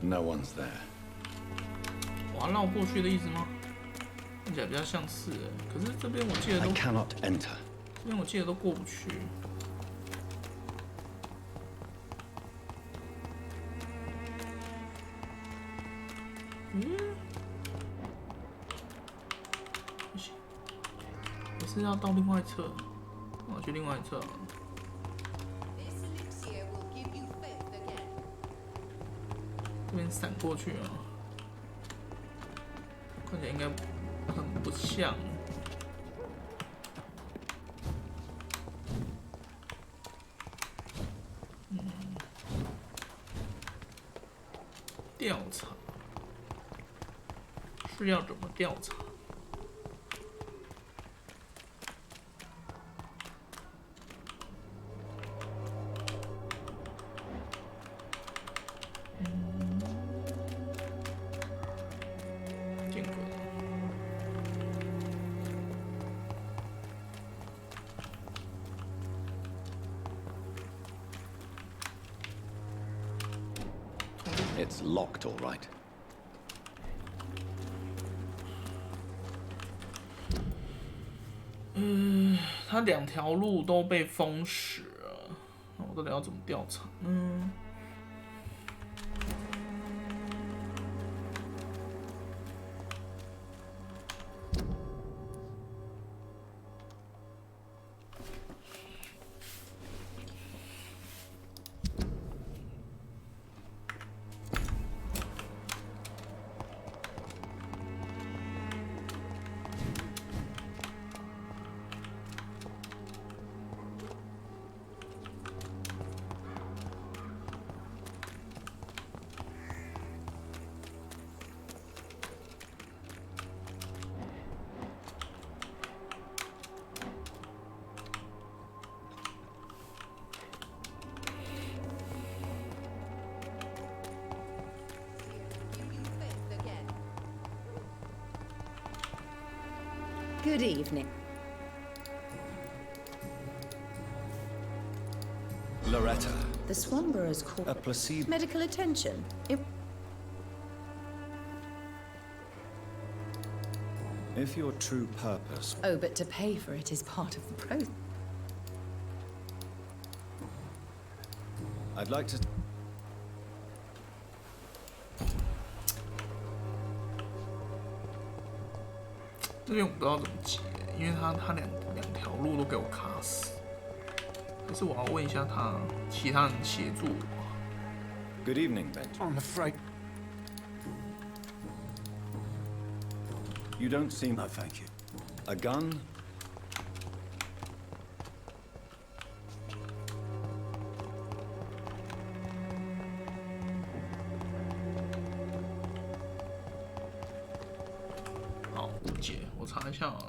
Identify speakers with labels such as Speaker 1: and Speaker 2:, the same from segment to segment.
Speaker 1: No one's there.
Speaker 2: 我要绕过去的意思吗？看起来比较像是可是这边我记得都
Speaker 1: I cannot enter.
Speaker 2: 这边我记得都过不去。不行，我是要到另外一侧，我要去另外一侧。这边闪过去啊，看起来应该很不像。调查是要怎么调查？间隔。
Speaker 1: It's locked, all right.
Speaker 2: 它两条路都被封死了，那我到底要怎么调查？Good
Speaker 3: evening.
Speaker 1: Loretta.
Speaker 3: The Swanborough's called
Speaker 1: A placebo.
Speaker 3: medical attention.
Speaker 1: If your true purpose.
Speaker 3: Oh, but to pay for it is part of the process.
Speaker 1: I'd like to.
Speaker 2: 这边我不知道怎么解，因为他两条路都给我卡死。可是我要问一下他，其他人协助我。
Speaker 1: Good evening, Ben.
Speaker 4: I'm afraid.
Speaker 1: You don't seem.
Speaker 4: No, thank you.
Speaker 1: A gun?
Speaker 2: 我查一下啊。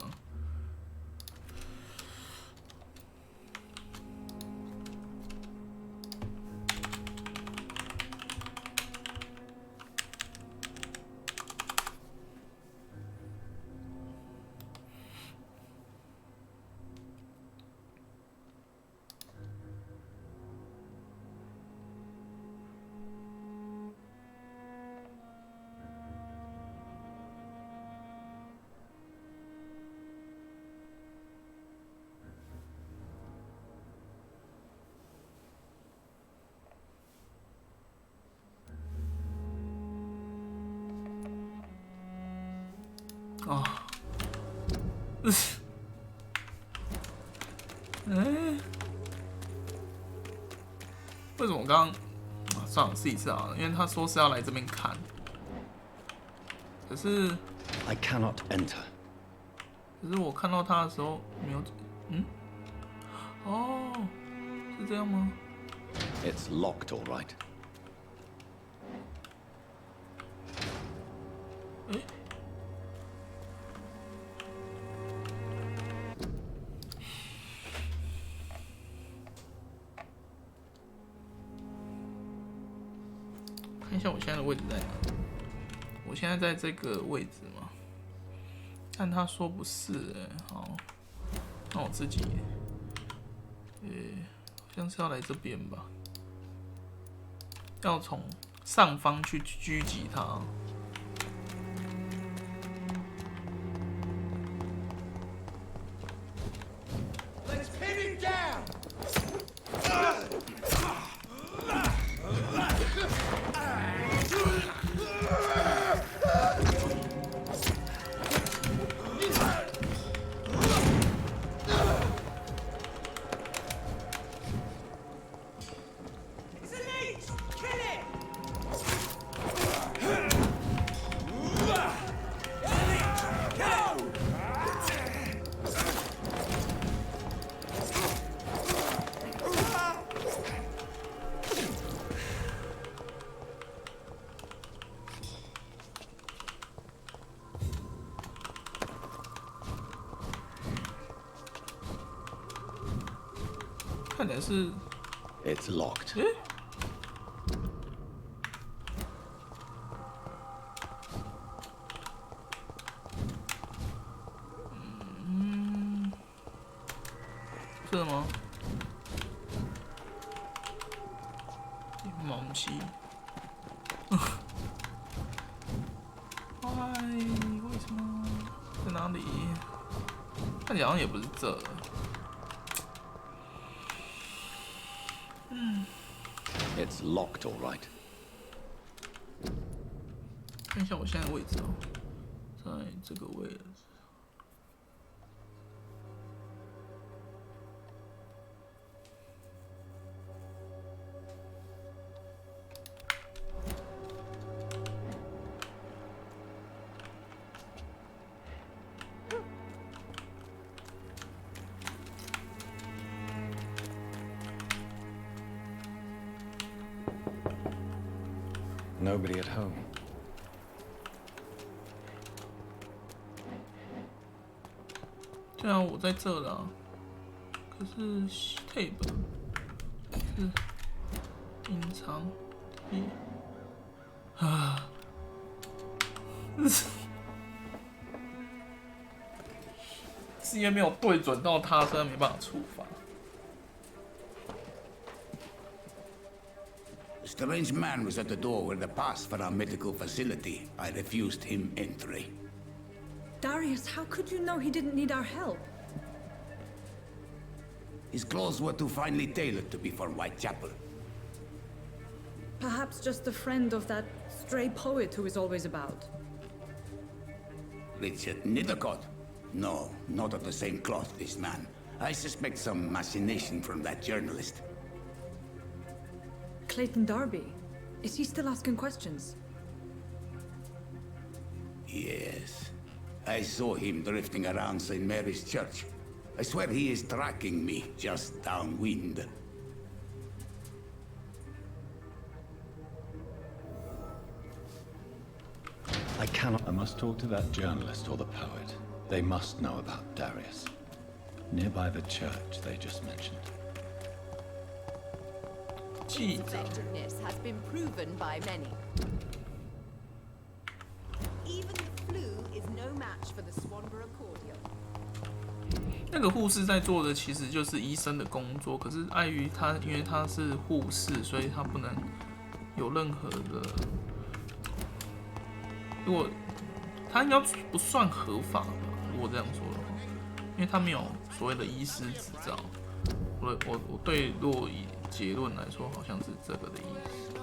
Speaker 2: 哦，为什么我刚刚算了试一次啊？因为他说是要来这边看，可是
Speaker 1: I cannot enter.
Speaker 2: 可是我看到他的时候没有，哦，是这样吗？
Speaker 1: It's locked, all right.
Speaker 2: 看一下我现在的位置在哪？我现在在这个位置嘛，但他说不是好，那我自己，好像是要来这边吧？要从上方去狙击他。看起来是
Speaker 1: It's locked.
Speaker 2: 诶，这吗？毛器。哎，为什么？在哪里？看起来好像也不是这。
Speaker 1: It's locked, all right.
Speaker 2: 看一下我现在的位置哦，在这个位置。
Speaker 1: Nobody at home.
Speaker 2: 对啊，我在这了，可是 tape 是隐藏啊，是因为没有对准到他，所以没办法触发。
Speaker 4: A strange man was at the door with a pass for our medical facility. I refused him entry.
Speaker 3: Darius, how could you know he didn't need our help?
Speaker 4: His clothes were too finely tailored to be for Whitechapel.
Speaker 3: Perhaps just a friend of that stray poet who is always about.
Speaker 4: Richard Nethercott? No, not of the same cloth, this man. I suspect some machination from that journalist.
Speaker 3: Clayton Darby. Is he still asking questions?
Speaker 4: Yes. I saw him drifting around St. Mary's Church. I swear he is tracking me just downwind.
Speaker 1: I cannot. I must talk to that journalist or the poet. They must know about Darius. Nearby the church they just mentioned.
Speaker 2: Its
Speaker 5: effectiveness has been proven by many. Even the flu is no match for the Swanborough cordial.
Speaker 2: 那个护士在做的其实就是医生的工作，可是碍于他，因为他是护士，所以他不能有任何的。如果他应该不算合法吧？如果这样说的话，因为他没有所谓的医师执照。我对若以结论来说，好像是这个的意思。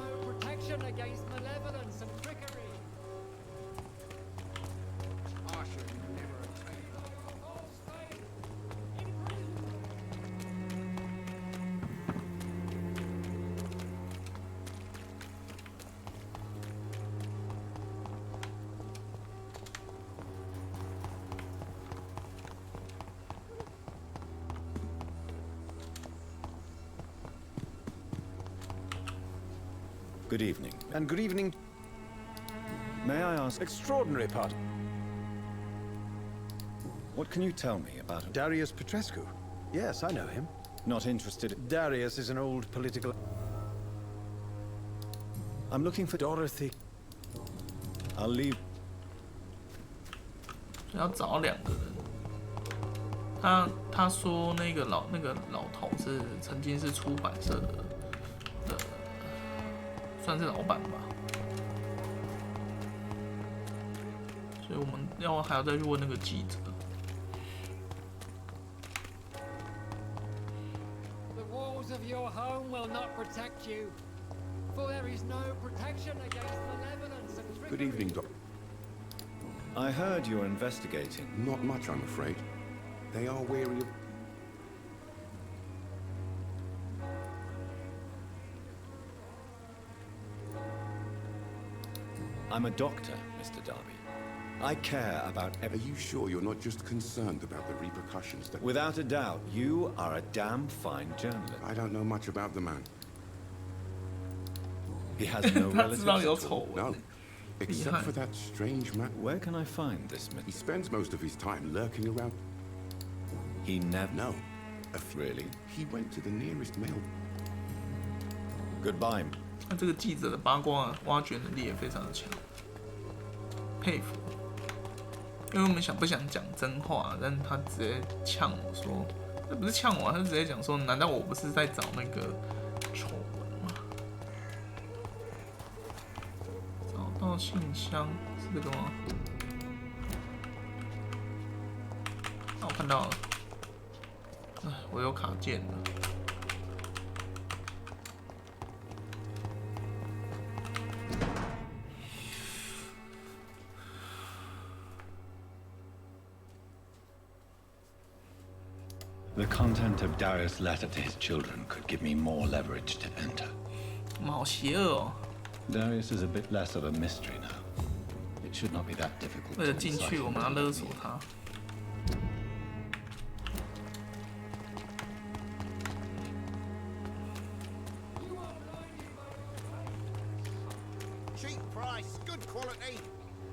Speaker 1: Good evening.
Speaker 6: And good evening.
Speaker 1: May I ask,
Speaker 6: Extraordinary part.
Speaker 1: what can you tell me about him?
Speaker 6: Darius Petrescu. Yes, I know him.
Speaker 1: Not interested.
Speaker 6: Darius is an old political...
Speaker 1: I'm looking for
Speaker 6: Dorothy.
Speaker 1: I'll leave.
Speaker 2: 要找两个人。他说那个老头是曾经是出版社的算算是老板吧。所以我们还要再去问那个记者。
Speaker 7: The walls of your home will not protect you, for there is no protection against malevolence and trickery.
Speaker 8: Good evening, Doc.
Speaker 1: I heard you're investigating.
Speaker 8: Not much, I'm afraid. They are wary of...
Speaker 1: I'm a doctor, Mr. Darby. I care about
Speaker 8: Are you sure you're not just concerned about the repercussions that...
Speaker 1: Without a doubt, you are a damn fine journalist.
Speaker 8: I don't know much about the man.
Speaker 1: He has no
Speaker 2: 他知道
Speaker 1: relatives
Speaker 2: 有
Speaker 1: at
Speaker 2: 丑
Speaker 1: all.
Speaker 2: 闻。
Speaker 8: No. Except for that strange man.
Speaker 1: Where can I find this
Speaker 8: He
Speaker 1: Mr.
Speaker 8: spends most of his time lurking around.
Speaker 1: He never...
Speaker 8: No.
Speaker 1: Really?
Speaker 8: He went to the nearest mill.
Speaker 1: Goodbye.
Speaker 2: 那这个记者的八卦挖掘能力也非常的强，佩服。因为我们想不想讲真话，但是他直接呛我说，这不是呛我，他直接讲说，难道我不是在找那个丑闻吗？找到信箱是这个吗？啊，我看到了，哎，我有卡件了。
Speaker 1: The content of Darius' letter to his children could give me more leverage to enter.
Speaker 2: 我们好邪恶哦！
Speaker 1: Darius is a bit less of a mystery now. It should not be that difficult
Speaker 2: 为了
Speaker 1: to
Speaker 2: 进
Speaker 1: incite
Speaker 2: 去，我
Speaker 1: him
Speaker 2: 们要
Speaker 1: to
Speaker 2: 勒索
Speaker 1: leave.
Speaker 2: 他。
Speaker 4: Cheap price, good quality.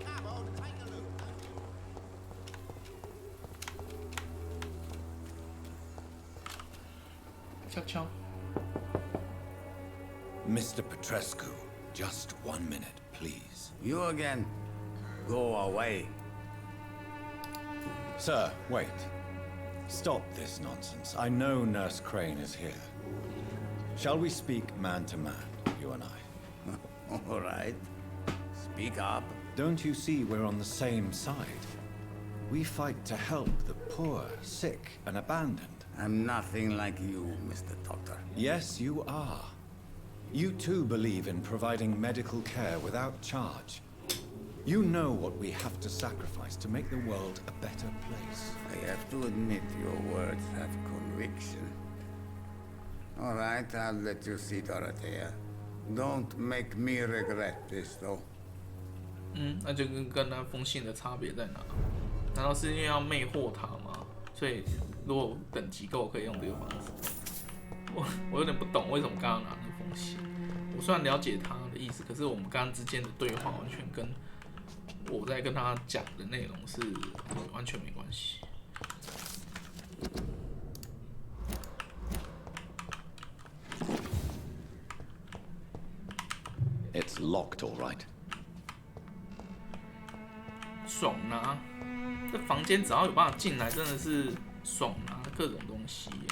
Speaker 4: Come on, take a look.
Speaker 2: 悄悄。
Speaker 1: Mr. Petrescu, just 1 minute, please.
Speaker 4: You again. Go away.
Speaker 1: Sir, wait. Stop this nonsense. I know Nurse Crane is here. Shall we speak man to man, you and I?
Speaker 4: All right. Speak up.
Speaker 1: Don't you see we're on the same side? We fight to help the poor, sick, and abandoned.
Speaker 4: I'm nothing like you, Mr. Doctor.
Speaker 1: Yes, you are. You too believe in providing medical care without charge. You know what we have to sacrifice to make the world a better place.
Speaker 4: I have to admit your words have conviction. All right, I'll let you see Dorothea. Don't make me regret this, though.
Speaker 2: 那就跟那封信的差别在哪？难道是因为要魅惑他吗？所以如果等级够，可以用这个方式。我有点不懂为什么刚刚拿那封信。我虽然了解他的意思，可是我们刚刚之间的对话完全跟我在跟他讲的内容是完全没关系。
Speaker 1: It's locked, all right.
Speaker 2: 爽拿，这房间只要有办法进来，真的是爽拿各种东西耶。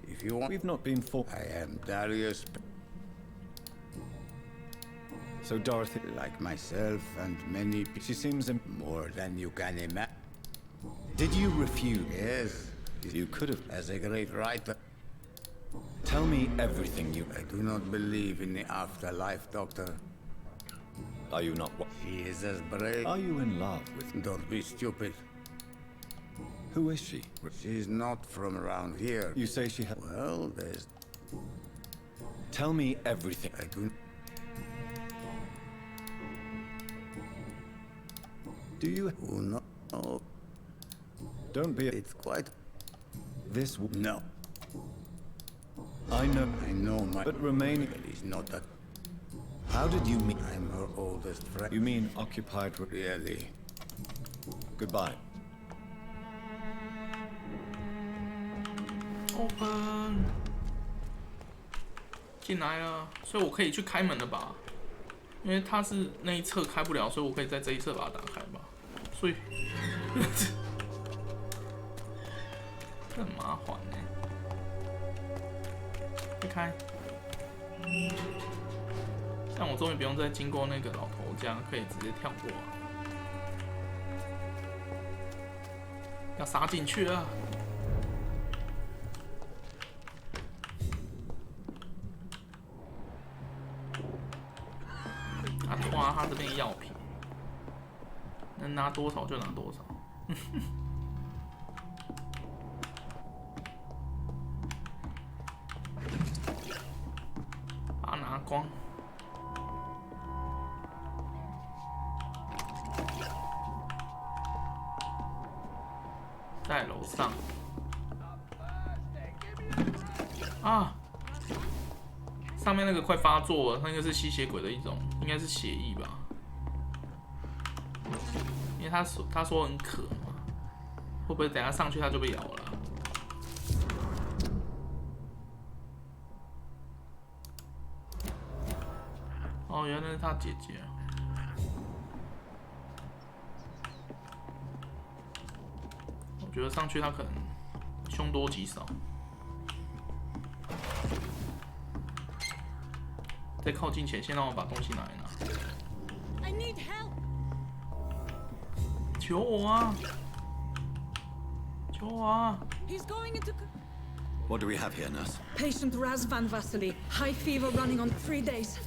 Speaker 4: If you want,
Speaker 1: We've not been for...
Speaker 4: I am Darius.
Speaker 1: So Dorothy...
Speaker 4: Like myself and many people.
Speaker 1: She seems...
Speaker 4: More than you can imagine.
Speaker 1: Did you refuse?
Speaker 4: Yes.
Speaker 1: You could have...
Speaker 4: As a great writer,
Speaker 1: Tell me everything you...
Speaker 4: I do not believe in the afterlife, Doctor.
Speaker 1: Are you not...
Speaker 4: She is as brave.
Speaker 1: Are you in love with...
Speaker 4: Don't be stupid.
Speaker 1: Who is she?
Speaker 4: She's not from around here.
Speaker 1: You say she had...
Speaker 4: Well, there's...
Speaker 1: Tell me everything.
Speaker 4: I do...
Speaker 1: Do you...
Speaker 4: Who know? Oh,
Speaker 1: Don't be...
Speaker 4: it's quite...
Speaker 1: This...
Speaker 4: No.
Speaker 1: I know...
Speaker 4: I know my...
Speaker 1: But remain...
Speaker 4: Is not that...
Speaker 1: How did you meet...
Speaker 4: I'm her oldest friend.
Speaker 1: You mean occupied...
Speaker 4: Really?
Speaker 1: Goodbye.
Speaker 2: Open， 进来了，所以我可以去开门了吧？因为它是那一侧开不了，所以我可以在这一侧把它打开吧。所以这很麻烦呢。开开。但我终于不用再经过那个老头家，可以直接跳过啊！要杀进去啊！啊，花他这边药品，能拿多少就拿多少。把它拿光。在楼上。啊！上面那个快发作了，那个是吸血鬼的一种，应该是血液吧？因为他说很渴嘛，会不会等下上去他就被咬了啊？哦，原来是他姐姐。我觉得上去他可能凶多吉少。在靠近前，先让我把东西拿一拿。
Speaker 3: I need help.
Speaker 2: 求我啊！求我啊！
Speaker 3: He's going into.
Speaker 1: What do we have here, nurse?
Speaker 3: Patient Razvan Vasily. High fever running on 3 days.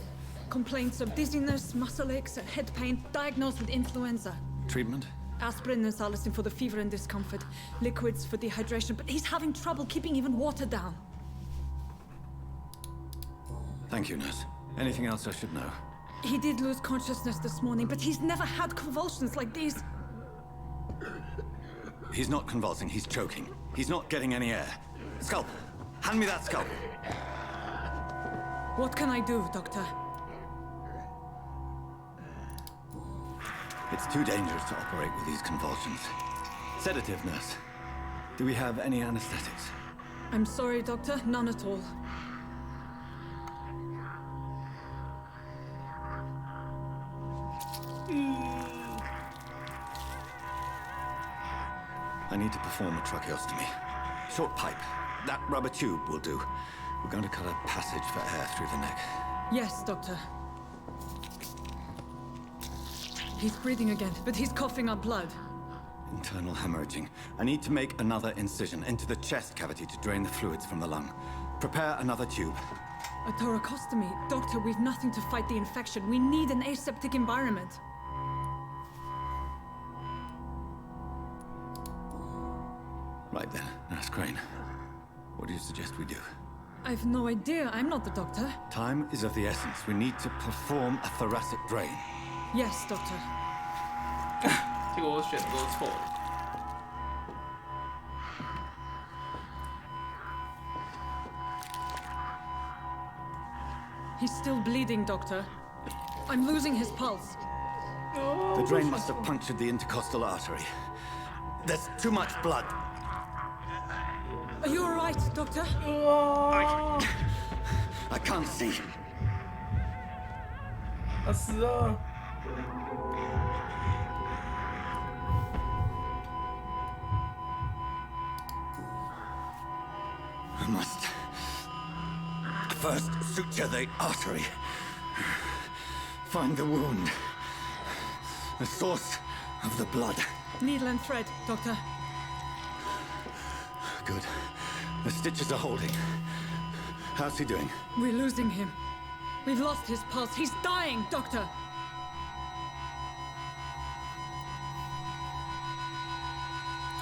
Speaker 3: Complaints of dizziness, muscle aches, and head pain. Diagnosed with influenza.
Speaker 1: Treatment?
Speaker 3: Aspirin and salicin for the fever and discomfort. Liquids for dehydration, but he's having trouble keeping even water down.
Speaker 1: Thank you, nurse. Anything else I should know?
Speaker 3: He did lose consciousness this morning, but he's never had convulsions like these.
Speaker 1: He's not convulsing, he's choking. He's not getting any air. Scalpel! Hand me that scalpel!
Speaker 3: What can I do, Doctor?
Speaker 1: It's too dangerous to operate with these convulsions. Sedative, nurse. Do we have any anesthetics?
Speaker 3: I'm sorry, Doctor. None at all.
Speaker 1: I need to perform a tracheostomy. Short pipe. That rubber tube will do. We're going to cut a passage for air through the neck.
Speaker 3: Yes, Doctor. He's breathing again, but he's coughing up blood.
Speaker 1: Internal hemorrhaging. I need to make another incision into the chest cavity to drain the fluids from the lung. Prepare another tube.
Speaker 3: A thoracostomy. Doctor, we've nothing to fight the infection. We need an aseptic environment.
Speaker 1: Right then, Nurse Crane. What do you suggest we do?
Speaker 3: I've no idea. I'm not the doctor.
Speaker 1: Time is of the essence. We need to perform a thoracic drain.
Speaker 3: Yes, Doctor.
Speaker 2: 结果我选都错了。
Speaker 3: He's still bleeding, Doctor. I'm losing his pulse.
Speaker 1: The drain must have punctured the intercostal artery. There's too much blood.
Speaker 3: Are you all right, Doctor?
Speaker 1: I can't see.
Speaker 2: 他死了。
Speaker 1: I must first suture the artery. Find the wound. The source of the blood.
Speaker 3: Needle and thread, Doctor.
Speaker 1: Good. The stitches are holding. How's he doing?
Speaker 3: We're losing him. We've lost his pulse. He's dying, Doctor.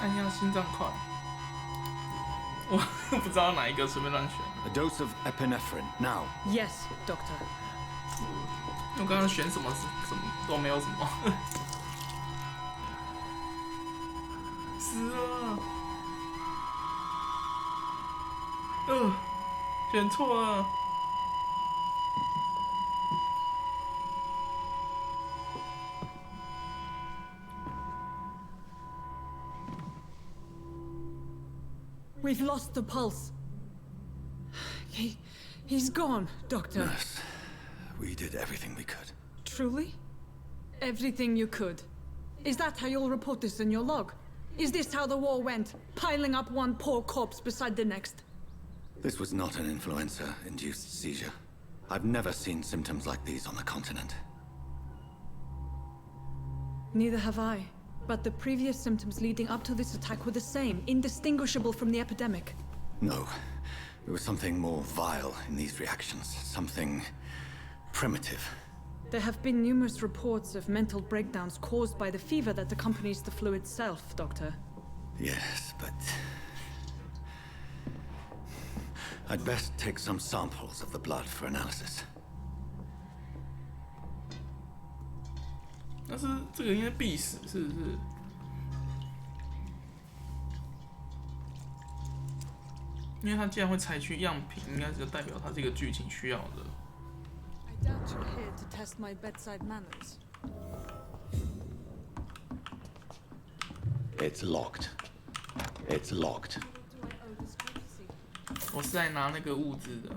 Speaker 2: 按下心脏快。我不知道哪一个，随便乱选。
Speaker 1: A dose of epinephrine, now.
Speaker 3: Yes, Doctor.
Speaker 2: 我刚刚选什么都没有什么。死了。选错了。
Speaker 3: We've lost the pulse. He's gone, Doctor.
Speaker 1: Nurse, we did everything we could.
Speaker 3: Truly? Everything you could. Is that how you'll report this in your log? Is this how the war went? Piling up one poor corpse beside the next?
Speaker 1: This was not an influenza-induced seizure. I've never seen symptoms like these on the continent.
Speaker 3: Neither have I. But the previous symptoms leading up to this attack were the same, indistinguishable from the epidemic.
Speaker 1: No. There was something more vile in these reactions. Something primitive.
Speaker 3: There have been numerous reports of mental breakdowns caused by the fever that accompanies the flu itself, Doctor.
Speaker 1: Yes, but... I'd best take some samples of the blood for analysis.
Speaker 2: 但是这个应该必死，是不是？因为他既然会采取样品，应该就代表他这个剧情需要的。
Speaker 3: I doubt you're here to test my bedside manners.
Speaker 1: It's locked. It's locked.
Speaker 2: 我是在拿那个物资的。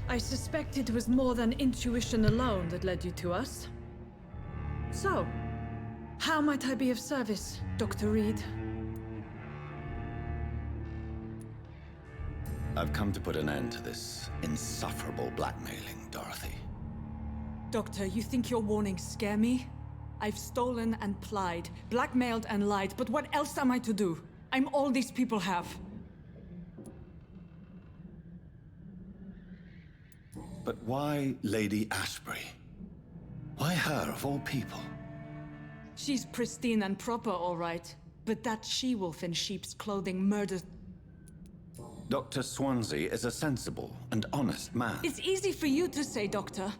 Speaker 3: I suspect it was more than intuition alone that led you to us. So, how might I be of service, Dr. Reed?
Speaker 1: I've come to put an end to this insufferable blackmailing, Dorothy.
Speaker 3: Doctor, you think your warnings scare me? I've stolen and plied, blackmailed and lied, but what else am I to do? I'm all these people have.
Speaker 1: But why Lady Ashbury? Why her, of all people?
Speaker 3: She's pristine and proper, all right. But that she-wolf in sheep's clothing murdered...
Speaker 1: Dr. Swansea is a sensible and honest man.
Speaker 3: It's easy for you to say, Doctor.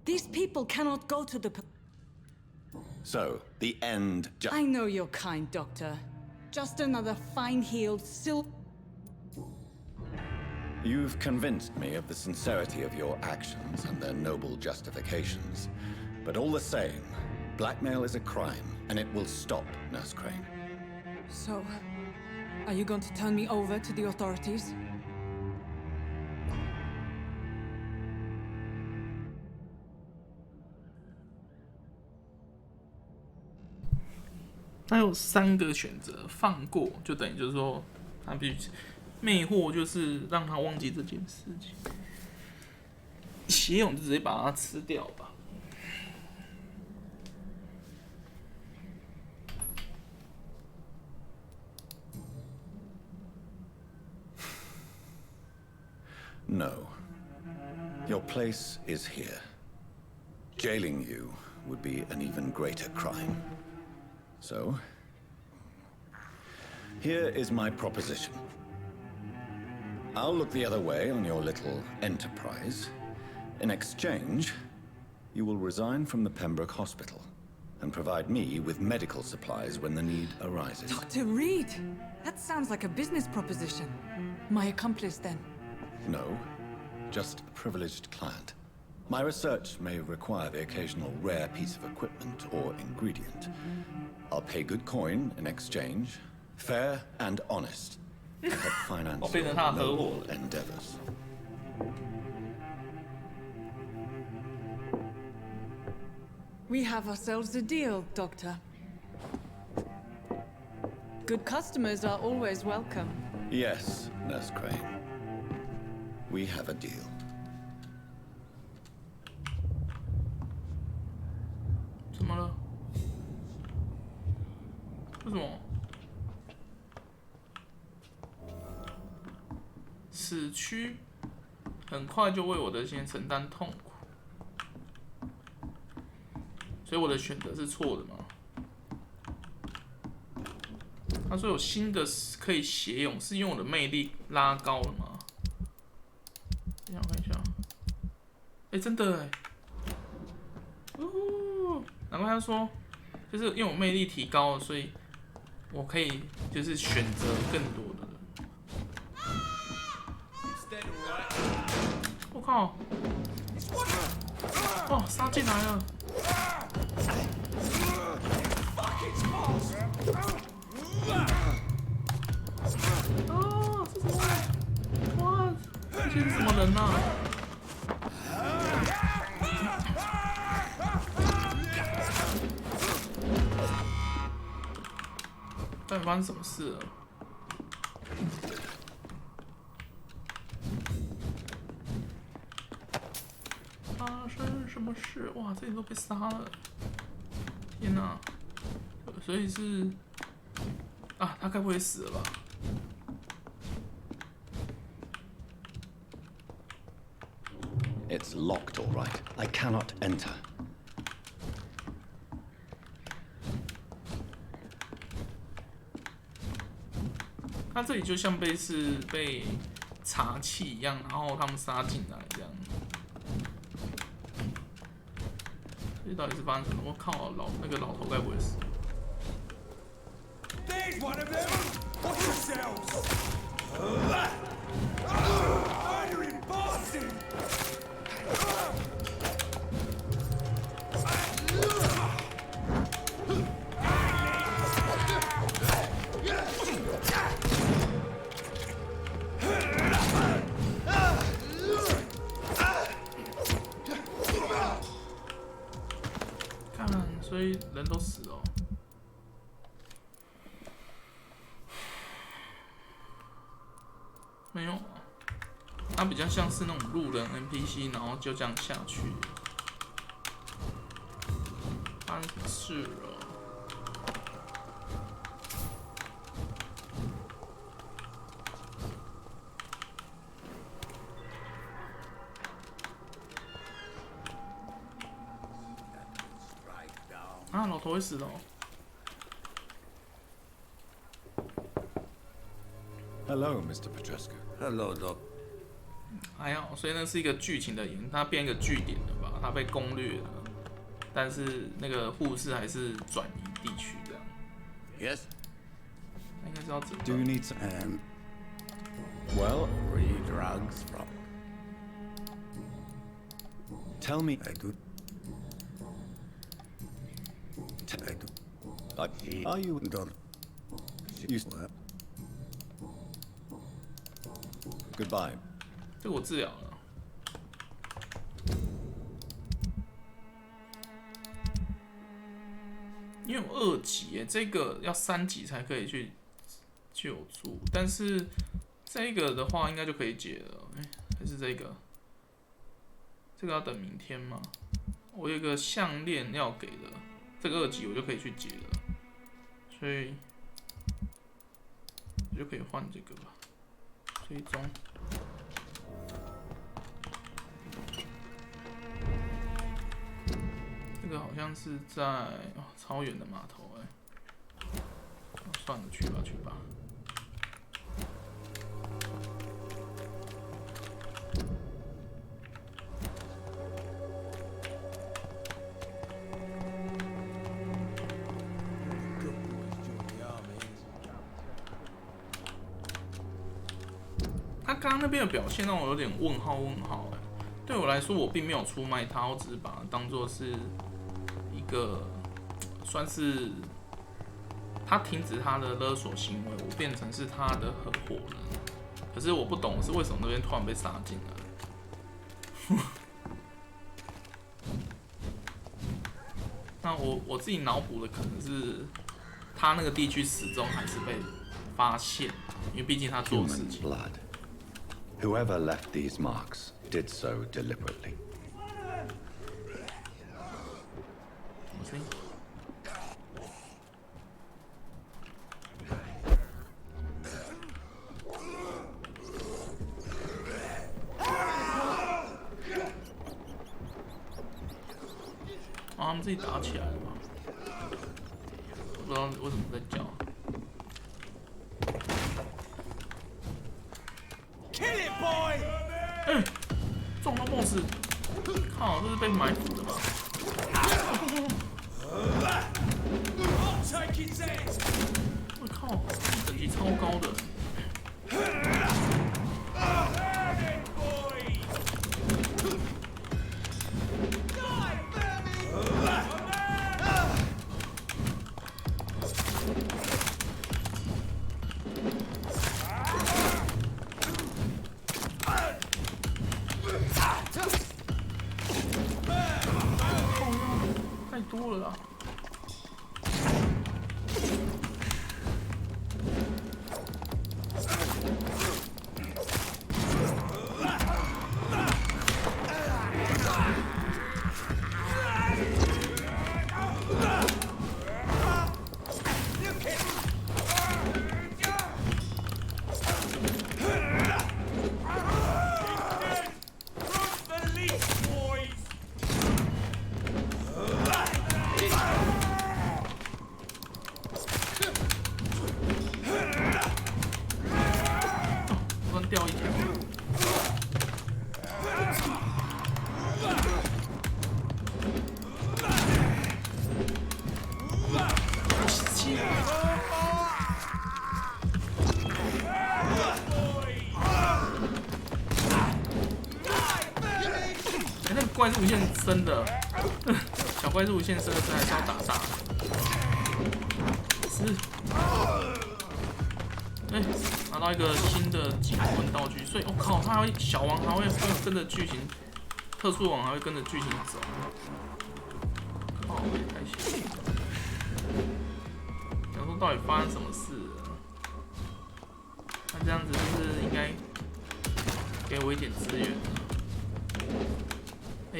Speaker 3: These people cannot go to the...
Speaker 1: So, the end
Speaker 3: I know you're kind, Doctor. Just another fine-heeled,
Speaker 1: You've convinced me of the sincerity of your actions and their noble justifications. But all the same, blackmail is a crime, and it will stop, Nurse Crane.
Speaker 3: So, are you going to turn me over to the authorities?
Speaker 2: 他有3个选择，放过就等于就是说，他必须魅惑，就是让他忘记这件事情。血蛹就直接把它吃掉吧。
Speaker 1: No. Your place is here. Jailing you would be an even greater crime. So, here is my proposition. I'll look the other way on your little enterprise. In exchange, you will resign from the Pembroke Hospital and provide me with medical supplies when the need arises.
Speaker 3: Dr. Reed! That sounds like a business proposition. My accomplice, then?
Speaker 1: No, just a privileged client. My research may require the occasional rare piece of equipment or ingredient. I'll pay good coin in exchange, fair and honest, to help finance your noble endeavors.
Speaker 3: We have ourselves a deal, Doctor. Good customers are always welcome.
Speaker 1: Yes, Nurse Crane. We have a deal.
Speaker 2: 怎么了？为什么？死区很快就为我的先承担痛苦，所以我的选择是错的吗？他说有新的可以血蛹，是因为我的魅力拉高了吗？等一下我看一下，真的难怪他说，就是因为我魅力提高了，所以我可以就是选择更多的人。我靠！哇，杀进来了！哦，这什么？哇，这些是什么人啊？到底发生什么事了？什么事？哇，这里都被杀了！天哪！所以是啊，他该不会死了吧？
Speaker 1: It's locked, all right. I cannot enter.
Speaker 2: 他这里就像被查器一样，然后他们杀进来这样。这到底是发生什么？我靠，那个老头该不会死？
Speaker 9: There's one of them! Watch yourselves! Murdering bastard!
Speaker 2: 看，所以人都死了。 没有啊，它比较像是那种路人 NPC， 然后就这样下去。发生什么事了？啊，老头会死的哦。
Speaker 1: Hello, Mr. Petrescu.
Speaker 4: Hello, Doc.
Speaker 2: 还好，所以那是一个剧情的引，它变一个据点了吧？它被攻略了，但是那个护士还是转移地区这样。
Speaker 4: Yes.
Speaker 2: 那应该是要怎么？
Speaker 1: Do you need some? Well,
Speaker 4: Free drugs from.
Speaker 1: tell me.
Speaker 4: I do. I do.
Speaker 1: Are you?
Speaker 4: Don't.
Speaker 1: You.
Speaker 4: Well,
Speaker 1: Goodbye.
Speaker 2: 这个我治疗了。因为有2级耶，这个要3级才可以去救助，但是这个的话应该就可以解了。还是这个？这个要等明天吗？我有一个项链要给的，这个2级我就可以去解了，所以我就可以换这个吧。追踪。 这个好像是在超远的码头算了，去吧去吧。他刚刚那边的表现让我有点问号。对我来说，我并没有出卖他，我只是把它当作是一个算是他停止他的勒索行为，我变成是他的合伙人。可是我不懂的是为什么那边突然被杀进来。那我自己脑补的可能是他那个地区始终还是被发现，因为毕竟他做事
Speaker 1: Human
Speaker 2: 情。
Speaker 1: blood. Whoever left these marks did so deliberately.
Speaker 2: 什么声音？哦，他们自己打起来了吗？我不知道为什么在叫。
Speaker 9: Kill it, boy!
Speaker 2: 哎，撞到 BOSS， 靠，这是被埋伏的吧？
Speaker 9: I'll take his head!
Speaker 2: 我靠，等级超高的。 太多了啦！掉一条。那个怪是无限深的，小怪是无限深的，还是要打杀。是。拿到一个新的警棍道具，所以我靠，他还会小王还会跟着剧情，特殊王还会跟着剧情走。靠，太险！想说到底发生什么事了？那这样子就是应该给我一点资源。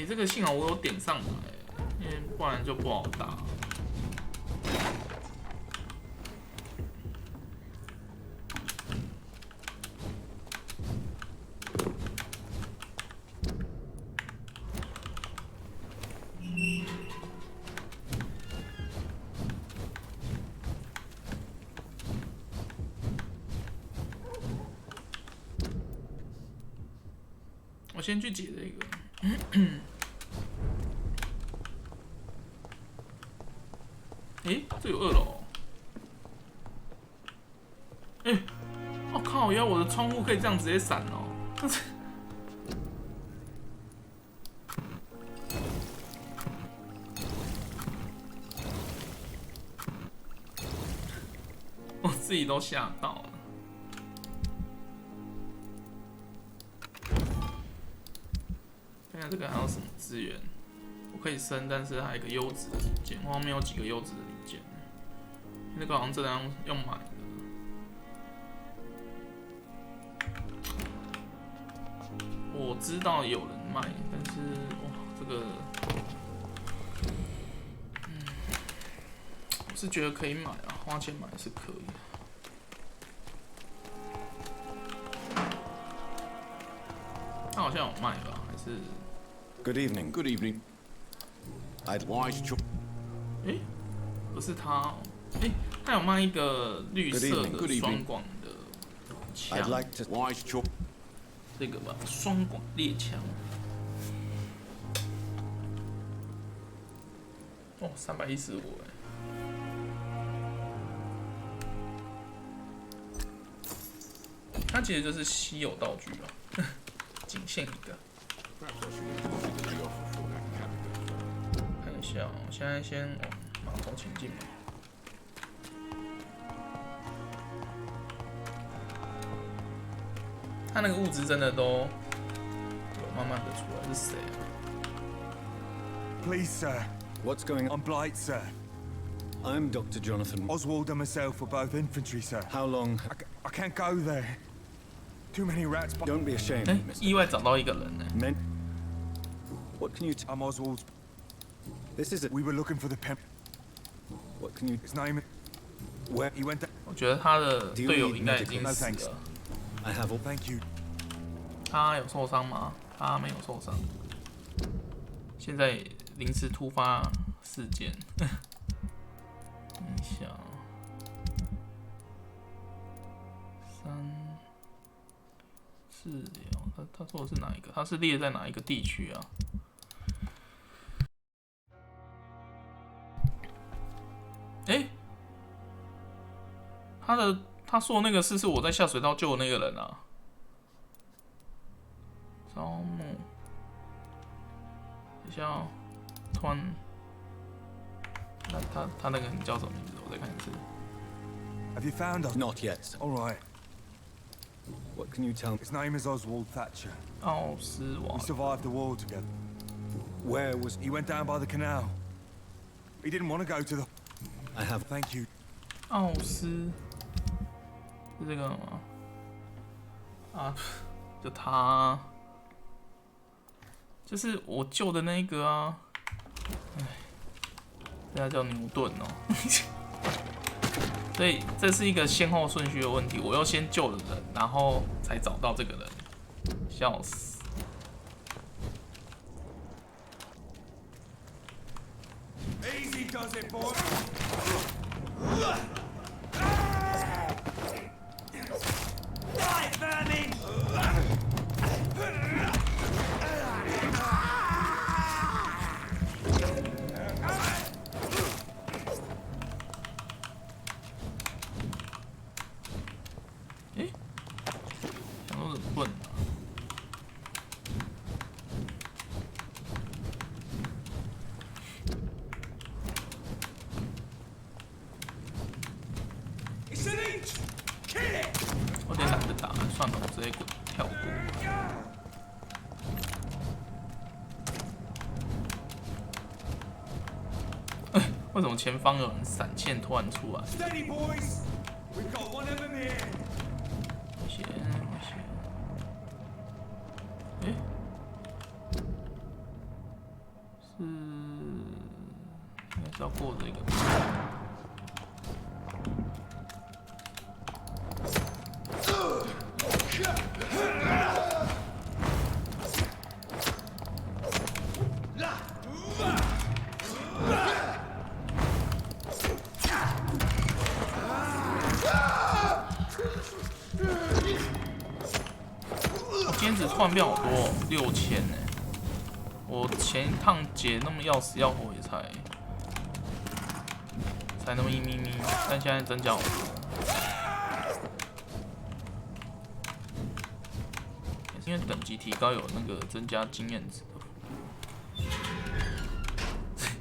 Speaker 2: 这个幸好我有点上来，因为不然就不好打。我先去解这个。这有2楼。我靠！原来我的窗户可以这样直接闪哦。我自己都吓到了。看看这个还有什么资源？我可以升，但是还有一个优质的零件，我好像没有几个优质的零件。那个好像真的要买的。我知道有人卖，但是哇，这个，我是觉得可以买啊，花钱买是可以的。他好像有卖吧？还是
Speaker 1: Good evening.
Speaker 8: Good evening.
Speaker 1: I'd
Speaker 8: Wise choice.
Speaker 2: 不是他哦。他有卖一个绿色的双管的枪。
Speaker 1: I'd like to.
Speaker 8: Wise choice.
Speaker 2: 这个吧，双管猎枪。哦，315它其实就是稀有道具了，仅限一个。看一下，我现在先往码头前进吧。他那个物资真的都有慢慢的出来，是谁啊
Speaker 9: Please, sir.
Speaker 1: What's going on?
Speaker 9: I'm Blight, sir.
Speaker 1: I'm Dr. Jonathan.
Speaker 9: Oswald and myself were both infantry, sir.
Speaker 1: How long?
Speaker 9: I can't go there. Too many rats.
Speaker 1: Don't be ashamed,
Speaker 2: 意外找到一个人呢。
Speaker 1: Men. What can you?
Speaker 9: I'm Oswald.
Speaker 1: This is it.
Speaker 9: We were looking for the pen.
Speaker 1: What can you?
Speaker 9: His name.
Speaker 1: Where?
Speaker 9: He went down.
Speaker 2: 我觉得他的队友应该已经死了。
Speaker 1: I have all.
Speaker 9: Thank you.
Speaker 2: 他有受伤吗？他没有受伤。现在临时突发事件。等一下，3、4疗，他说的是哪一个？他是列在哪一个地区啊？他说的那个是我在下水道救的那个人啊。招募，等一下哦，突然，他那个人叫什么名字？我再看一次。
Speaker 9: Have you found us?
Speaker 1: Not yet. Sir.
Speaker 9: All right.
Speaker 1: What can you tell me?
Speaker 9: His name is Oswald Thatcher.
Speaker 2: 奥斯瓦
Speaker 9: We survived the war together.
Speaker 1: Where was?
Speaker 9: He went down by the canal. He didn't want to go to the.
Speaker 1: I have.
Speaker 9: Thank you.
Speaker 2: 奥斯是这个吗？啊，就他，就是我救的那一个啊。哎，这叫牛顿哦。所以这是一个先后顺序的问题，我要先救了人，然后才找到这个人，笑死。
Speaker 9: Easy does it, boy. Die, vermin!
Speaker 2: 笨啊。我有点懒得打，算了，我直接跳过。为什么前方有人闪现突然出来？危险，危险！哎，是应该是要过这个。突然变好多6000呢！我前一趟解那么要死要活也才那么1咪咪，但现在增加好多。也是因为等级提高有那个增加经验值的，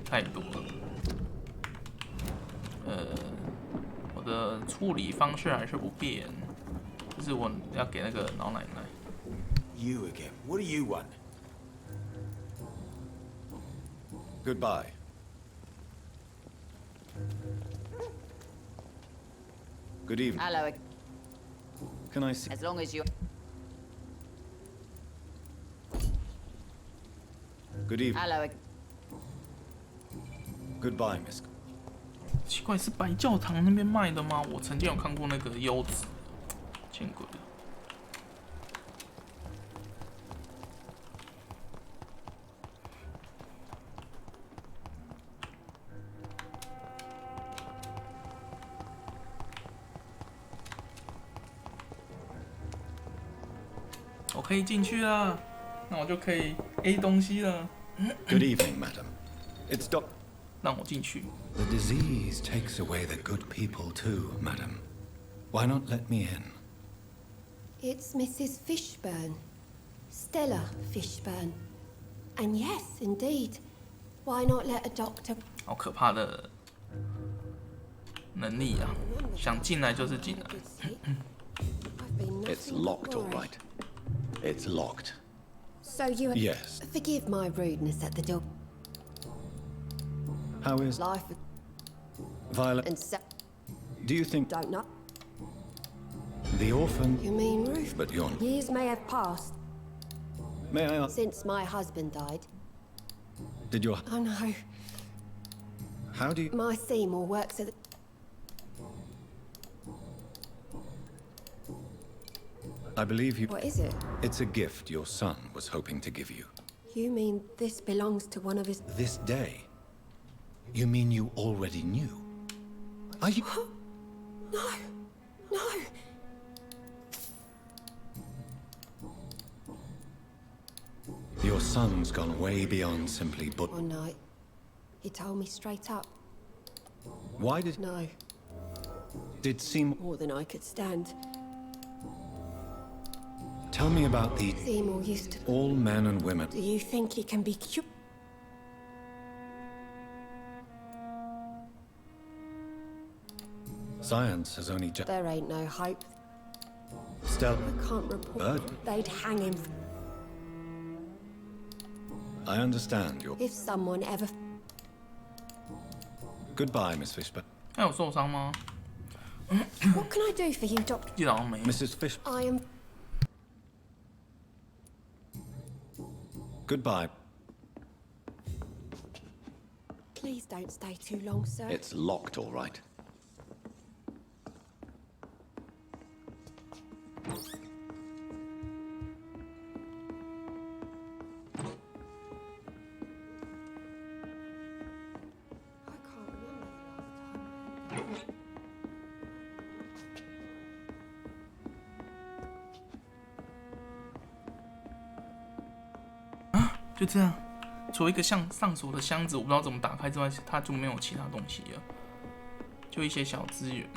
Speaker 2: 太多了。我的处理方式还是不变，就是我要给那个老奶奶。
Speaker 9: You again. What do you want?
Speaker 1: Goodbye. Good evening.
Speaker 5: Hello.
Speaker 1: Can I see?
Speaker 5: As long as you.
Speaker 1: Good evening.
Speaker 5: Hello.
Speaker 1: Goodbye, Miss.
Speaker 2: 奇怪，是白教堂那边卖的吗？我曾经有看过那个优子，见鬼了。我可以进去了，那我就可以 A 东西了。
Speaker 1: Good evening, madam. It's Doc.
Speaker 2: 让我进去。
Speaker 1: The disease takes away the good people too, madam. Why not let me in?
Speaker 10: It's Mrs. Fishburne. Stella Fishburne. And yes, indeed. Why not let a doctor...
Speaker 2: 好可怕的能力啊！想进来就是进来。
Speaker 1: It's locked, all right. It's locked.
Speaker 10: So you...
Speaker 1: Yes.
Speaker 10: Forgive my rudeness at the door.
Speaker 1: How is
Speaker 10: Life...
Speaker 1: Violet?
Speaker 10: And so...
Speaker 1: Do you think
Speaker 10: Don't know.
Speaker 1: the orphan?
Speaker 10: You mean Ruth?
Speaker 1: But you're...
Speaker 10: Years may have passed
Speaker 1: May I ask?
Speaker 10: since my husband died.
Speaker 1: Did your...
Speaker 10: Oh no.
Speaker 1: How do you...
Speaker 10: My Seymour works at the...
Speaker 1: I believe you...
Speaker 10: What is it?
Speaker 1: It's a gift your son was hoping to give you.
Speaker 10: You mean this belongs to one of his...
Speaker 1: This day? You mean you already knew? Are you...
Speaker 10: No! No!
Speaker 1: Your son's gone way beyond simply but...
Speaker 10: One night, he told me straight up.
Speaker 1: Why did...
Speaker 10: No,
Speaker 1: Did Seymour...
Speaker 10: more than I could stand.
Speaker 1: Tell me about the...
Speaker 10: Seymour used to...
Speaker 1: All men and women...
Speaker 10: Do you think he can be cured?
Speaker 1: Science has only just...
Speaker 10: There ain't no hope.
Speaker 1: Stella...
Speaker 10: I can't report.
Speaker 1: Bird?
Speaker 10: They'd hang him
Speaker 1: I understand your...
Speaker 10: if someone ever...
Speaker 1: Goodbye, Miss Fishburne.
Speaker 2: 他有受伤吗？
Speaker 10: What can I do for you, Doctor?
Speaker 2: 记得好像没。
Speaker 1: Mrs. Fish...
Speaker 10: I am...
Speaker 1: Goodbye.
Speaker 10: Please don't stay too long, sir.
Speaker 1: It's locked, all right.
Speaker 10: I can't remember the last time.
Speaker 2: 就这样，除了一个像上锁的箱子，我不知道怎么打开之外，它就没有其他东西了，就一些小资源，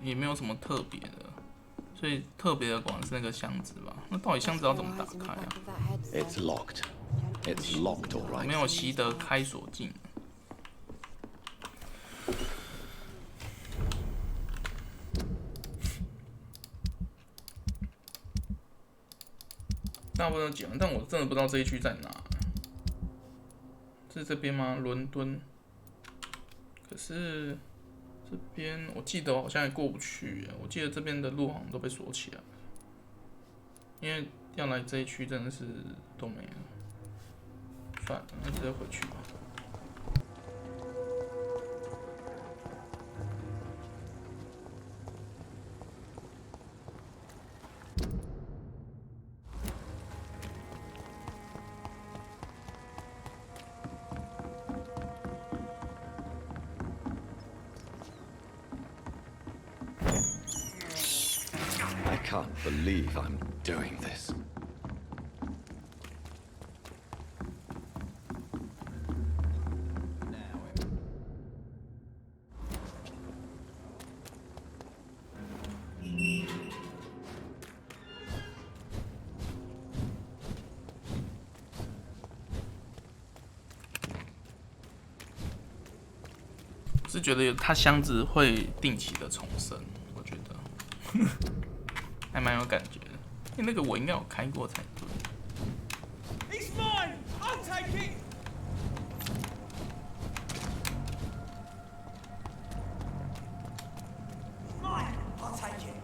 Speaker 2: 也没有什么特别的，所以特别的果然是那个箱子吧？那到底箱子要怎么打开啊？
Speaker 1: It's locked. It's locked, all right.
Speaker 2: 没有习得开锁镜。大部分都讲，但我真的不知道这一区在哪。是这边吗？伦敦。可是这边我记得我好像也过不去，我记得这边的路好像都被锁起来了，因为要来这一区真的是都没了。算了，那直接回去吧。
Speaker 1: I can't believe I'm doing this.
Speaker 2: 我是觉得它箱子会定期的重生，我觉得还蛮有感觉的。因为那个我应该有开过才对。
Speaker 11: It's mine. I'll take it. Mine. I'll take it.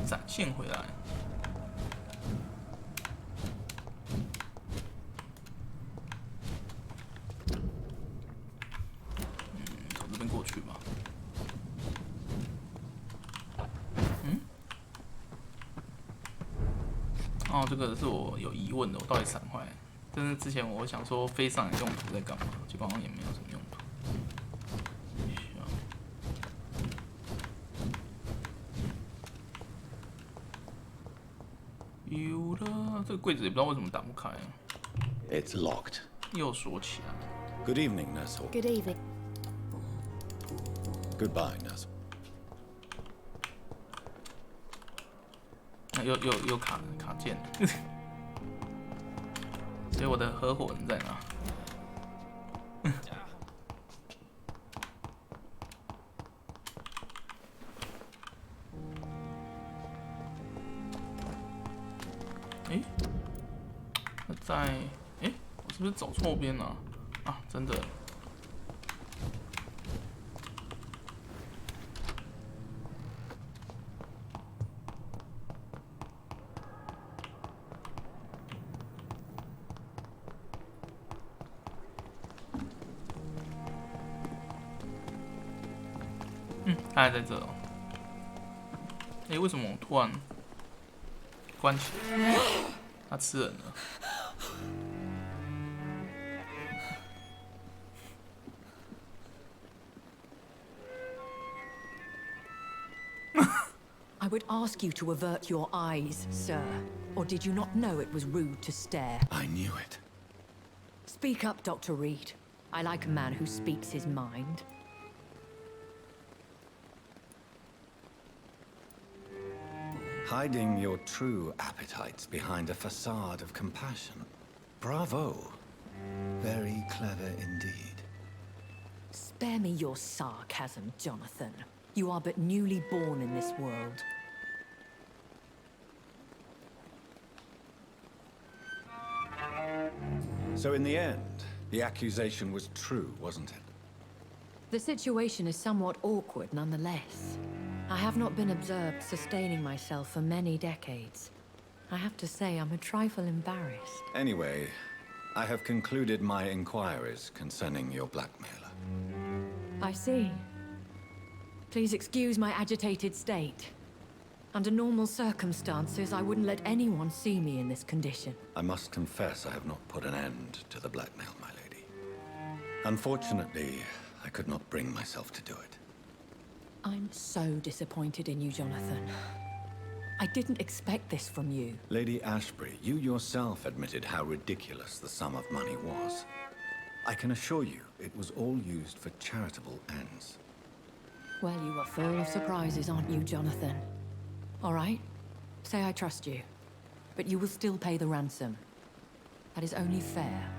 Speaker 2: 展现回来。从这边过去吧。哦，这个是我有疑问的，我到底闪坏？但是之前我想说飞上来用途在干嘛，结果好像也没有什么用途。有了，这个柜子也不知道为什么打不开啊。
Speaker 1: It's locked.
Speaker 2: 又锁起来。
Speaker 1: Good evening, Nurse.
Speaker 10: Good evening.
Speaker 1: Goodbye, Nurse.
Speaker 2: 又卡键了。所以我的合伙人在哪？哎，那在哎，我是不是走错边了？啊，真的。他还在这哦。哎，为什么我突然关起来？他吃人了。
Speaker 12: I would ask you to avert your eyes, sir. Or did you not know it was rude to stare?
Speaker 1: I knew it.
Speaker 12: Speak up, Dr. Reed. I like a man who speaks his mind.
Speaker 1: Hiding your true appetites behind a facade of compassion. Bravo. Very clever indeed.
Speaker 12: Spare me your sarcasm, Jonathan. You are but newly born in this world.
Speaker 1: So in the end, the accusation was true, wasn't it?
Speaker 12: The situation is somewhat awkward nonetheless. I have not been observed sustaining myself for many decades. I have to say I'm a trifle embarrassed.
Speaker 1: Anyway, I have concluded my inquiries concerning your blackmailer.
Speaker 12: I see. Please excuse my agitated state. Under normal circumstances, I wouldn't let anyone see me in this condition.
Speaker 1: I must confess I have not put an end to the blackmail, my lady. Unfortunately, I could not bring myself to do it.
Speaker 12: I'm so disappointed in you, Jonathan. I didn't expect this from you.
Speaker 1: Lady Ashbury, you yourself admitted how ridiculous the sum of money was. I can assure you, it was all used for charitable ends.
Speaker 12: Well, you are full of surprises, aren't you, Jonathan? All right, say I trust you, but you will still pay the ransom. That is only fair.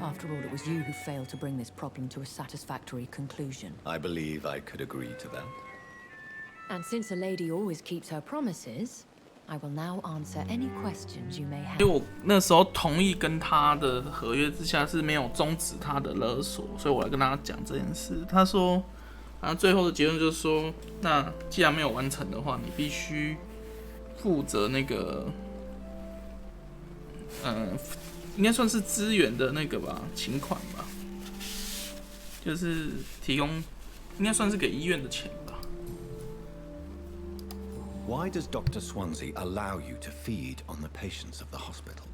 Speaker 12: After all, it was you who failed to bring this problem to a satisfactory conclusion.
Speaker 1: I believe I could agree to that.
Speaker 12: And since a lady always keeps her promises, I will now answer any questions you may have.
Speaker 2: 因为我那时候同意跟他的合约之下是没有终止他的勒索，所以我来跟他讲这件事。他说，然后最后的结论就是说，那既然没有完成的话，你必须负责那个，应该算是资源的那个吧，请款吧，就是提供，应该算是给医院的钱吧。
Speaker 1: Why does Dr. Swansea allow you to feed on the patients of the hospital?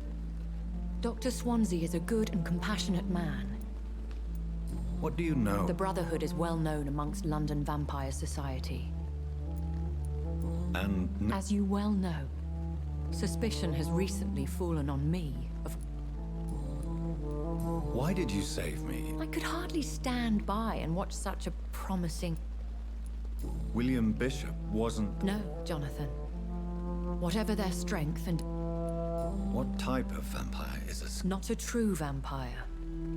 Speaker 12: Dr. Swansea is a good and compassionate man.
Speaker 1: What do you know?
Speaker 12: The Brotherhood is well known amongst London vampire society.
Speaker 1: And
Speaker 12: as you well know, suspicion has recently fallen on me of...
Speaker 1: Why did you save me?
Speaker 12: I could hardly stand by and watch such a promising...
Speaker 1: William Bishop wasn't...
Speaker 12: No, Jonathan. Whatever their strength and...
Speaker 1: What type of vampire is this?
Speaker 12: Not a true vampire.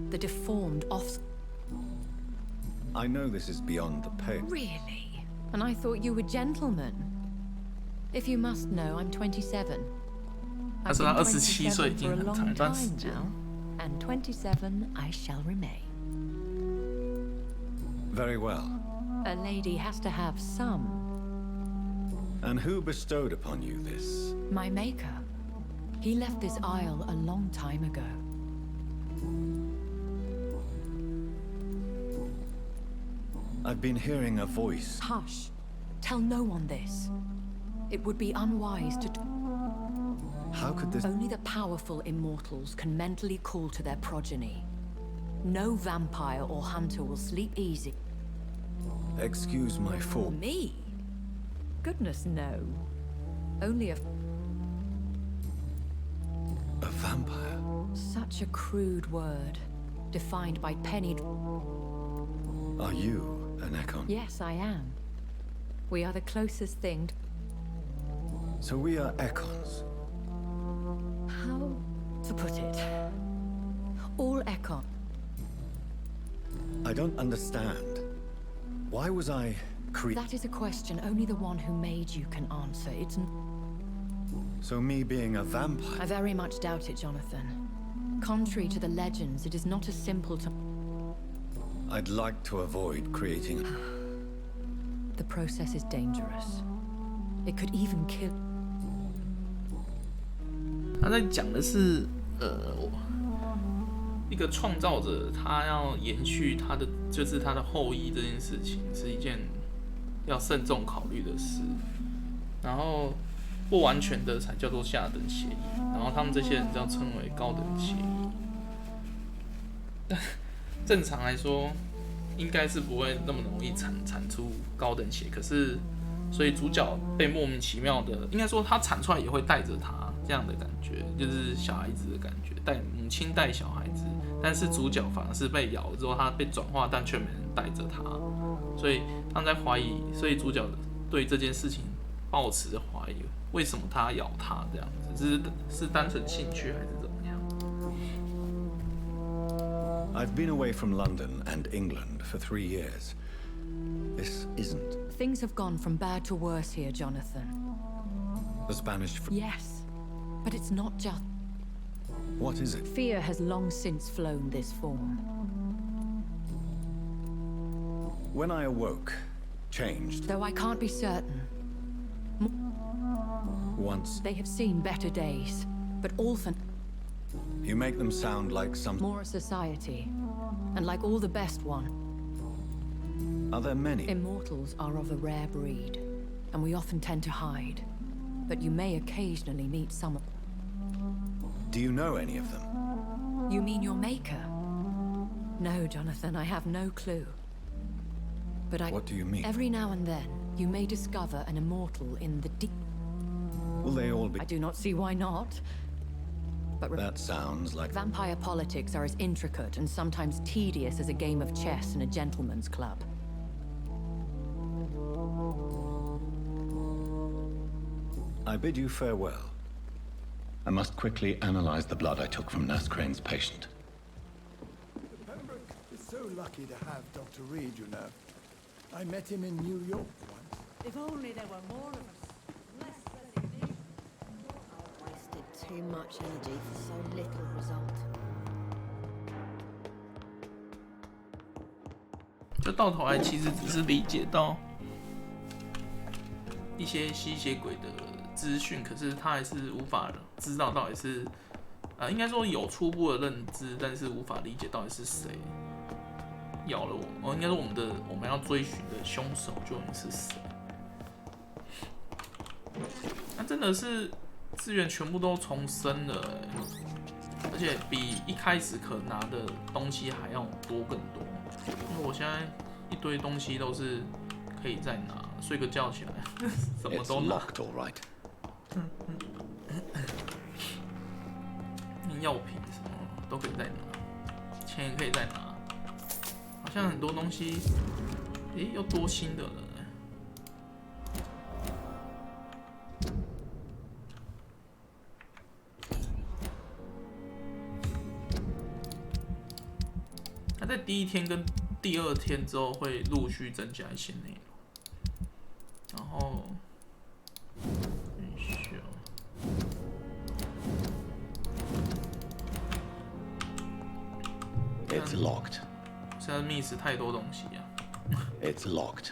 Speaker 12: The deformed off...
Speaker 1: I know this is beyond the pale.
Speaker 12: Really? And I thought you were gentlemen. If you must know, I'm 27. I've been 27 for a long time now, and 27 I shall remain.
Speaker 1: Very well.
Speaker 12: A lady has to have some.
Speaker 1: And who bestowed upon you this?
Speaker 12: My maker. He left this isle a long time ago.
Speaker 1: I've been hearing a voice.
Speaker 12: Hush. Tell no one this. It would be unwise to...
Speaker 1: How could this...
Speaker 12: Only the powerful immortals can mentally call to their progeny. No vampire or hunter will sleep easy.
Speaker 1: Excuse my fault.
Speaker 12: Me? Goodness, no. Only a
Speaker 1: vampire?
Speaker 12: Such a crude word, defined by penny...
Speaker 1: Are you an Ekon?
Speaker 12: Yes, I am. We are the closest thing to...
Speaker 1: So we are Ekons?
Speaker 12: How to put it? All Ekon.
Speaker 1: I don't understand. Why was I created?
Speaker 12: That is a question only the one who made you can answer. It's...
Speaker 1: So me being a vampire?
Speaker 12: I very much doubt it, Jonathan. Contrary to the legends, it is not as simple to...
Speaker 1: I'd like to avoid creating...
Speaker 12: The process is dangerous. It could even kill...
Speaker 2: 他在讲的是，一个创造者，他要延续他的，就是他的后裔这件事情，是一件要慎重考虑的事。然后不完全的才叫做下等协议，然后他们这些人叫称为高等协议。正常来说，应该是不会那么容易产出高等协议，可是，所以主角被莫名其妙的，应该说他产出来也会带着他。这样的感觉就是小孩子的感觉，母亲带小孩子，但是主角反而是被咬了之后，他被转化，但却没人带着他，所以他们在怀疑，所以主角对这件事情抱持着怀疑，为什么他咬他这样子，是单纯兴趣还是怎么样
Speaker 1: I've been away from London and England for 3 years. This isn't...
Speaker 12: Things have gone from bad to worse here, Jonathan.
Speaker 1: The Spanish...
Speaker 12: Yes. But it's not just...
Speaker 1: What is it?
Speaker 12: Fear has long since flown this form.
Speaker 1: When I awoke, changed.
Speaker 12: Though I can't be certain.
Speaker 1: Once...
Speaker 12: They have seen better days, but often...
Speaker 1: You make them sound like some...
Speaker 12: More a society, and like all the best one.
Speaker 1: Are there many?
Speaker 12: Immortals are of a rare breed, and we often tend to hide. But you may occasionally meet some...
Speaker 1: Do you know any of them?
Speaker 12: You mean your maker? No, Jonathan, I have no clue. But
Speaker 1: What do you mean?
Speaker 12: Every now and then, you may discover an immortal in the deep...
Speaker 1: Will they all be?
Speaker 12: I do not see why not. But
Speaker 1: That sounds like...
Speaker 12: vampire politics are as intricate and sometimes tedious as a game of chess in a gentleman's club.
Speaker 1: I bid you farewell. I must quickly analyze the blood I took from Nurse Crane's patient.
Speaker 13: Pembroke is so lucky to have Dr. Reed, you know. I met him in New York once.
Speaker 5: If only there were more of us. Less resignation.
Speaker 10: I wasted too much energy for so little result.
Speaker 2: 就到头来其实只是理解到一些吸血鬼的资讯，可是他还是无法知道到底是，应该说有初步的认知，但是无法理解到底是谁咬了我。应该说我们要追寻的凶手究竟是谁？那真的是资源全部都重生了，而且比一开始可拿的东西还要多更多。因为我现在一堆东西都是可以再拿，睡个觉起来什么都拿。药品什么都可以再拿，钱也可以再拿，好像很多东西，又多新的了。它在第一天跟第二天之后会陆续增加一些内容，然后，It's
Speaker 1: locked.
Speaker 2: 现在 miss 太多东西啊。
Speaker 1: It's locked.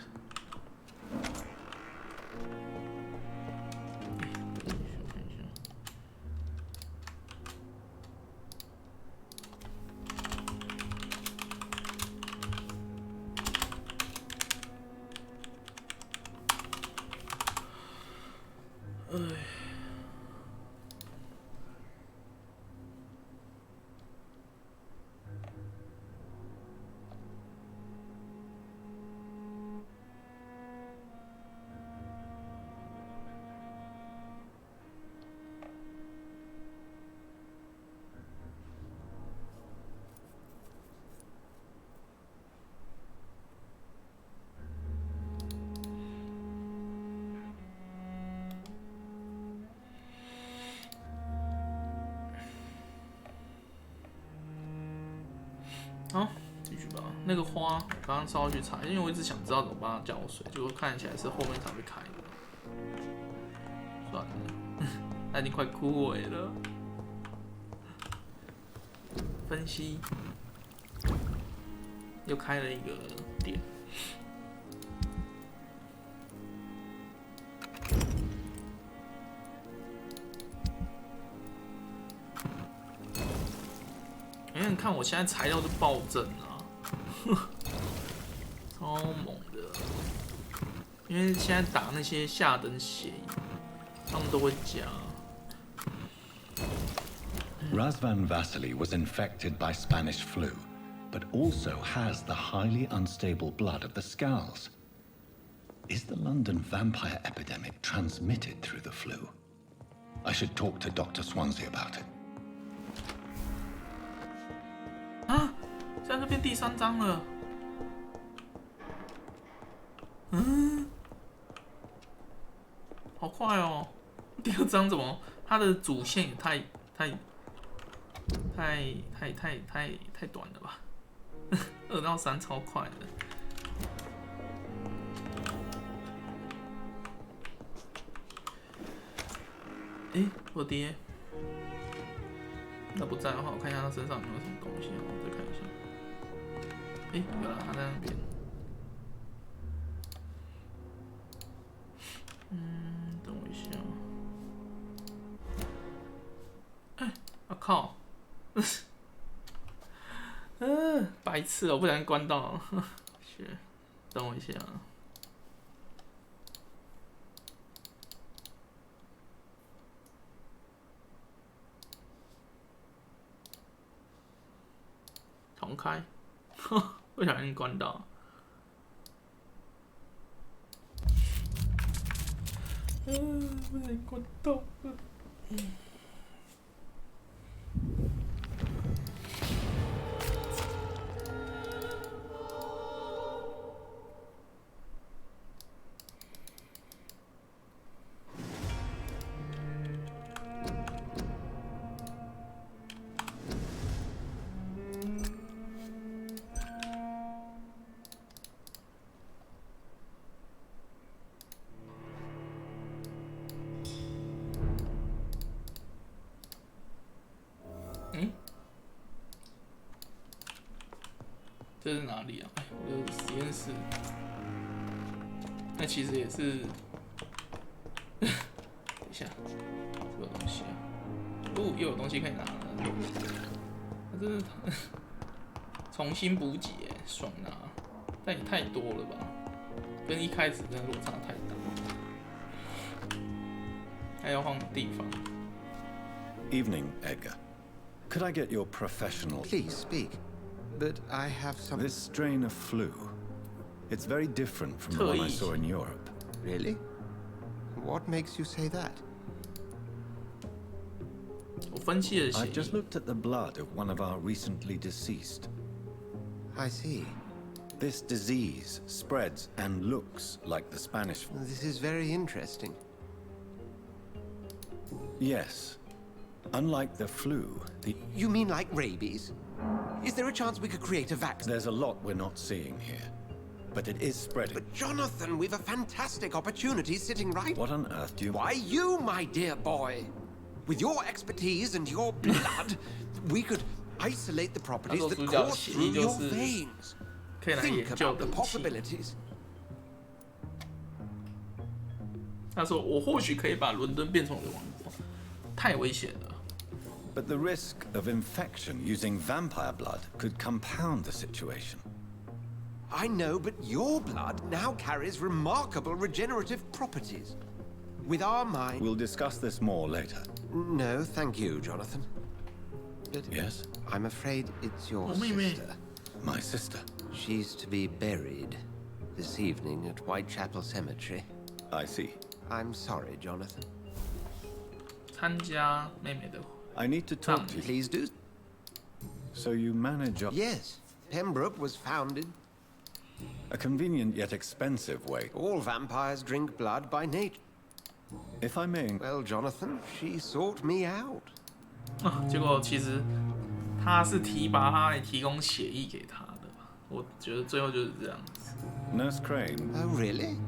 Speaker 1: 好，继续吧。那个花，我刚刚稍微去查，因为我一直想知道怎么帮它浇水，结果看起来是后面才会开的。算了，它已经快枯萎了。分析，又开了一个点。你看我现在材料就暴增啊，超猛的！因为现在打那些下等血影，他们都会加。Razvan Vasily was infected by Spanish flu, but also has the highly unstable blood of the Scows. Is the London vampire epidemic transmitted through the flu? I should talk to Dr. Swansea about it.
Speaker 2: 啊，现在就变第3章了。好快哦！第2章怎么？它的主线也太短了吧？2到3超快的。我爹。他不在的话，我看一下他身上有没有什么东西，我再看一下。有了，他在那边。等我一下。靠！白痴哦，我不小心关到了。等我一下。重开，不小心关到。不能滚动了。这是哪里啊？哎，我的实验室。那其实也是，等一下，这个东西啊，哦，又有东西可以拿了。它真的重新补给，哎，爽拿！但也太多了吧，跟一开始真的落差太大。还要换地方。
Speaker 1: Evening, Edgar. Could I get your professional?
Speaker 14: Please speak. But I have some.
Speaker 1: This strain of flu. It's very different from the one I saw in Europe.
Speaker 14: Really? What makes you say that?
Speaker 1: I just looked at the blood of one of our recently deceased.
Speaker 14: I see.
Speaker 1: This disease spreads and looks like the Spanish flu.
Speaker 14: This is very interesting.
Speaker 1: Yes. Unlike the flu, the...
Speaker 14: You mean like rabies? Is there a chance we could create a vaccine?
Speaker 1: There's a lot we're not seeing here, but it is spreading.
Speaker 14: But Jonathan, we've a fantastic opportunity sitting right...
Speaker 1: What on earth do you...
Speaker 14: Why, you, my dear boy. With your expertise and your blood, we could isolate the properties that course through your veins. Think about the possibilities.
Speaker 2: 他说：“我或许可以把伦敦变成我的王国，太危险了。”
Speaker 1: But the risk of infection using vampire blood could compound the situation.
Speaker 14: I know, but your blood now carries remarkable regenerative properties. With our mind...
Speaker 1: We'll discuss this more later.
Speaker 14: No, thank you, Jonathan. But
Speaker 1: yes?
Speaker 14: I'm afraid it's your sister.
Speaker 1: My sister?
Speaker 14: She's to be buried this evening at Whitechapel Cemetery.
Speaker 1: I see.
Speaker 14: I'm sorry, Jonathan.
Speaker 2: 参加妹妹的
Speaker 1: I need to talk to you.
Speaker 14: Please do.
Speaker 1: So you manage...
Speaker 14: Yes. Pembroke was founded...
Speaker 1: A convenient yet expensive way.
Speaker 14: All vampires drink blood by nature.
Speaker 1: If I may...
Speaker 14: Well, Jonathan, she sought me out.
Speaker 2: 结果其实他是把他来提供血液给他的，我觉得最后就是这样子。
Speaker 1: Nurse Crane.
Speaker 14: Oh, really?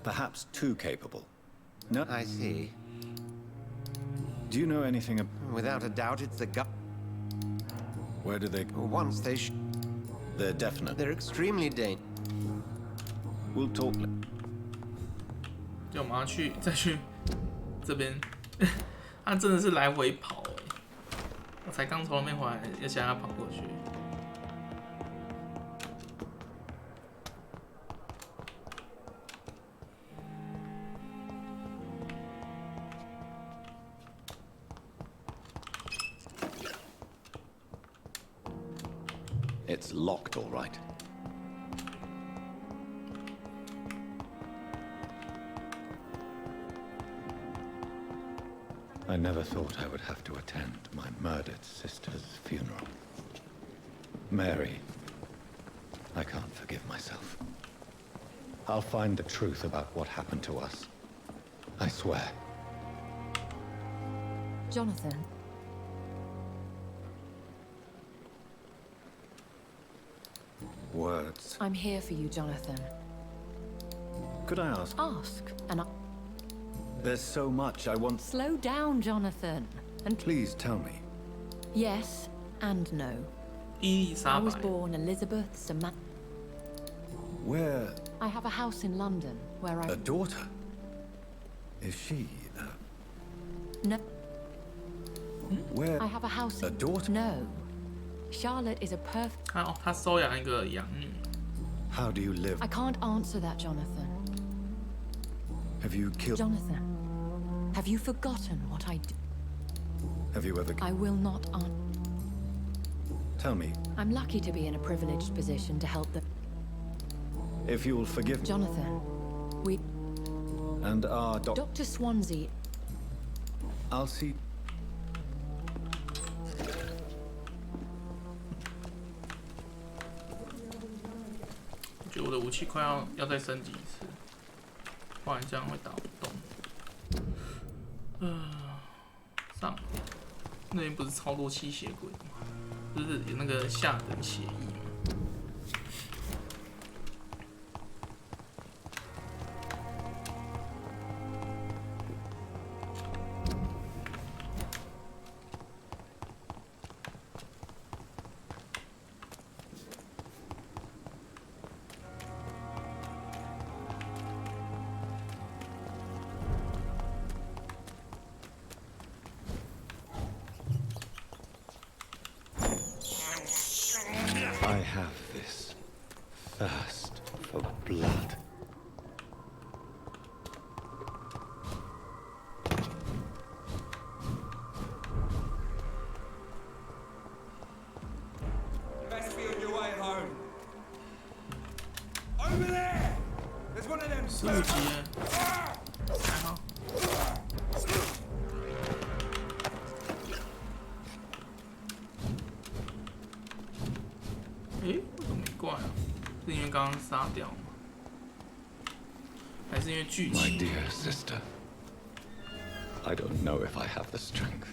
Speaker 1: Perhaps too capable. No.
Speaker 14: I see.
Speaker 1: Do you know anything
Speaker 14: Without a doubt, it's the gut.
Speaker 1: Where do they...
Speaker 14: Once they...
Speaker 1: They're definite.
Speaker 14: They're extremely dangerous.
Speaker 1: We'll talk.
Speaker 2: 就我们要再去这边，他真的是来回跑哎！我才刚从那边回来，要现在跑过去。
Speaker 1: It's locked, all right. I never thought I would have to attend my murdered sister's funeral. Mary, I can't forgive myself. I'll find the truth about what happened to us. I swear.
Speaker 12: Jonathan.
Speaker 1: Words.
Speaker 12: I'm here for you, Jonathan.
Speaker 1: Could I ask?
Speaker 12: Ask, and I...
Speaker 1: There's so much I want...
Speaker 12: Slow down, Jonathan. And
Speaker 1: please tell me.
Speaker 12: Yes and no. I was born Elizabeth Samantha.
Speaker 1: Where?
Speaker 12: I have a house in London where I...
Speaker 1: A daughter? Is she...
Speaker 12: No.
Speaker 1: Where?
Speaker 12: I have a house in...
Speaker 1: A daughter?
Speaker 12: No. Charlotte is a perfect...
Speaker 2: 他收养一个养女。
Speaker 1: How do you live?
Speaker 12: I can't answer that, Jonathan.
Speaker 1: Have you killed...
Speaker 12: Jonathan, have you forgotten what I did?
Speaker 1: Have you ever...
Speaker 12: I will not
Speaker 1: Tell me.
Speaker 12: I'm lucky to be in a privileged position to help them.
Speaker 1: If you'll forgive me.
Speaker 12: Jonathan, we...
Speaker 1: And our
Speaker 12: Dr. Swansea...
Speaker 1: I'll see.
Speaker 2: 我觉得我的武器快要再升级一次，不然这样会打不动。上，那边不是超多吸血鬼吗？就是有那个下等协议吗？
Speaker 1: I have this thirst for blood.
Speaker 11: You best be on your way home. Over there! There's one of them.
Speaker 2: 15级耶，还好。诶，为什么没怪啊？是因为刚刚杀掉吗？还是因为剧情
Speaker 1: My dear sister, I don't know if I have the strength.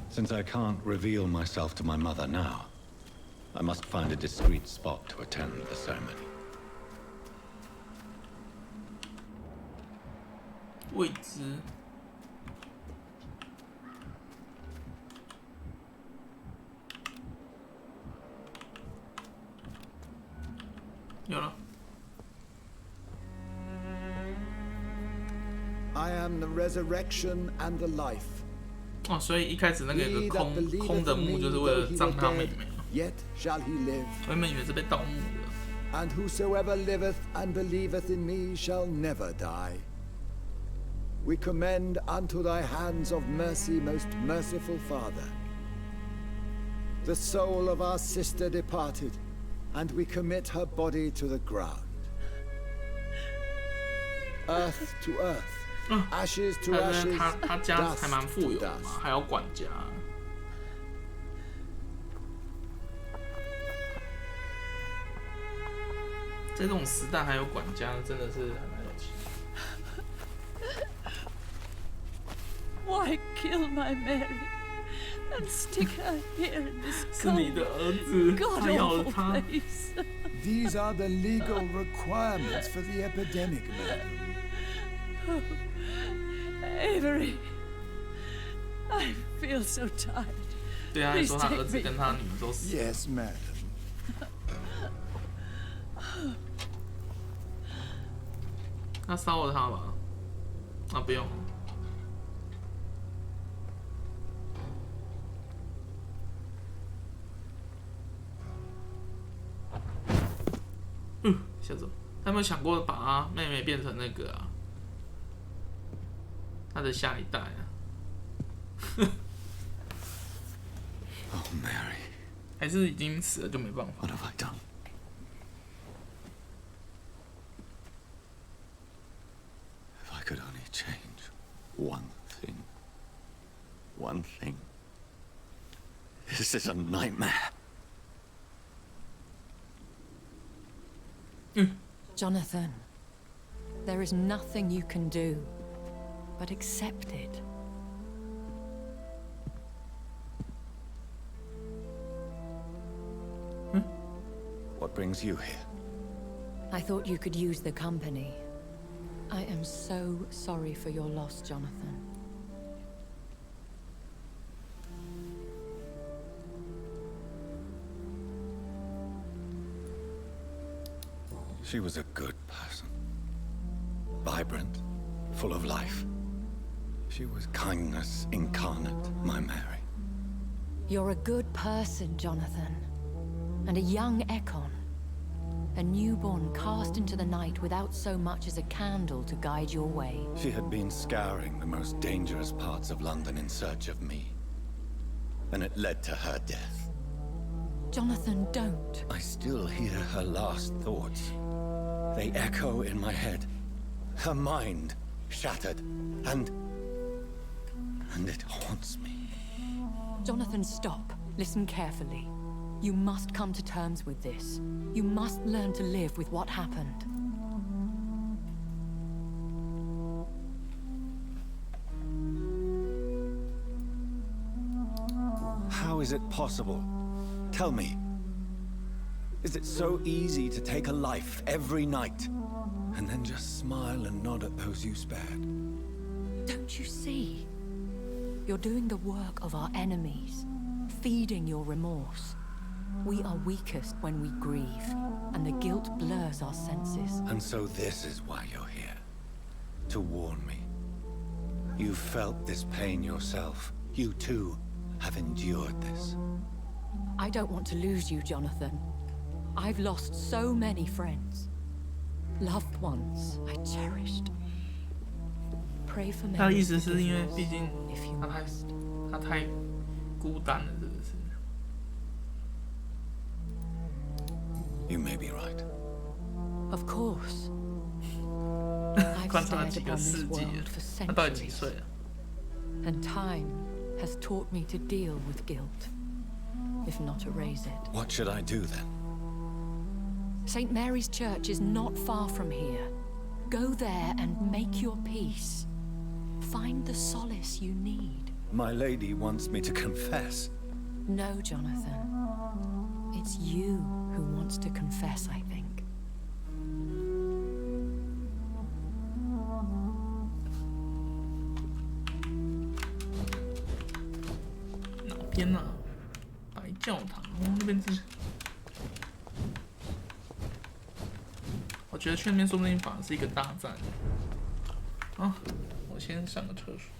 Speaker 1: Since I can't reveal myself to my mother now, I must find a discreet spot to attend the ceremony.
Speaker 2: 未知。有了。
Speaker 13: I am the resurrection and the life.
Speaker 2: 哦，所以一开始那个有个空的墓，就是为了葬他妹妹。
Speaker 13: Yet shall he live.
Speaker 2: 我原本以为是被盗墓的。
Speaker 13: And whosoever liveth and believeth in me shall never die. We commend unto thy hands of mercy, most merciful Father, the soul of our sister departed, and we commit her body to the ground. Earth to earth, ashes to ashes,
Speaker 2: 他家还蛮富有的嘛，还有管家。在这种时代还有管家，真的是还蛮有钱。
Speaker 3: Why kill my Mary and stick her here in this cold, god-awful place?
Speaker 13: These are the legal requirements for the epidemic, madam.
Speaker 3: Oh, Avery, I feel so tired.
Speaker 2: 对啊，说他儿子跟他女儿都死。
Speaker 13: Yes, madam.
Speaker 2: 那烧了他吧？啊，不用。吓走！他有没有想过把他妹妹变成那个啊？他的下一代啊
Speaker 1: ？Oh, Mary.
Speaker 2: 还是已经死了就没办法。
Speaker 1: What have I done? If I could only change one thing. One thing. This is a nightmare.
Speaker 12: Jonathan, there is nothing you can do but accept it.
Speaker 1: What brings you here?
Speaker 12: I thought you could use the company. I am so sorry for your loss, Jonathan.
Speaker 1: She was a good person. Vibrant, full of life. She was kindness incarnate, my Mary.
Speaker 12: You're a good person, Jonathan. And a young Ekon. A newborn cast into the night without so much as a candle to guide your way.
Speaker 1: She had been scouring the most dangerous parts of London in search of me. And it led to her death.
Speaker 12: Jonathan, don't.
Speaker 1: I still hear her last thoughts. They echo in my head. Her mind shattered, and it haunts me.
Speaker 12: Jonathan, stop. Listen carefully. You must come to terms with this. You must learn to live with what happened.
Speaker 1: How is it possible? Tell me. Is it so easy to take a life every night, and then just smile and nod at those you spared?
Speaker 12: Don't you see? You're doing the work of our enemies, feeding your remorse. We are weakest when we grieve, and the guilt blurs our senses.
Speaker 1: And so this is why you're here. To warn me. You felt this pain yourself. You too have endured this.
Speaker 12: I don't want to lose you, Jonathan. I've lost so many friends. Loved ones I cherished. Pray for me.
Speaker 2: 他的意思是因为毕竟他太孤单了，这个是。
Speaker 1: You may be right.
Speaker 12: Of course.
Speaker 2: 观察了几个世纪了，他到底几岁了？
Speaker 12: And time has taught me to deal with guilt, if not erase it.
Speaker 1: What should I do then?
Speaker 12: St. Mary's Church is not far from here. Go there and make your peace. Find the solace you need.
Speaker 1: My lady wants me to confess.
Speaker 12: No, Jonathan. It's you who wants to confess, I think.
Speaker 2: 哪边啊？白教堂，那边是。我觉得去那边说不定反而是一个大战。啊，我先上个厕所。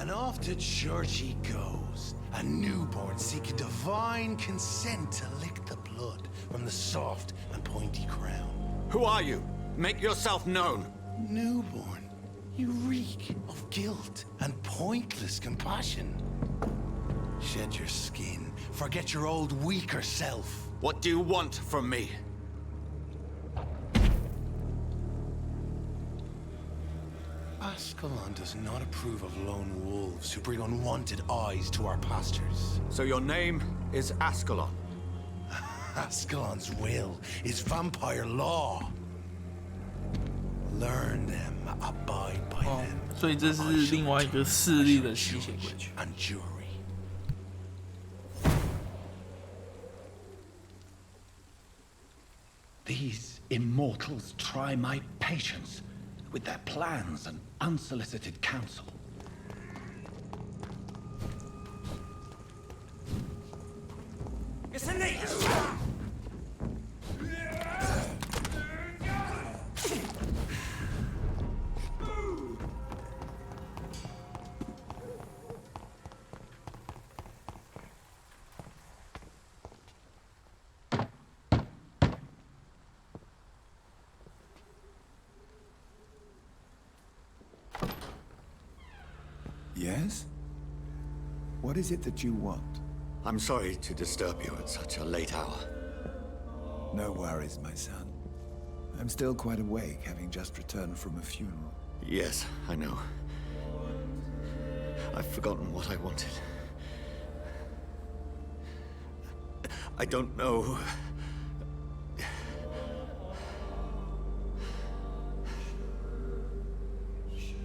Speaker 15: And off to church he goes, a newborn seeking divine consent to lick the blood from the soft and pointy crown.
Speaker 1: Who are you? Make yourself known.
Speaker 15: Newborn, you reek of guilt and pointless compassion. Shed your skin, forget your old weaker self.
Speaker 1: What do you want from me?
Speaker 15: Ascalon does not approve of lone wolves who bring unwanted eyes to our pastures.
Speaker 1: So your name is Ascalon?
Speaker 15: Ascalon's will is vampire law. Learn them, abide by them.
Speaker 2: 所以这是另外一个势力的吸血鬼。
Speaker 15: And jury.
Speaker 1: These immortals try my patience with their plans and unsolicited counsel.
Speaker 11: It's a knee!
Speaker 13: Yes? What is it that you want?
Speaker 1: I'm sorry to disturb you at such a late hour.
Speaker 13: No worries, my son. I'm still quite awake, having just returned from a funeral.
Speaker 1: Yes, I know. I've forgotten what I wanted. I don't know.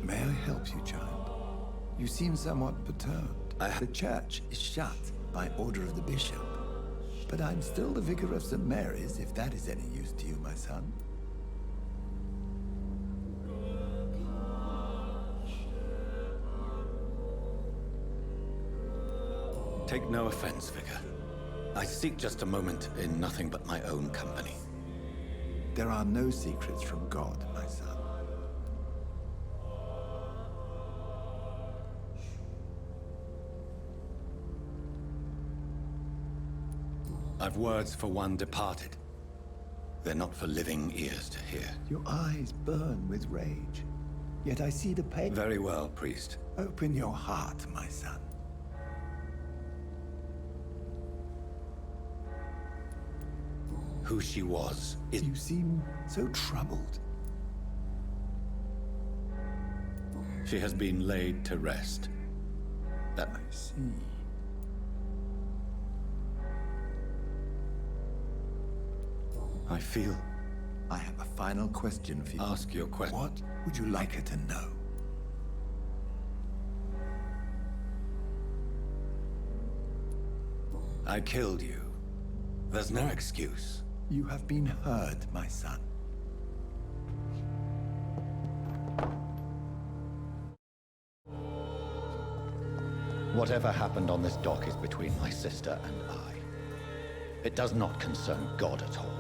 Speaker 13: May I help you, child? You seem somewhat perturbed. The church is shut by order of the bishop. But I'm still the vicar of St. Mary's, if that is any use to you, my son.
Speaker 1: Take no offense, Vicar. I seek just a moment in nothing but my own company.
Speaker 13: There are no secrets from God, my son.
Speaker 1: I've words for one departed. They're not for living ears to hear.
Speaker 13: Your eyes burn with rage. Yet I see the pain.
Speaker 1: Very well, priest.
Speaker 13: Open your heart, my son.
Speaker 1: Who she was is...
Speaker 13: You seem so troubled.
Speaker 1: She has been laid to rest. That
Speaker 13: I see.
Speaker 1: I feel...
Speaker 13: I have a final question for you.
Speaker 1: Ask your question.
Speaker 13: What would you like her to know?
Speaker 1: I killed you. There's no excuse.
Speaker 13: You have been heard, my son.
Speaker 1: Whatever happened on this dock is between my sister and I. It does not concern God at all.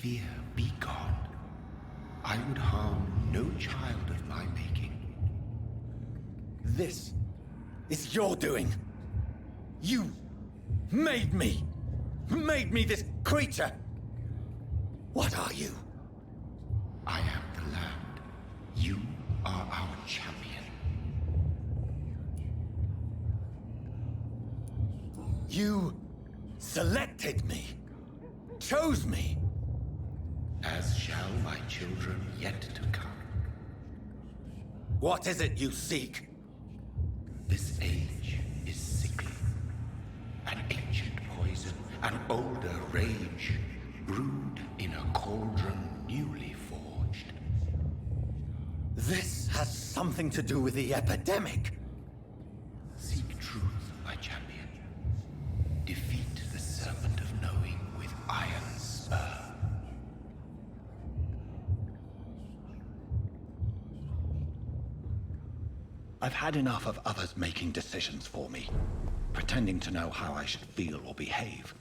Speaker 15: fear be gone. I would harm no child of my making.
Speaker 1: This is your doing. You made me this creature. What are you?
Speaker 15: I am the land. You are our champion.
Speaker 1: You selected me, chose me.
Speaker 15: As shall my children yet to come.
Speaker 1: What is it you seek?
Speaker 15: This age is sickly. An ancient poison, an older rage, brewed in a cauldron newly forged.
Speaker 1: This has something to do with the epidemic.
Speaker 15: Seek truth, my champion. Defeat the serpent of knowing with iron spur.
Speaker 1: I've had enough of others making decisions for me, pretending to know how I should feel or behave.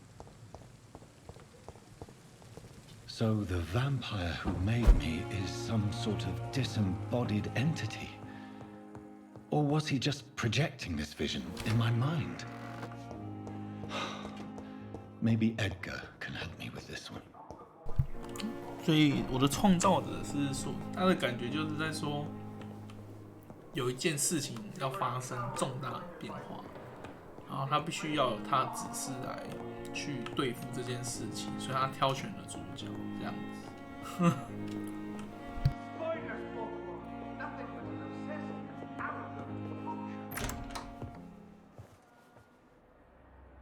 Speaker 1: So the vampire who made me is some sort of disembodied entity? Or was he just projecting this vision in my mind? Maybe Edgar can help me with this one.
Speaker 2: 所以我的创造者是说，他的感觉就是在说，有一件事情要发生重大变化，然后他必须要有他的指示来去对付这件事情，所以他挑选了主角这样子。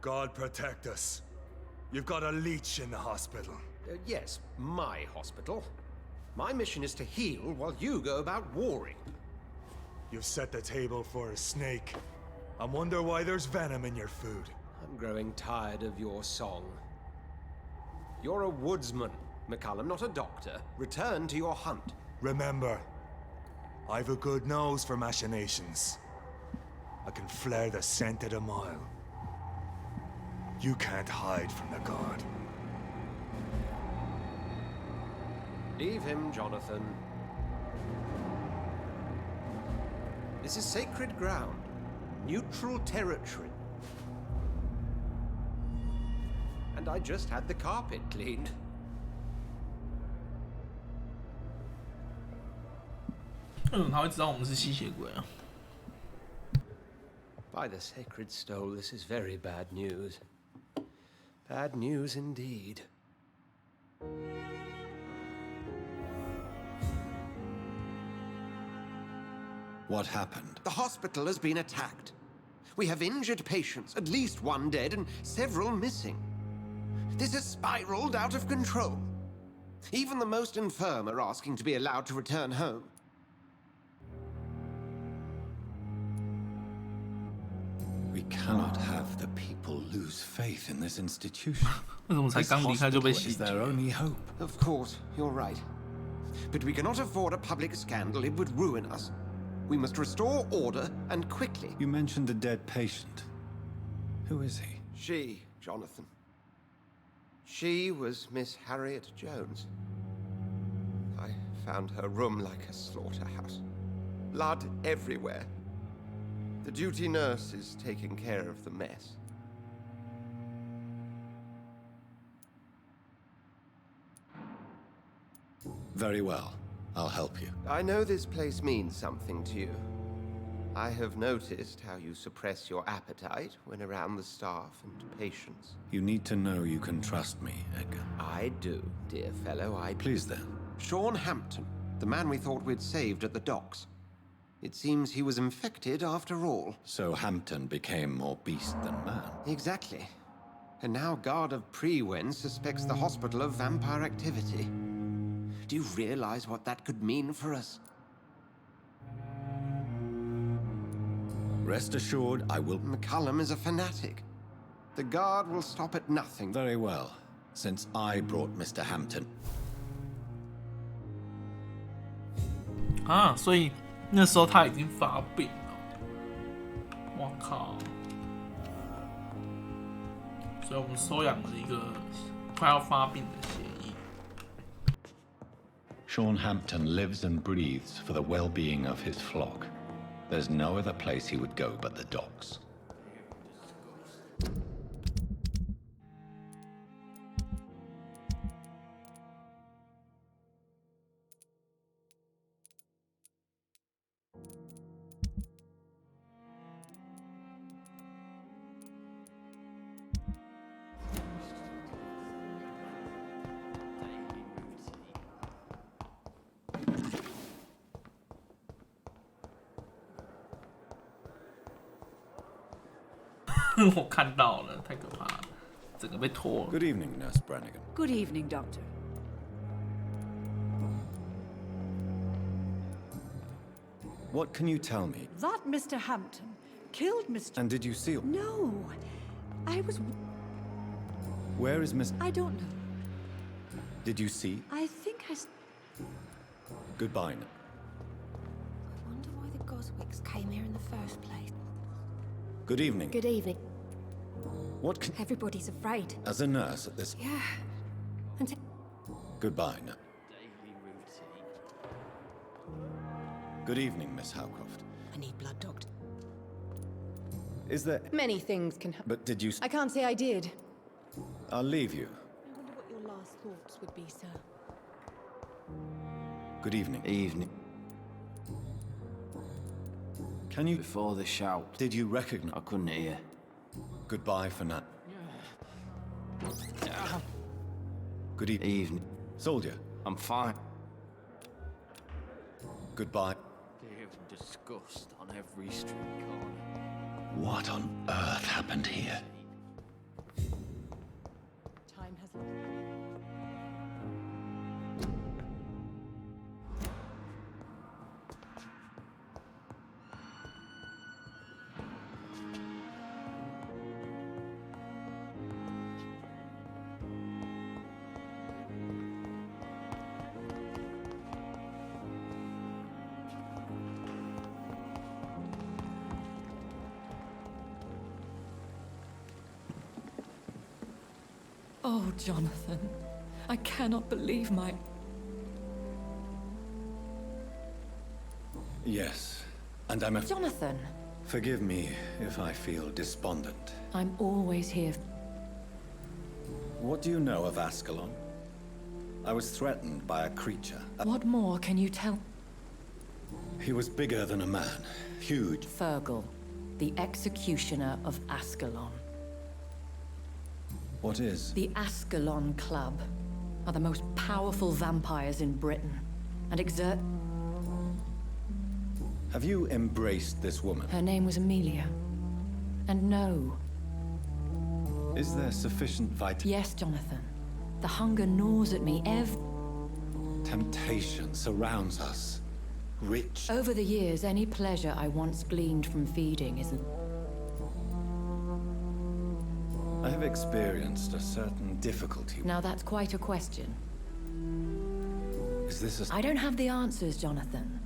Speaker 9: God protect us. You've got a leech in the hospital.
Speaker 14: Yes, my hospital. My mission is to heal while you go about warring.
Speaker 9: You've set the table for a snake. I wonder why there's venom in your food.
Speaker 14: I'm growing tired of your song. You're a woodsman, McCallum, not a doctor. Return to your hunt.
Speaker 9: Remember, I've a good nose for machinations. I can flare the scent at a mile. You can't hide from the god.
Speaker 14: Leave him, Jonathan. This is sacred ground. Neutral territory. And I just had the carpet cleaned. By the sacred stole, this is very bad news. Bad news indeed.
Speaker 1: What happened?
Speaker 14: The hospital has been attacked. We have injured patients, at least one dead and several missing. This has spiraled out of control. Even the most infirm are asking to be allowed to return home.
Speaker 1: We cannot have the people lose faith in this institution.
Speaker 2: 为什么才刚离开就被洗
Speaker 1: Is their only hope?
Speaker 14: Of course, you're right. But we cannot afford a public scandal. It would ruin us. We must restore order, and quickly.
Speaker 1: You mentioned a dead patient. Who is he?
Speaker 14: She, Jonathan. She was Miss Harriet Jones. I found her room like a slaughterhouse. Blood everywhere. The duty nurse is taking care of the mess.
Speaker 1: Very well. I'll help you.
Speaker 14: I know this place means something to you. I have noticed how you suppress your appetite when around the staff and patients.
Speaker 1: You need to know you can trust me, Edgar.
Speaker 14: I do, dear fellow, I do.
Speaker 1: Please then.
Speaker 14: Sean Hampton, the man we thought we'd saved at the docks. It seems he was infected after all.
Speaker 1: So Hampton became more beast than man.
Speaker 14: Exactly. And now Guard of Prewen suspects the hospital of vampire activity. Do you realize what that could mean for us?
Speaker 1: Rest assured, I will...
Speaker 14: McCallum is a fanatic. The Guard will stop at nothing.
Speaker 1: Very well, since I brought Mr. Hampton.
Speaker 2: 啊，所以那时候他已经发病了。我靠！所以我们收养了一个快要发病的协议。
Speaker 1: Sean Hampton lives and breathes for the well-being of his flock. There's no other place he would go but the docks.
Speaker 2: 我看到了，太可怕了，整个被拖了。
Speaker 1: Good evening, Nurse Brannigan.
Speaker 16: Good evening, Doctor.
Speaker 1: What can you tell me?
Speaker 16: That Mr. Hampton killed Mr.
Speaker 1: And did you see?
Speaker 16: No, I was.
Speaker 1: Where is Miss?
Speaker 16: I don't know.
Speaker 1: Did you see?
Speaker 16: I think I.
Speaker 1: Goodbye.
Speaker 10: I wonder why the Goswicks came here in the first place.
Speaker 1: Good evening.
Speaker 10: Good evening.
Speaker 1: What can...
Speaker 10: Everybody's afraid.
Speaker 1: As a nurse at this...
Speaker 10: Yeah. And
Speaker 1: Goodbye, no. Good evening, Miss Howcroft.
Speaker 10: I need blood, Doctor.
Speaker 1: Is there...
Speaker 16: Many things can happen.
Speaker 1: But did you...
Speaker 16: I can't say I did.
Speaker 1: I'll leave you.
Speaker 10: I wonder what your last thoughts would be, sir.
Speaker 1: Good evening.
Speaker 17: Evening.
Speaker 1: Can you...
Speaker 17: Before the shout.
Speaker 1: Did you recognize...
Speaker 17: I couldn't hear.
Speaker 1: Goodbye for now. Good
Speaker 17: evening.
Speaker 1: Soldier.
Speaker 17: I'm fine.
Speaker 1: Goodbye.
Speaker 17: Fear and disgust on every street corner.
Speaker 1: What on earth happened here?
Speaker 16: Time has.
Speaker 12: Oh, Jonathan, I cannot believe my...
Speaker 1: Yes, and I'm a...
Speaker 12: Jonathan!
Speaker 1: Forgive me if I feel despondent.
Speaker 12: I'm always here.
Speaker 1: What do you know of Ascalon? I was threatened by a creature.
Speaker 12: What more can you tell?
Speaker 1: He was bigger than a man. Huge.
Speaker 12: Fergal, the executioner of Ascalon.
Speaker 1: What is?
Speaker 12: The Ascalon Club are the most powerful vampires in Britain, and exert...
Speaker 1: Have you embraced this woman?
Speaker 12: Her name was Amelia. And no.
Speaker 1: Is there sufficient vitality?
Speaker 12: Yes, Jonathan. The hunger gnaws at me
Speaker 1: Temptation surrounds us. Rich.
Speaker 12: Over the years, any pleasure I once gleaned from feeding is...
Speaker 1: I have experienced a certain difficulty.
Speaker 12: Now that's quite a question.
Speaker 1: Is this a...
Speaker 12: I don't have the answers, Jonathan.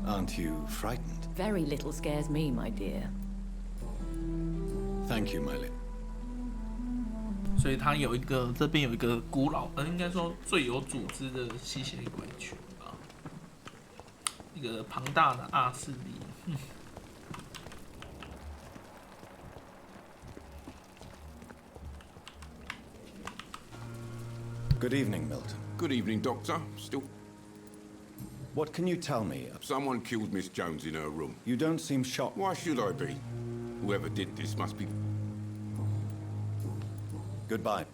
Speaker 1: Aren't you frightened?
Speaker 12: Very little scares me, my dear.
Speaker 1: Thank you, my lady.
Speaker 2: 所以它有一个这边有一个古老，应该说最有组织的吸血鬼群吧，一个庞大的阿势力。
Speaker 1: Good evening, Milton.
Speaker 8: Good evening, Doctor. Still...
Speaker 1: What can you tell me?
Speaker 8: Someone killed Miss Jones in her room.
Speaker 1: You don't seem shocked.
Speaker 8: Why should I be? Whoever did this must be...
Speaker 1: Goodbye.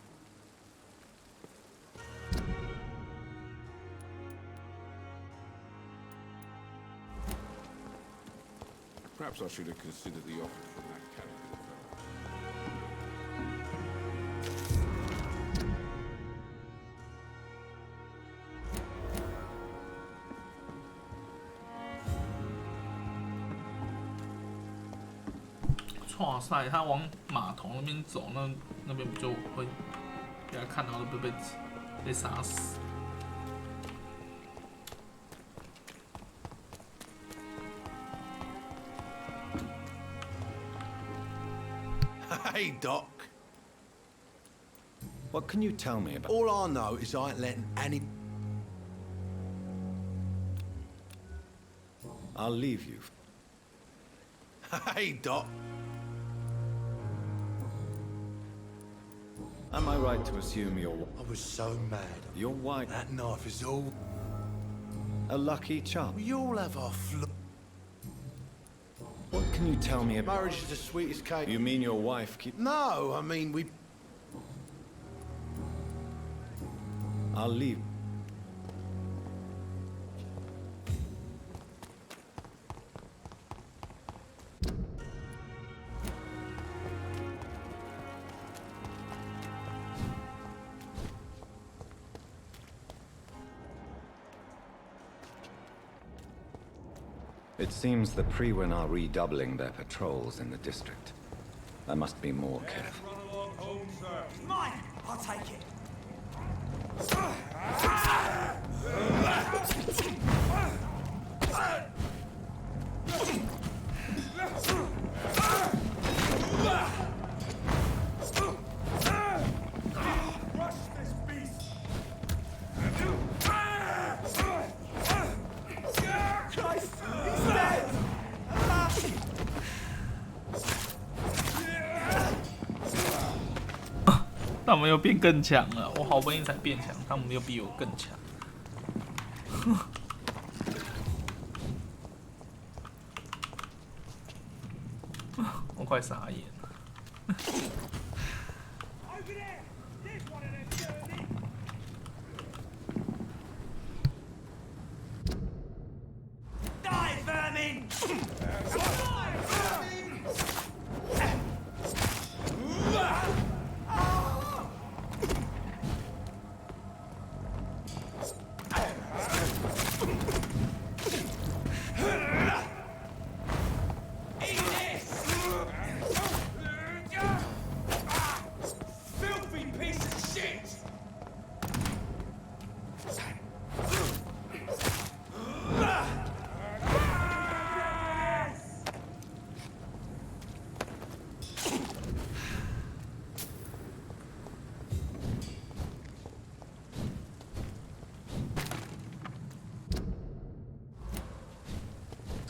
Speaker 8: Perhaps I should have considered the offer from that caliber fellow.
Speaker 2: "哇塞，他往码头那边走，那边不就会被他看到就被杀死？"
Speaker 15: Hey, Doc.
Speaker 1: What can you tell me about...
Speaker 15: All I know is I ain't letting any...
Speaker 1: I'll leave you.
Speaker 15: Hey, Doc.
Speaker 1: Am I right to assume you're...
Speaker 15: I was so mad.
Speaker 1: You're white.
Speaker 15: That knife is all...
Speaker 1: A lucky charm.
Speaker 15: We all have our
Speaker 1: What can you tell me about...
Speaker 15: Marriage is the sweetest cake.
Speaker 1: You mean your wife keep...
Speaker 15: No, I mean, we...
Speaker 1: I'll leave. It seems the Priwen are redoubling their patrols in the district. I must be more careful.
Speaker 11: Run along home, sir. Mine! I'll take it. Rush this beast! Christ! He's dead!
Speaker 2: 他们又变更强了，我好不容易才变强，他们又比我更强。我快傻眼了。
Speaker 11: Die, vermin! Die, vermin! Eat this! Filthy piece of shit!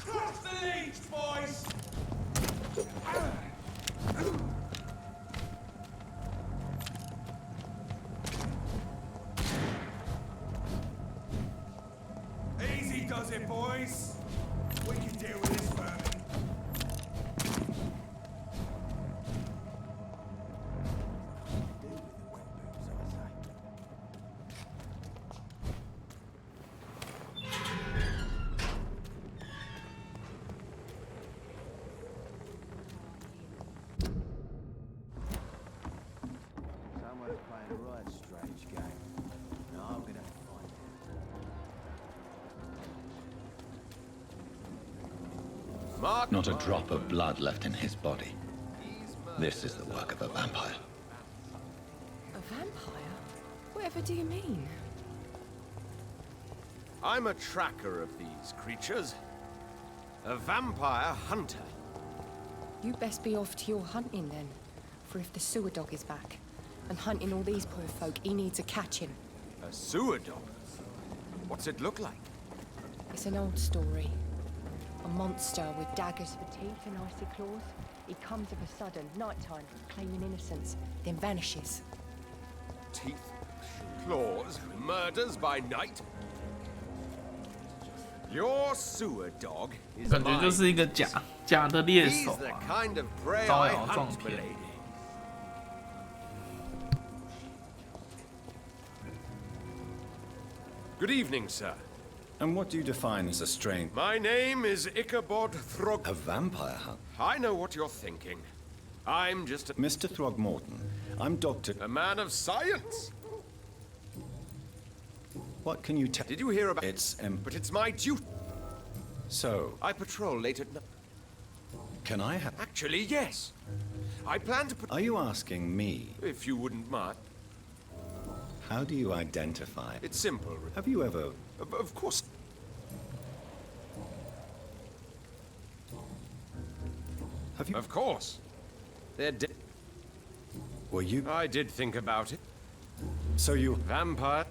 Speaker 11: Cross the leads, boys! Easy does it, boys. We can deal with this vermin.
Speaker 15: Someone's playing a right strange game. Now I'm gonna find out.
Speaker 14: Mark
Speaker 1: Not a drop of blood left in his body. This is the work of a vampire.
Speaker 16: A vampire? Whatever do you mean?
Speaker 14: I'm a tracker of these creatures. A vampire hunter.
Speaker 16: You best be off to your hunting then. For if the sewer dog is back and hunting all these poor folk, he needs a catching.
Speaker 14: A sewer dog? What's it look like?
Speaker 16: It's an old story. A monster with daggers for teeth and icy claws. He comes of a sudden, nighttime, claiming innocence, then vanishes.
Speaker 14: Teeth, claws, murders by night. Your sewer dog is
Speaker 2: 感觉就是一个假的猎
Speaker 14: He's
Speaker 2: 手
Speaker 14: the
Speaker 2: 啊，
Speaker 14: kind of prey
Speaker 2: 招
Speaker 14: I
Speaker 2: 摇撞
Speaker 14: hunt,
Speaker 2: 骗。
Speaker 14: milady. Good evening, sir.
Speaker 1: And what do you define as a strain?
Speaker 14: My name is Ichabod Throg.
Speaker 1: A vampire hunt?
Speaker 14: I know what you're thinking. I'm just a...
Speaker 1: Mr. Throgmorton, I'm Dr.
Speaker 14: A man of science.
Speaker 1: What can you tell?
Speaker 14: Did you hear about...
Speaker 1: It's
Speaker 14: But it's my duty.
Speaker 1: So,
Speaker 14: I patrol late at night.
Speaker 1: can I have...
Speaker 14: Actually, yes. I plan to put...
Speaker 1: Are you asking me?
Speaker 14: If you wouldn't mind.
Speaker 1: How do you identify?
Speaker 14: It's simple.
Speaker 1: Have you ever...
Speaker 14: Of course.
Speaker 1: Have you...
Speaker 14: Of course. They're dead.
Speaker 1: Were you...
Speaker 14: I did think about it.
Speaker 1: So you...
Speaker 14: Vampire.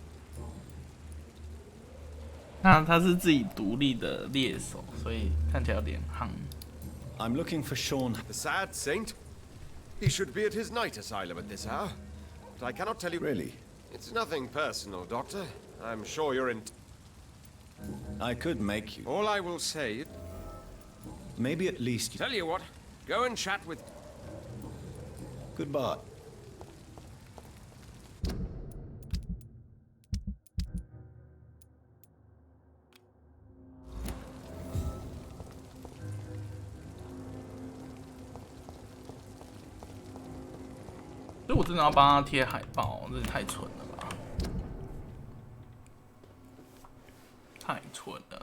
Speaker 2: 那他是自己独立的猎手，所以看起来有点夯。
Speaker 1: I'm looking for Sean.
Speaker 14: The sad saint? He should be at his night asylum at this hour. But I cannot tell you...
Speaker 1: Really?
Speaker 14: It's nothing personal, Doctor. I'm sure you're in...
Speaker 1: I could make you.
Speaker 14: All I will say...
Speaker 1: Maybe at least...
Speaker 14: Tell you what, go and chat with...
Speaker 1: Goodbye.
Speaker 2: 所以我真的要帮他贴海报，这也太蠢了吧！太蠢了。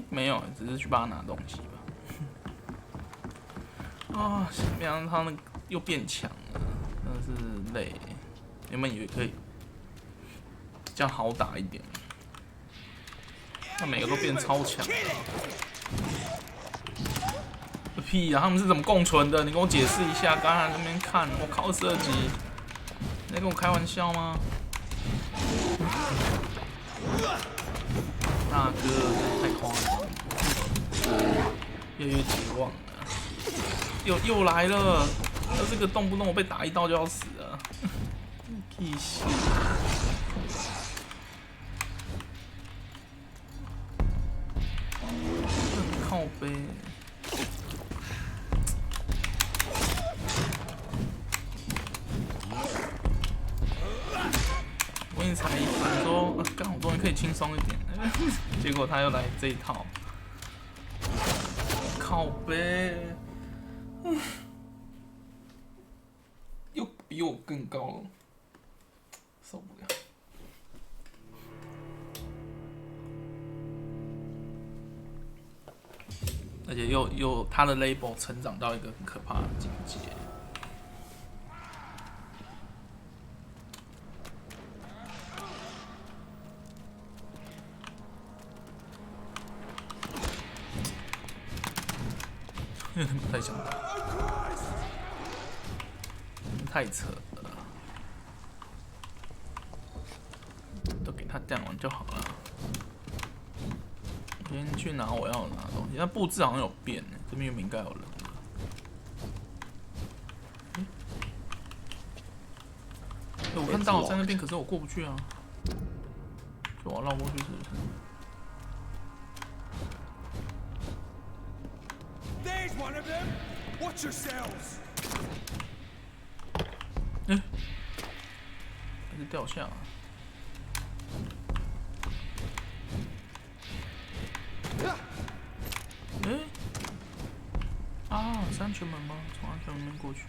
Speaker 2: 没有，只是去帮他拿东西吧。啊，没想到他那个又变强了，真的是累。原本以为可以这样好打一点，那每个都变超强了。屁啊！他们是怎么共存的？你跟我解释一下。刚才那边看，我靠，22级，你在跟我开玩笑吗？大哥，太夸张了，越来越绝望了。又来了，要这个动不动我被打一刀就要死了，屁事！很靠背。我跟你才想说，干我终于可以轻松一点，结果他又来这一套，靠背，又比我更高了，受不了。而且又他的 label 成长到一个很可怕的境界。不太想打，太扯了，都给他干完就好了。我先去拿我要拿的东西，那布置好像有变呢，这边原本应该有人的。我看到我在那边，可是我过不去啊，所以我要绕过去是不是？
Speaker 11: One of them. Watch yourselves.
Speaker 2: 还是掉下。是安全门吗？从安全门过去。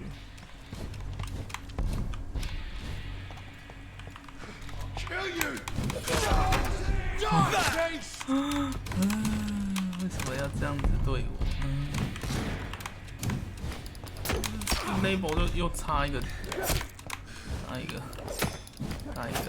Speaker 2: 为什么要这样子对我？label 就又差一个，差一个，差一个。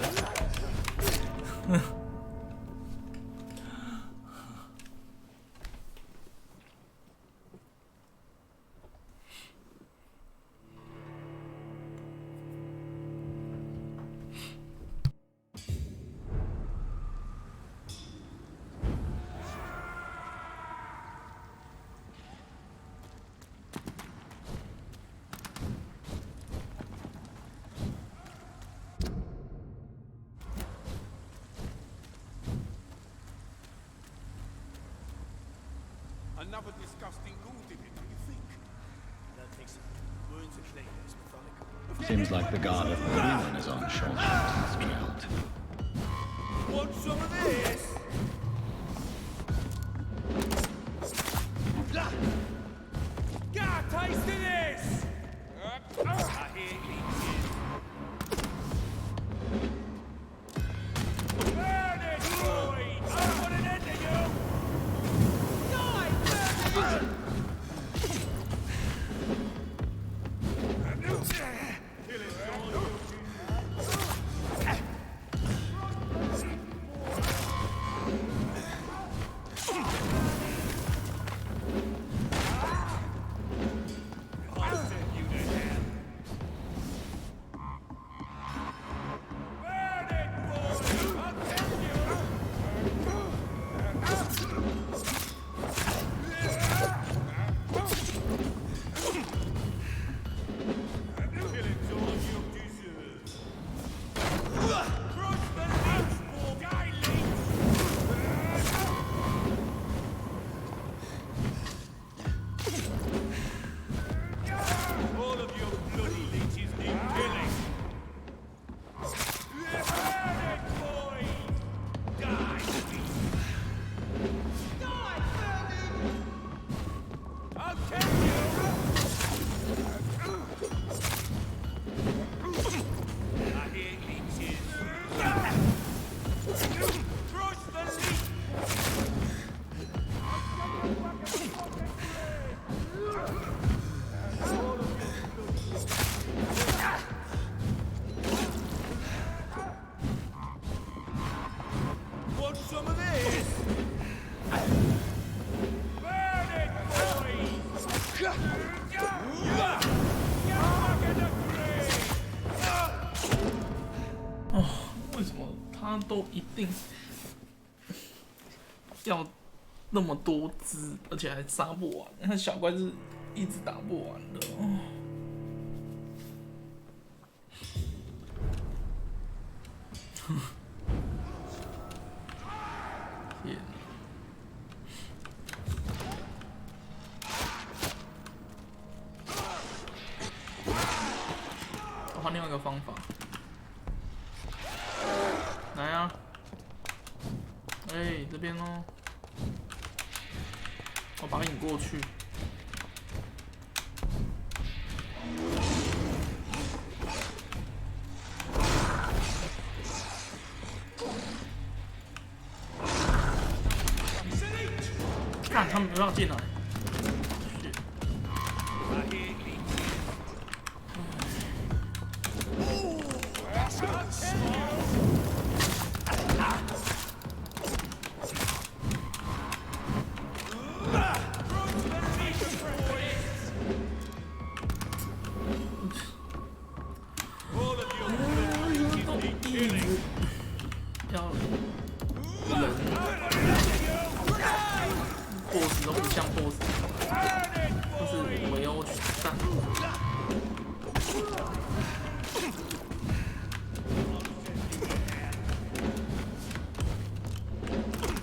Speaker 11: Another disgusting ghoul dipping, do you think? I don't think so. Wounds are clean, it's methodical.
Speaker 1: Seems like the guard of everyone is on short count.
Speaker 11: Want some of this? Get a taste of this! I hear you. Burn it, boy! I want an end of you!
Speaker 2: 哦，为什么他都一定要那么多只，而且还杀不完？那小怪是一直打不完的。哦天哪！我换另外一个方法，来啊！哎，这边哦，我把它引过去。看他们不要进来。boss 都不像 boss， 都是围殴取战。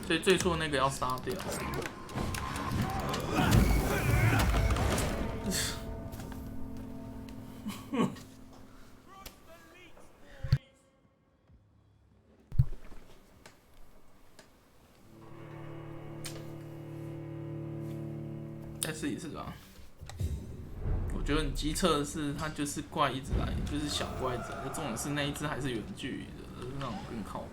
Speaker 2: 所以最初的那个要杀掉。再试一次吧。我觉得很机车的是，它就是怪一直来，就是小怪一直来。重点是那一只还是远距离的，就是那种更靠北。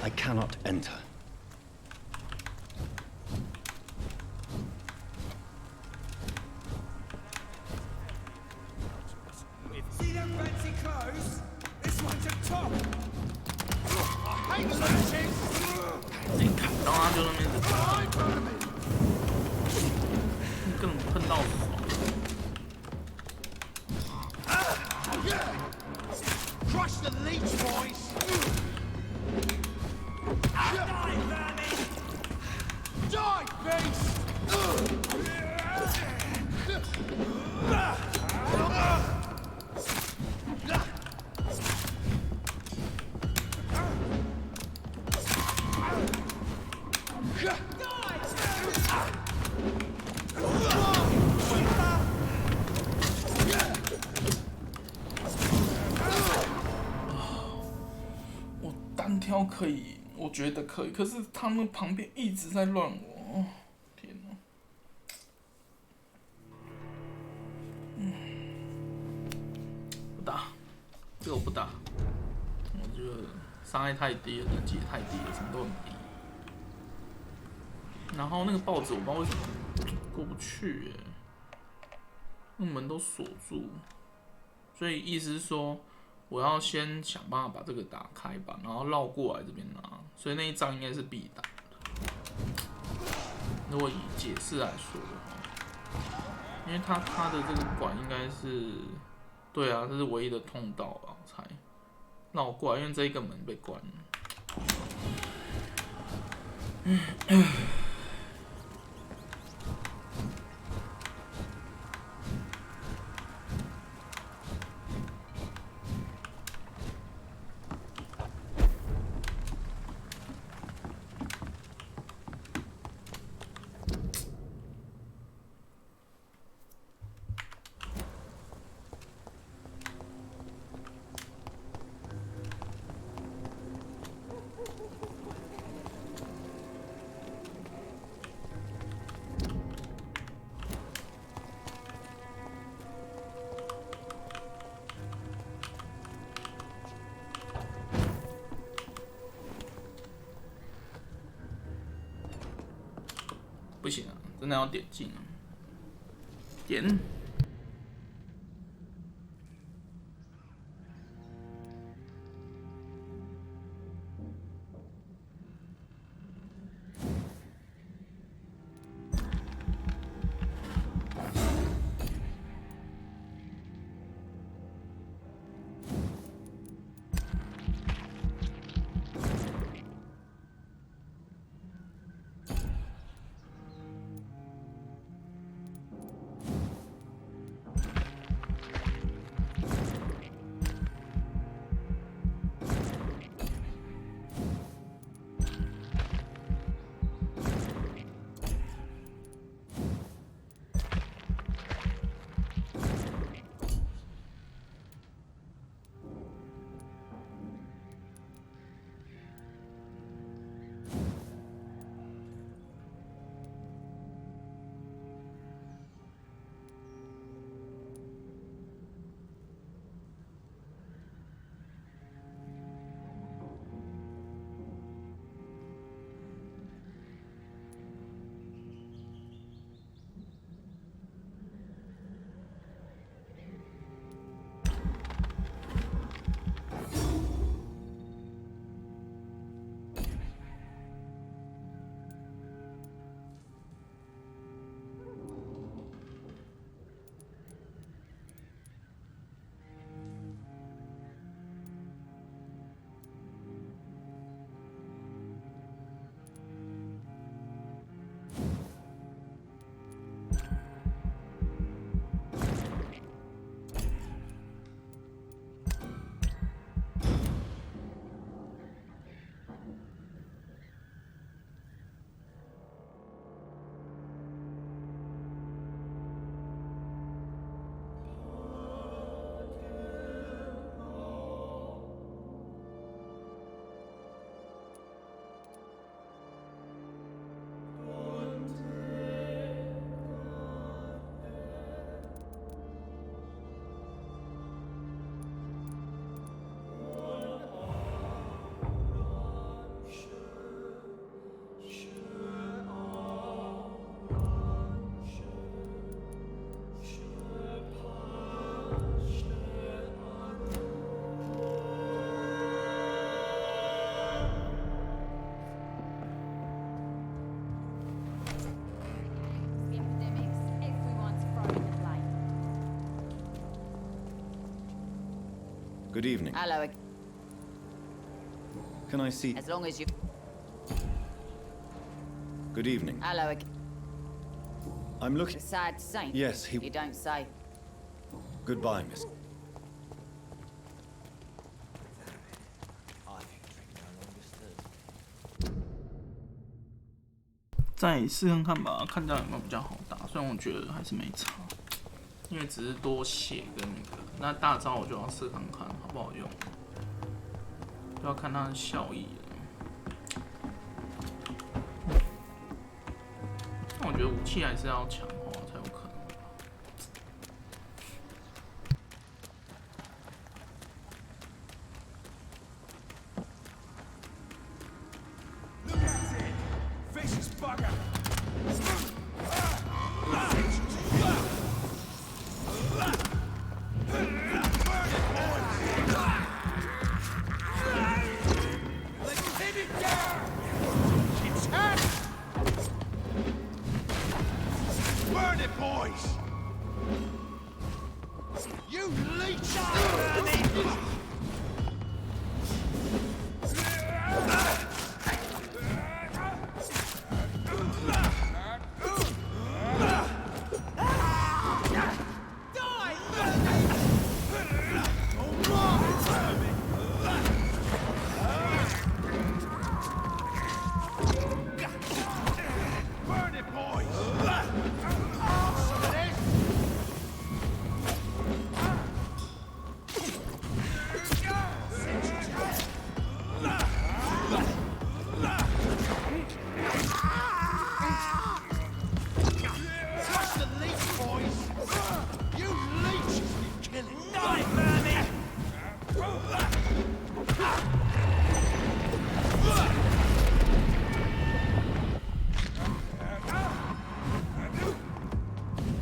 Speaker 1: I cannot enter.
Speaker 11: See them fancy clothes? This one's a top. I hate lurches.
Speaker 2: 你砍到他就那边子，根本碰到手。
Speaker 11: Crush the leech, boys. Die, vermin! Die, beast!
Speaker 2: 我单挑可以，我觉得可以，可是他们旁边一直在乱我，天哪！不打，这个我不打，我觉得伤害太低了，等级也太低了，什么都很低。然后那个报纸我不知道为什么过不去耶，那门都锁住，所以意思是说我要先想办法把这个打开吧，然后绕过来这边拿，所以那一张应该是必打的。如果以解释来说的话，因为它的这个管应该是，对啊，这是唯一的通道吧，我猜绕过来，因为这一个门被关了。不行啊，真的要点进啊！点。
Speaker 1: Good evening.
Speaker 18: Hello.
Speaker 1: Can I see?
Speaker 18: As long as you.
Speaker 1: Good evening.
Speaker 18: Hello.
Speaker 1: I'm looking.
Speaker 18: It's sad to say.
Speaker 1: Yes, he.
Speaker 18: You don't say.
Speaker 1: Goodbye, Miss.
Speaker 2: 再试看看吧，看到有没有比较好打。虽然我觉得还是没差，因为只是多血跟那个。那大招我就要试看看好不好用，就要看它的效益了。但我觉得武器还是要强化才有可能。
Speaker 11: Vicious bugger! Let's hit it down! It's hurt! Burn it, boys! You leech!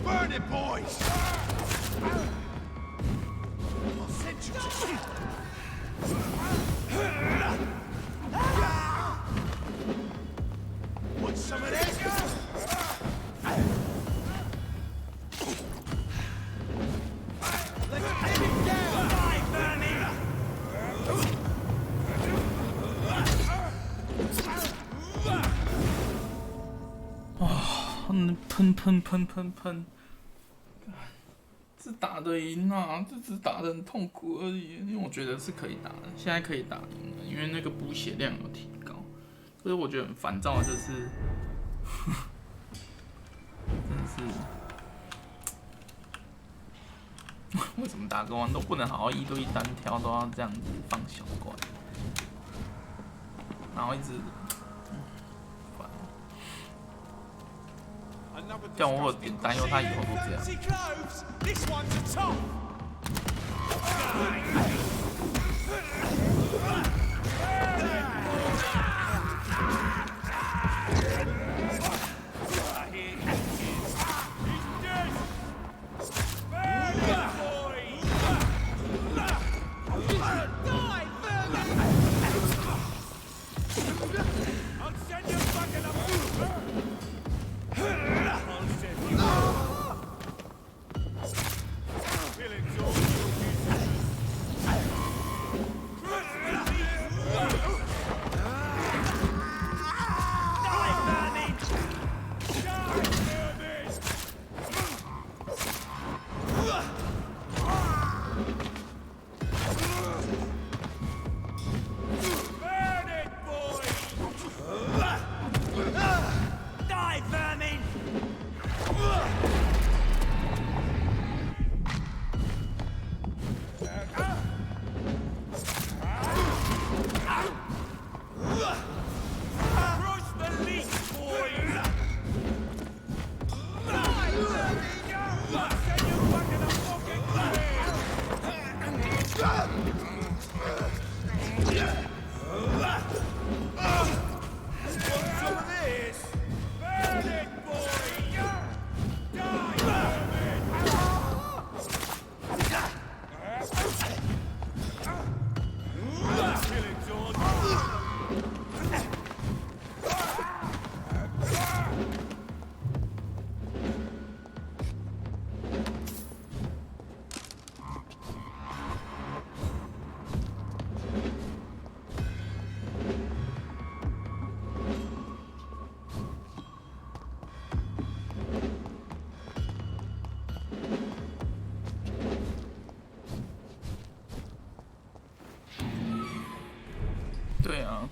Speaker 11: Burn it, boys! I'll send you to... Want some of this? Let's hit it down! Die, Bernie!
Speaker 2: 喷，是打得赢啊，这只打得很痛苦而已。因为我觉得是可以打的，现在可以打赢了，因为那个补血量有提高。所以我觉得很烦躁的就是，真的是，为什么打个完都不能好好1对1单挑，都要这样子放小怪，然后一直。 但我有点担忧他以后都这样。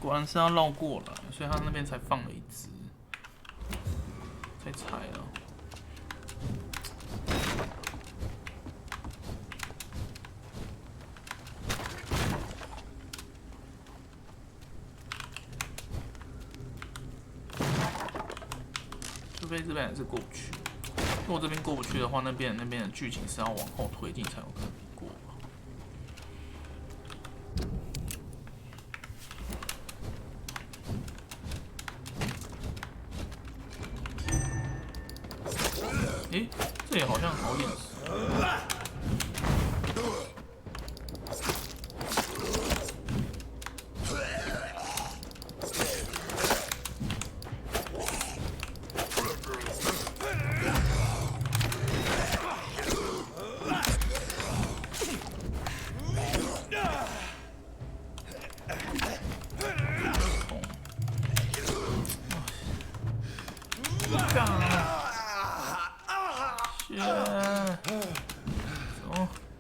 Speaker 2: 果然是要绕过来，所以他那边才放了一只，才踩了。除非这边还是过不去，如果这边过不去的话，那边的剧情是要往后推进才有可能过。 诶，这也好像好眼熟。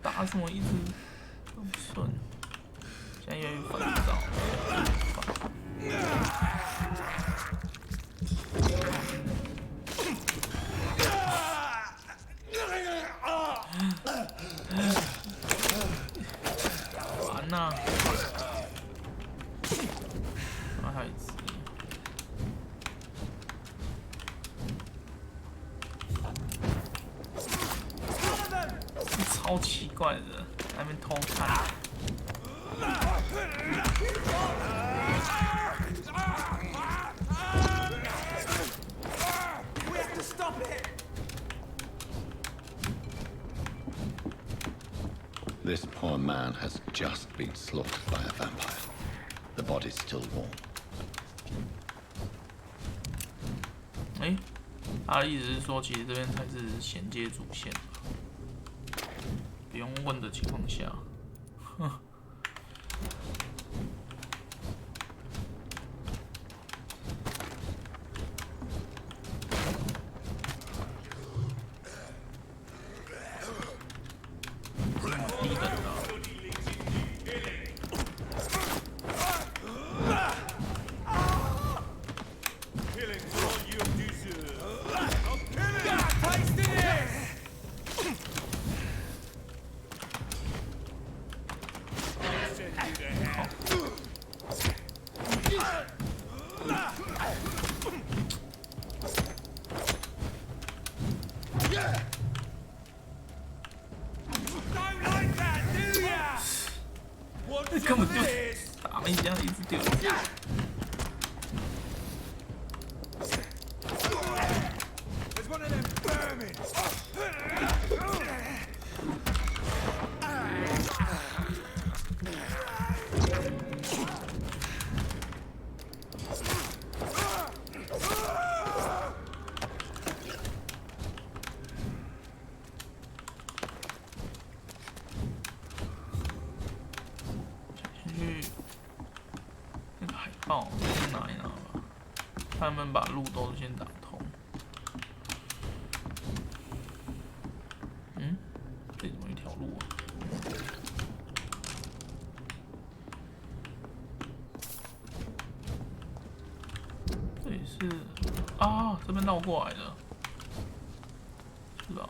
Speaker 2: 打什么一直都不顺，现在越来越烦躁。烦呐！还有一只。 超奇怪的，在那边偷看。
Speaker 1: This poor man has just been slaughtered by a vampire. The body's still warm.
Speaker 2: 哎，他的意思是说，其实这边才是衔接主线。 不用问的情况下，哼。低等的。根本就打没这样一直丢。哦，先拿一拿吧。他们把路都先打通。嗯，这怎么一条路啊？这里是啊，这边绕过来的，是吧？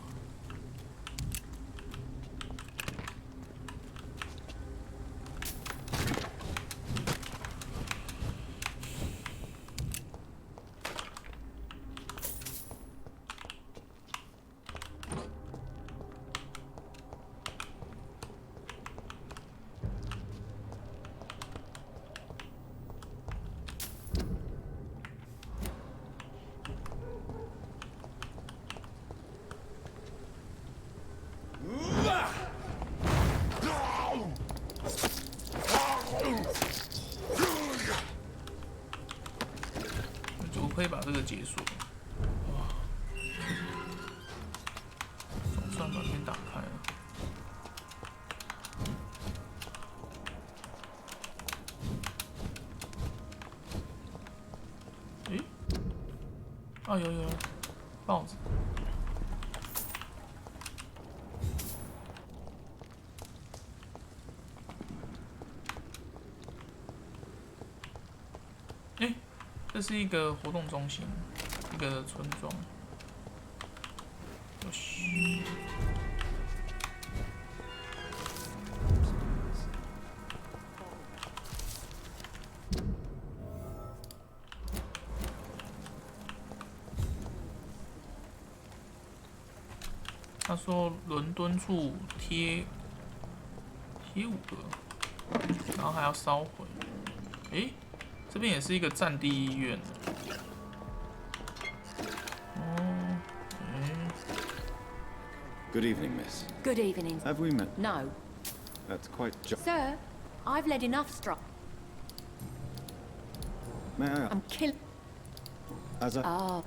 Speaker 2: 可以把这个解锁，哇！总算把天打开了。诶，啊有豹子。是一个活动中心，一个村庄。嘘。他说伦敦处贴5个，然后还要烧毁。诶，这边也是一个战地医院。哦，Good
Speaker 1: evening, miss.
Speaker 10: Good evening.
Speaker 1: Have we met?
Speaker 10: No.
Speaker 1: That's quite
Speaker 10: Sir, I've led enough
Speaker 1: May I?
Speaker 10: I'm kill.
Speaker 1: As a.
Speaker 10: Oh.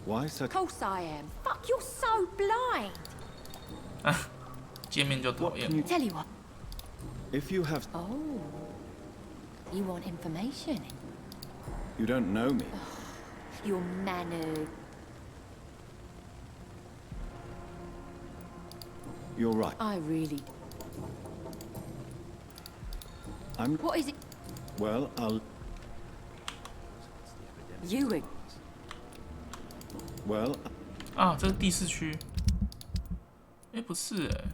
Speaker 1: Why such?
Speaker 10: Of course I am. Fuck, you're so blind.
Speaker 2: 见面就讨厌。
Speaker 10: Tell you what.
Speaker 1: If you have.
Speaker 10: Oh. You want information?
Speaker 1: You don't know me.
Speaker 10: Your mannered.
Speaker 1: You're right.
Speaker 10: I really.
Speaker 1: I'm.
Speaker 10: What is it?
Speaker 1: Well, I'll.
Speaker 10: You.
Speaker 1: Well.
Speaker 2: 啊，这是第4区。哎，不是哎。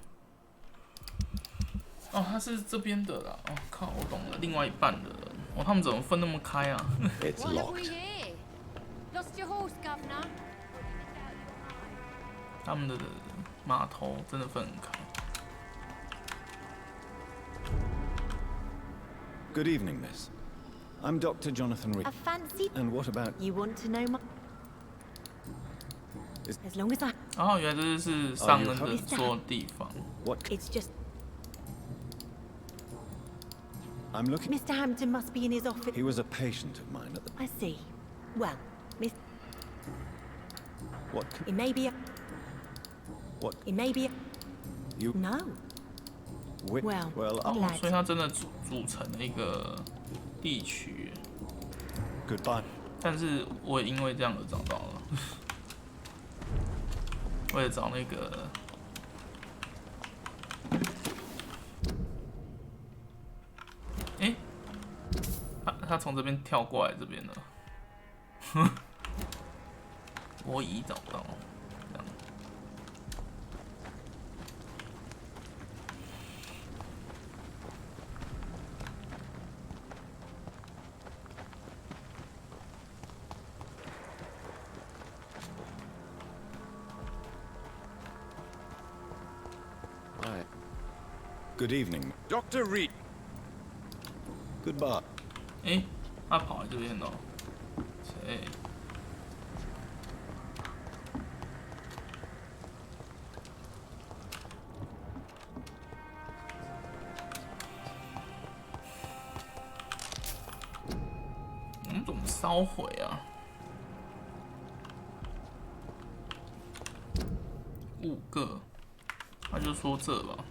Speaker 2: 哦，他是这边的啦。哦，靠，我懂了，另外一半的人。哦，他们怎么分那么开啊
Speaker 1: It's locked.
Speaker 10: Lost your horse, governor.
Speaker 2: 他们的码头真的分很开。
Speaker 1: Good evening, miss. I'm Dr. Jonathan Reed.
Speaker 10: A fancy.
Speaker 1: And what about?
Speaker 10: You want to know my? As long as I.
Speaker 2: 哦，原来这是上恩的说的地方。
Speaker 1: What?
Speaker 10: It's just.
Speaker 1: I'm looking.
Speaker 10: Mr. Hampton must be in his office.
Speaker 1: He was a patient of mine at the.
Speaker 10: I see. Well, Miss.
Speaker 1: What?
Speaker 10: It may be a.
Speaker 1: What?
Speaker 10: It may be a.
Speaker 1: You.
Speaker 10: No.
Speaker 1: Well. Well.
Speaker 2: 哦，所以它真的组成了一个地区。
Speaker 1: Goodbye.
Speaker 2: 但是我也因为这样而找到了。为了找那个，哎，他从这边跳过来这边了，我已找到，这样。
Speaker 1: Good evening.
Speaker 14: Dr. Reed.
Speaker 1: Goodbye.
Speaker 2: 哎，他跑来这边了，谁？我们怎么烧毁啊？5个，他就说这吧。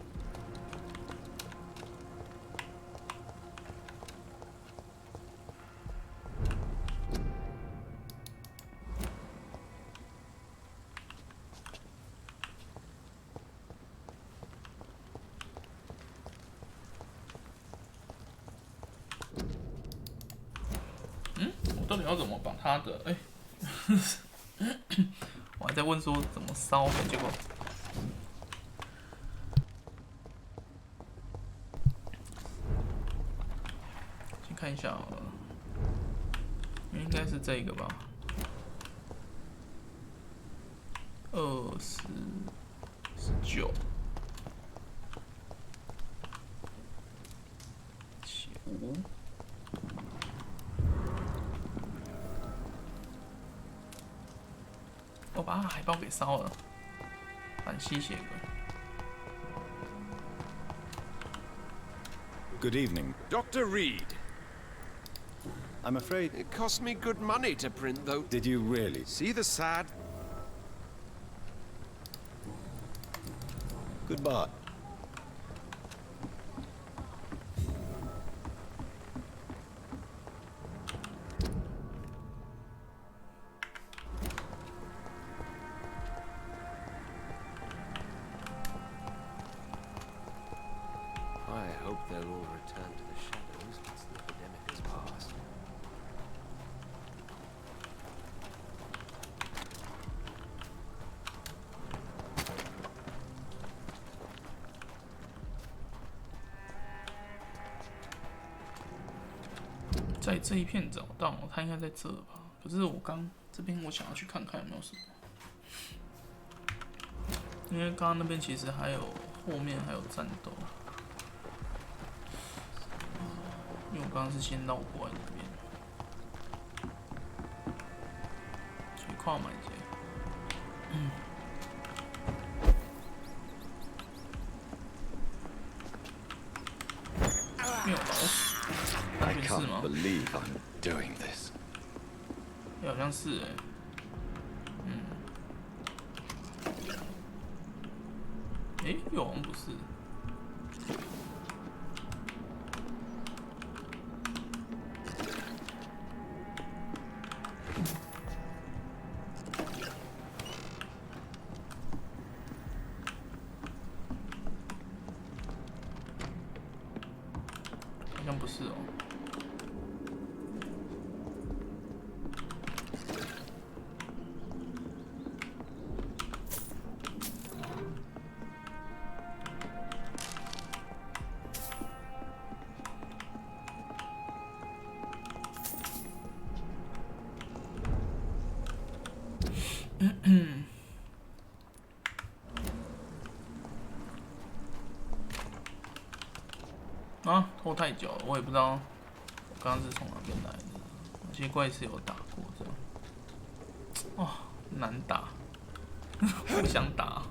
Speaker 2: 到底要怎么把它的我还在问说怎么烧的，结果先看一下好了，应该是这个吧，20、19、15。我把海报给烧了，反吸血鬼。
Speaker 1: Good evening.
Speaker 14: Dr. Reed.
Speaker 1: I'm afraid
Speaker 14: it cost me good money to print, though.
Speaker 1: Did you really?
Speaker 14: See the sad.
Speaker 1: Goodbye.
Speaker 14: I hope they'll all return to the shadows once the epidemic has passed.
Speaker 2: 在这一片找到，它应该在这吧？可是我刚这边我想要去看看有没有什么，因为刚刚那边其实还有后面还有战斗，因为我刚刚是先绕过来这边，所以跨买这。没有老鼠，那边是吗？
Speaker 1: believe I'm doing this.
Speaker 2: 好像是哎，又好像不是。好像不是哦。啊，拖太久了，我也不知道我刚刚是从哪边来的。有些怪是有打过这样，哇，难打，不想打。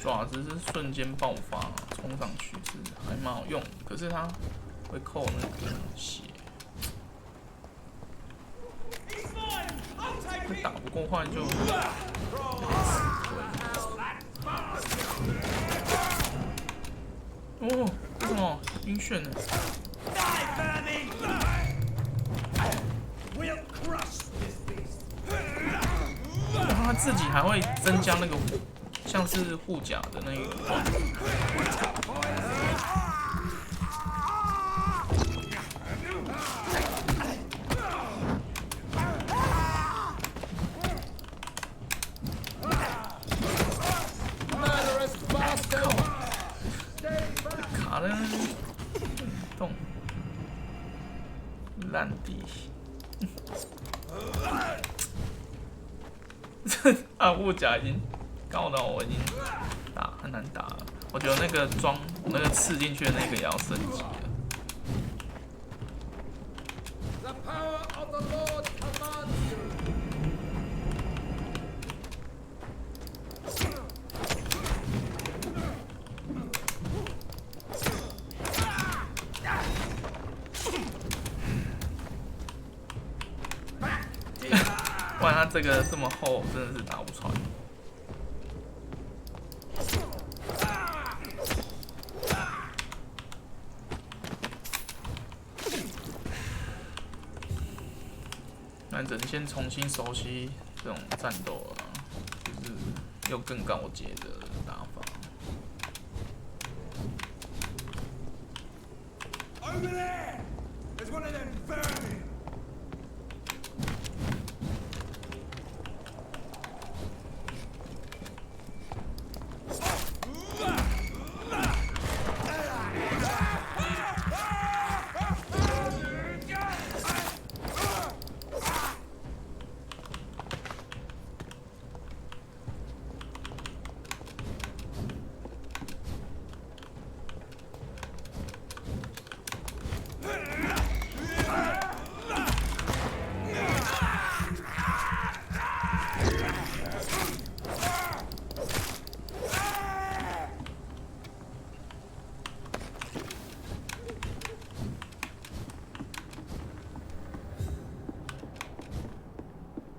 Speaker 2: 爪子是瞬间爆发，冲上去是还蛮好用的，可是它会扣那个血，打不过换就。哦，为什么晕眩呢？然后他自己还会增加那个。像是护甲的那一段，卡在那动烂地，啊，护甲已经。高到我已经很难打了，我觉得那个装那个刺进去的那个也要升级了。不然它这个这么厚，真的是打不穿。那只能先重新熟悉这种战斗了，就是又更高阶的打法。
Speaker 11: Over there! There's one of them vermin!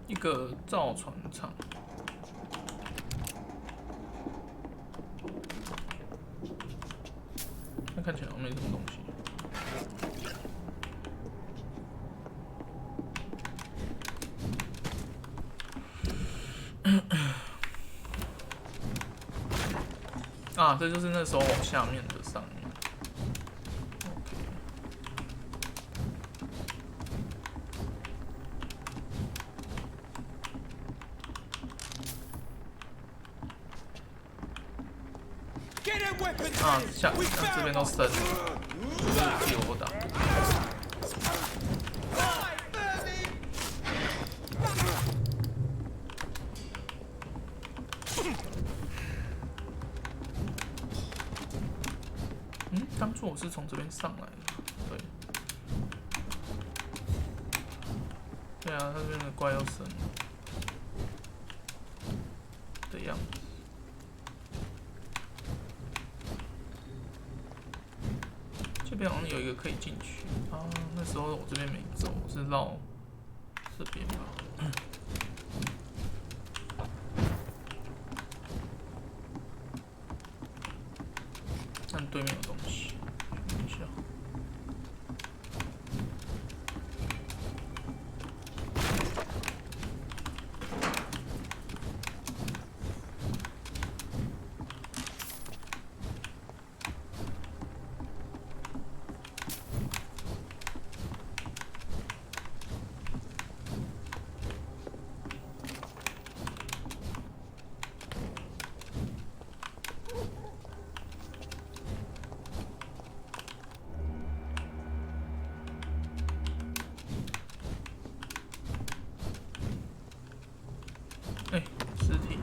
Speaker 2: 一个造船厂，那看起来没什么东西。啊，这就是那时候往下面的上面。啊，这边都深了，就是替我打。当初我是从这边上来的，对。对啊，他这边的怪要深的样子。这边好像有一个可以进去啊，那时候我这边没走，我是绕这边吧。但对面有东西，等一下。哎，尸体。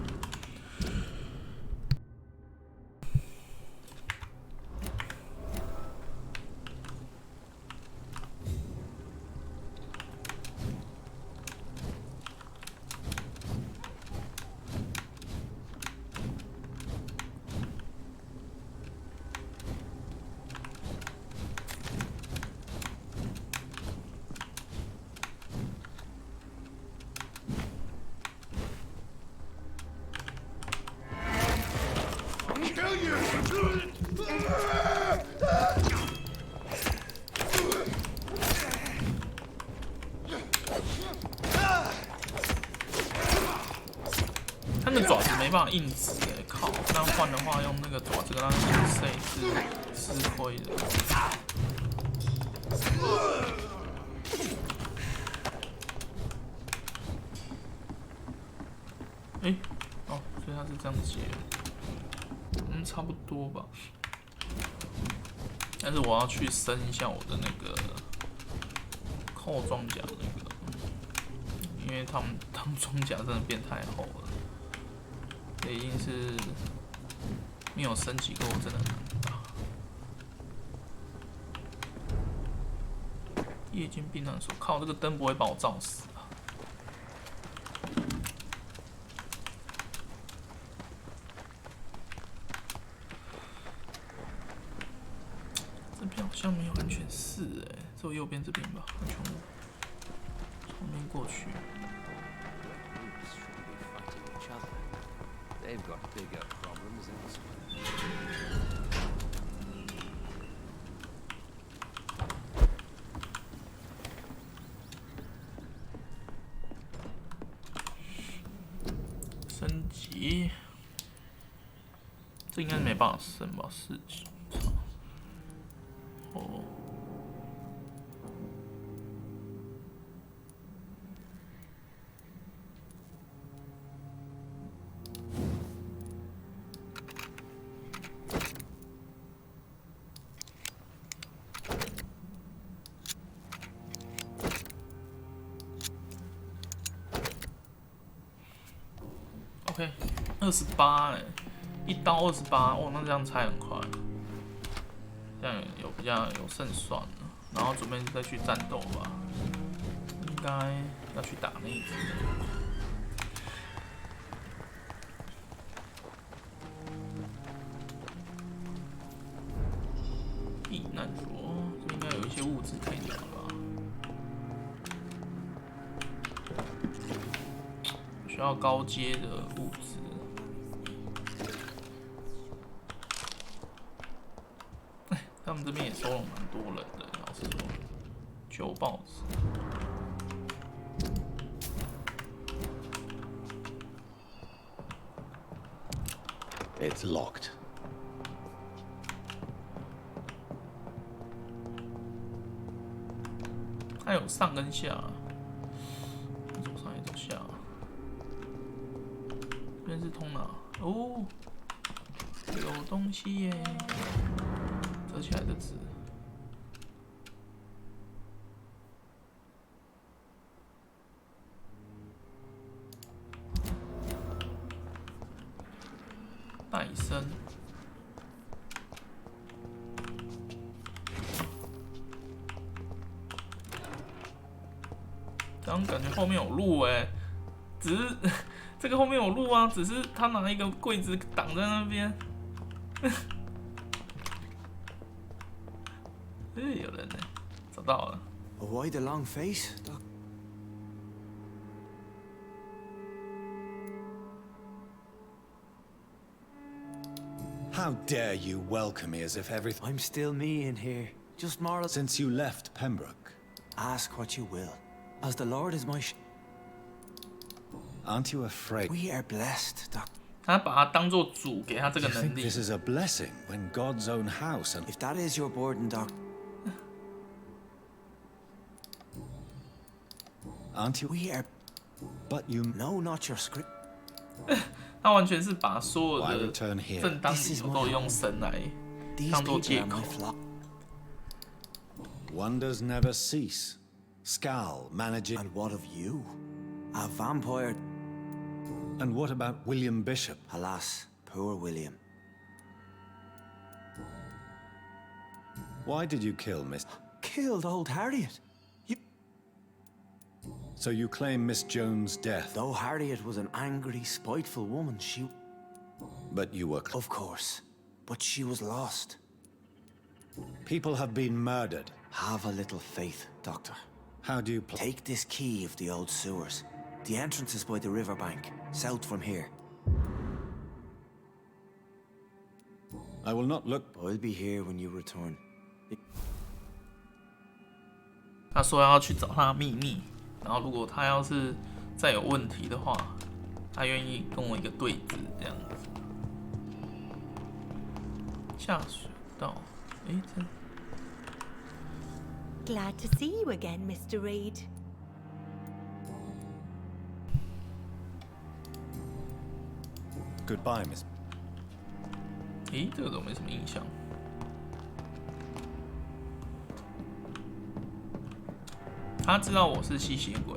Speaker 2: 他的爪子没办法硬直哎，靠！那换的话，用那个爪子跟他硬塞是吃亏的。哎，哦，所以他是这样接，差不多吧。但是我要去升一下我的那个扣装甲那个，因为他们装甲真的变太厚了。这已经是没有升级过，真的很难打。夜间避难所，靠，这个灯不会把我照死啊！这边好像没有安全室哎，只有右边这边吧，安全屋。从那边过去。
Speaker 17: They've got bigger problems elsewhere.
Speaker 2: 升级，这应该没办法升吧？4级。哦。OK， 28哎，一刀28，哦，那这样拆很快，这样有比较有胜算了。然后准备再去战斗吧，应该要去打那一只。避难所，这应该有一些物资可以拿吧。需要高阶的物资。他们这边也收了蛮多人的，老实说，旧报纸。
Speaker 1: It's locked.
Speaker 2: 它有上跟下，走上也走下。这边是通哪？哦，有东西耶！折起来的纸。带生。这样感觉后面有路哎，只是这个后面有路啊，只是他拿一个柜子挡在那边。有人呢，找到了。
Speaker 15: Why the long face?
Speaker 6: How dare you welcome me as if everything...
Speaker 15: I'm still me in here. Just more...
Speaker 6: Since you left Pembroke.
Speaker 15: Ask what you will. As the Lord is my...
Speaker 6: Aren't you afraid?
Speaker 15: We are blessed, Doc.
Speaker 2: 他把它当做主，给他这个
Speaker 6: You
Speaker 2: 能
Speaker 6: think
Speaker 2: 力。
Speaker 6: this is a blessing when God's own house and...
Speaker 15: If that is your burden, Doc...
Speaker 6: Aren't you?
Speaker 15: We are...
Speaker 6: But you...
Speaker 15: No, not your script.
Speaker 2: 他完全是把所有
Speaker 6: Why
Speaker 2: 的
Speaker 6: return here?
Speaker 2: 正当理由都用神来当做借口。
Speaker 6: Wonders never cease. Scal managing...
Speaker 15: And what of you? A vampire...
Speaker 6: And what about William Bishop?
Speaker 15: Alas, poor William.
Speaker 6: Why did you kill Miss...
Speaker 15: Killed old Harriet?
Speaker 6: So you claim Miss Jones' death?
Speaker 15: Though Harriet was an angry, spiteful woman, she...
Speaker 6: But you were...
Speaker 15: Of course. But she was lost.
Speaker 6: People have been murdered.
Speaker 15: Have a little faith, Doctor.
Speaker 6: How do you...
Speaker 15: Take this key of the old sewers. The entrance is by the riverbank, south from here.
Speaker 6: I will not look...
Speaker 15: I'll be here when you return.
Speaker 2: 他说要去找他的秘密，然后如果他要是再有问题的话，他愿意跟我一个对峙这样子。下水道，哎，这。
Speaker 5: Glad to see you again, Mr. Reed.
Speaker 6: Goodbye, Miss...
Speaker 2: 咦，这个怎么没什么印象？他知道我是吸血鬼，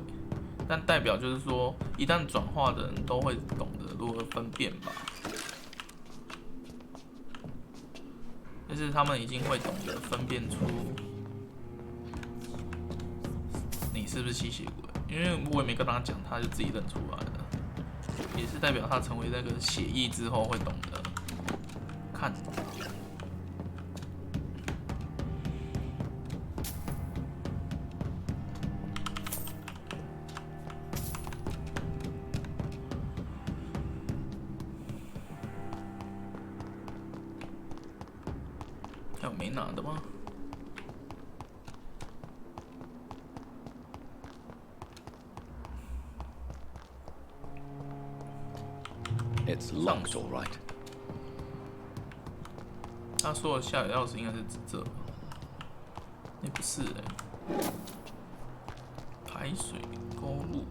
Speaker 2: 但代表就是说，一旦转化的人都会懂得如何分辨吧。就是他们已经会懂得分辨出你是不是吸血鬼，因为我也没跟他讲，他就自己认出来了，也是代表他成为那个血裔之后会懂得看。 还有没拿的吗？
Speaker 1: It's locked, all right.
Speaker 2: 他说的下水钥匙应该是指这吧？那不是排水沟路，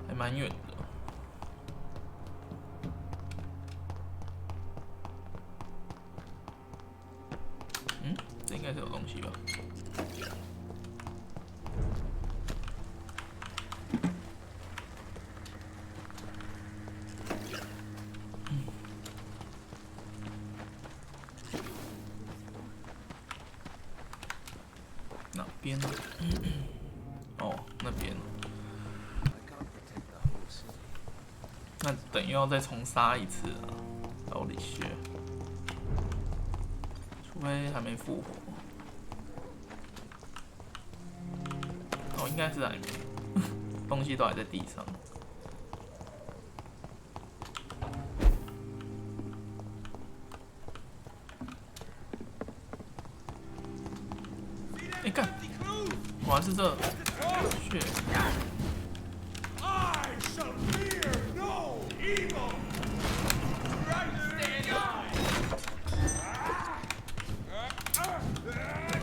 Speaker 2: 还蛮远的。嗯，这应该是有东西吧？ 哪边呢？哦，那边。那等于要再重杀一次啊，老李学。除非还没复活。哦，应该是还没，东西都还在地上。哎干！果然是这，血。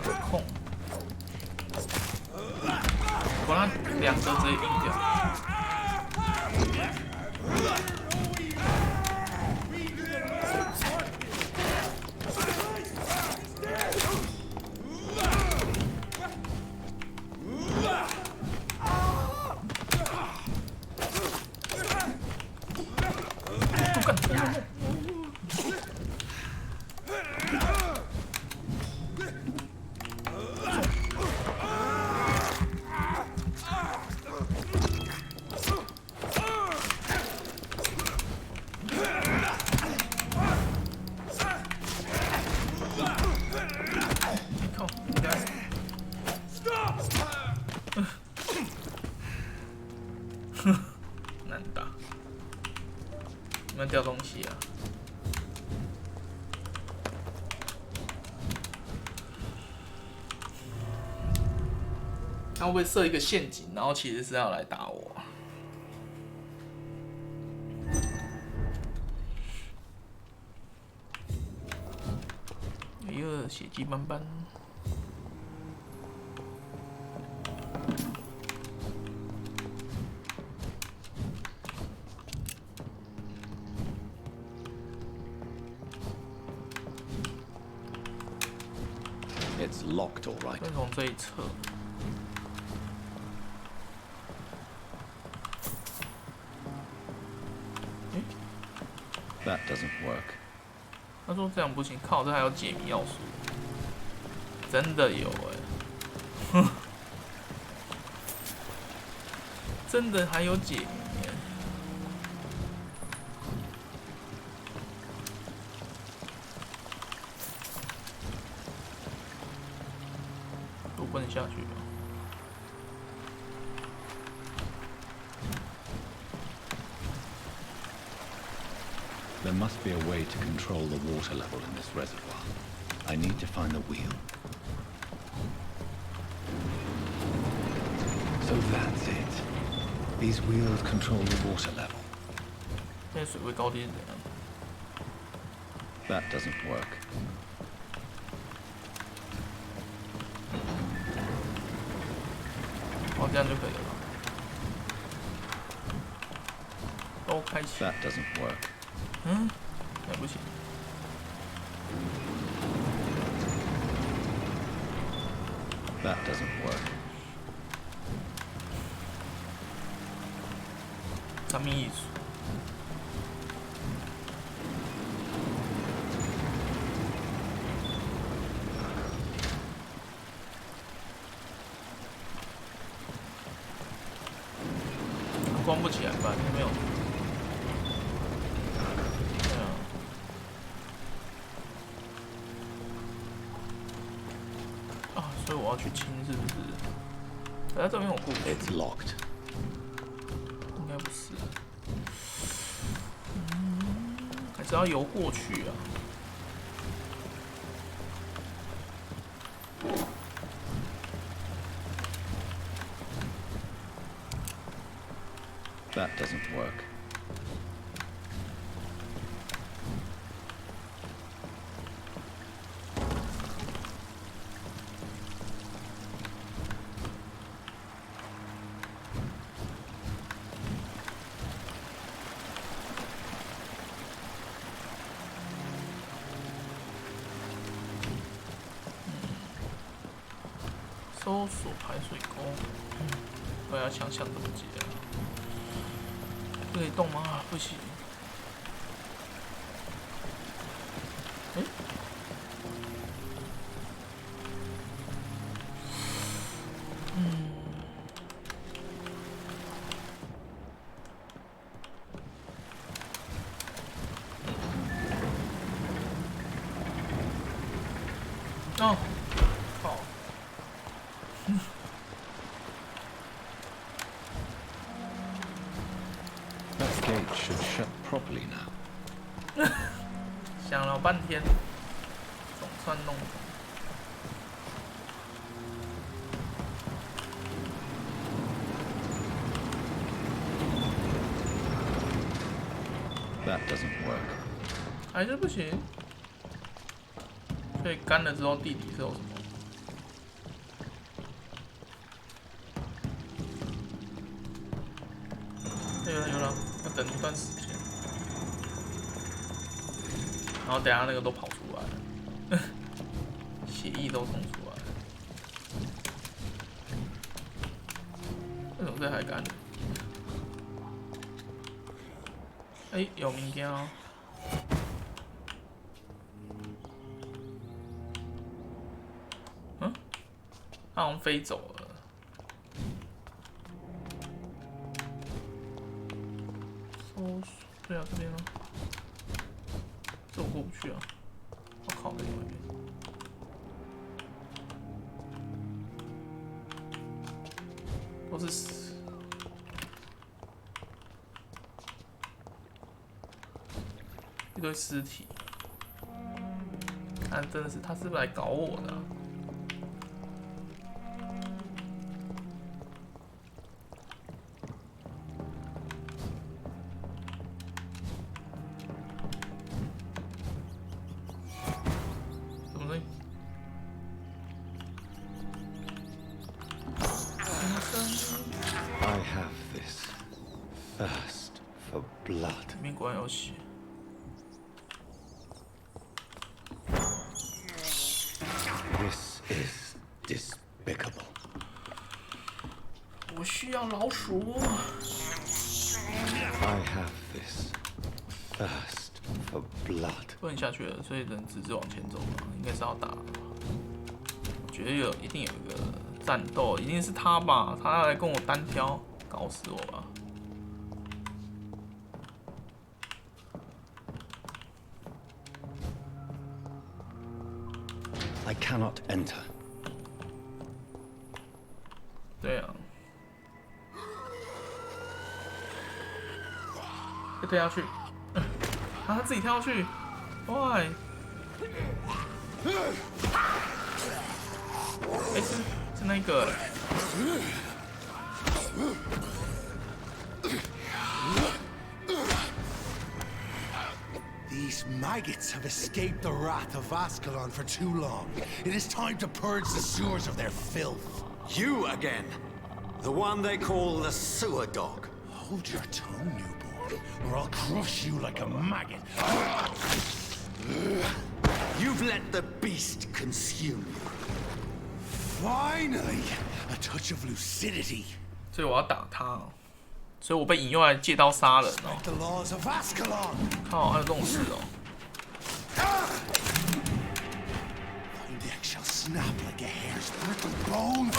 Speaker 2: 可控。有没有掉东西啊？他会不会设一个陷阱，然后其实是要来打我？哎呦，血迹斑斑。
Speaker 1: It's locked, all right.
Speaker 2: 再从这一侧。
Speaker 1: That doesn't work.
Speaker 2: 他说这样不行，靠，这还有解谜要素，真的有哎、欸，真的还有解谜耶、都不能下去了。
Speaker 1: There must be a way to control the water level in this reservoir. I need to find the wheel. So that's it. These wheels control the water level.
Speaker 2: 现在水位高低是怎样？
Speaker 1: That doesn't work.
Speaker 2: 哦，这样就可以了。都开启。
Speaker 1: That doesn't work.
Speaker 2: 嗯，也不行。
Speaker 1: That doesn't work.
Speaker 2: 什么意思？关不起来吧？有没有？ 所以我要去清，是不是？在这边我过不去。
Speaker 1: It's locked.
Speaker 2: 应该不是。还是要游过去啊。
Speaker 1: That doesn't work.
Speaker 2: “搜索排水沟”，我要想想怎么解啊？这可以动吗？不行。哎，哦，靠！
Speaker 1: That gate should shut properly now.
Speaker 2: 想了半天，总算弄懂。
Speaker 1: That doesn't work.
Speaker 2: 还是不行。所以干了之后，地底是有什么？有了有了，要等一段时间。然后等下那个都跑出来了，血液都冲出来了。为什么这还干？哎，有明天哦。嗯，他好像飞走了。对啊，这边呢，这我过不去啊！我靠，在另外一边。都是死。一堆尸体，但真的是他是不是来搞我的、啊？什么东西？
Speaker 6: I have this thirst for blood.
Speaker 2: 里面果然有血。
Speaker 6: This is despicable.
Speaker 2: 我需要老鼠。
Speaker 6: I have this thirst for blood.
Speaker 2: 不能下去了，所以人直往前走吧，应该是要打的吧。我觉得一定有一个战斗，一定是他吧？他要来跟我单挑，搞死我吧！
Speaker 6: I cannot enter.
Speaker 2: 对啊，被推下去，他自己跳下去 ，why？ 哎，是那个。
Speaker 15: These maggots have escaped the wrath of Ascalon for too long. It is time to purge the sewers of their filth.
Speaker 11: You again! The one they call the sewer dog.
Speaker 15: Hold your tongue, newborn, or I'll crush you like a maggot.
Speaker 11: You've let the beast consume you.
Speaker 15: Finally, a touch of lucidity.
Speaker 2: 所以我要打他、哦，所以我被引诱来借刀杀人哦。
Speaker 15: The laws of Ascalon.
Speaker 2: 靠，还有这种事哦。
Speaker 15: My neck shall snap like a hare's brittle bone.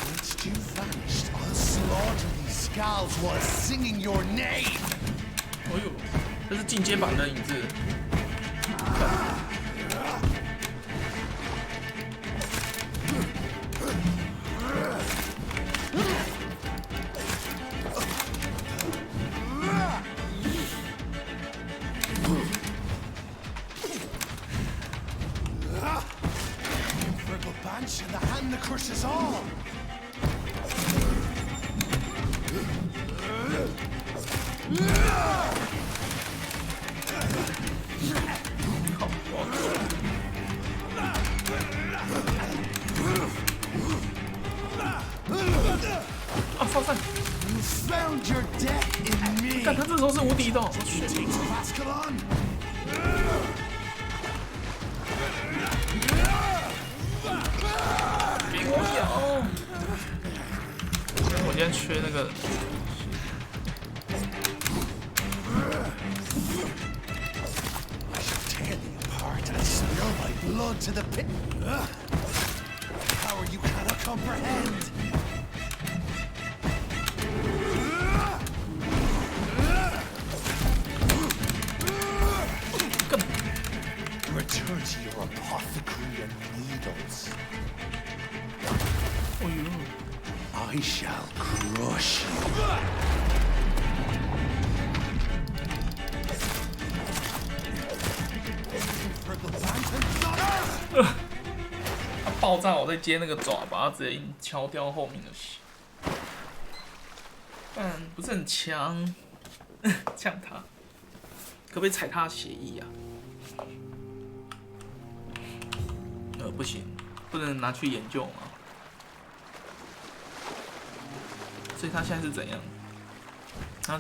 Speaker 15: Once you vanished, I'll slaughter these skulls while singing your name.
Speaker 2: 哎呦，这是进阶版的影子。
Speaker 15: Purple bunch and the hand that crushes all. You found your death in me.
Speaker 2: 但他这时候是无敌的、哦。
Speaker 15: Ascalon.
Speaker 2: 给我咬！我今天缺那个。
Speaker 15: Tear thee apart and spill my blood to the pit. Power you cannot comprehend. Return to your apothecary and needles. I shall crush you.
Speaker 2: 他爆炸，我再接那个爪，把他直接敲掉后面的血。但不是很强，呛他，可不可以踩他的血液啊？不行，不能拿去研究嘛。所以他现在是怎样？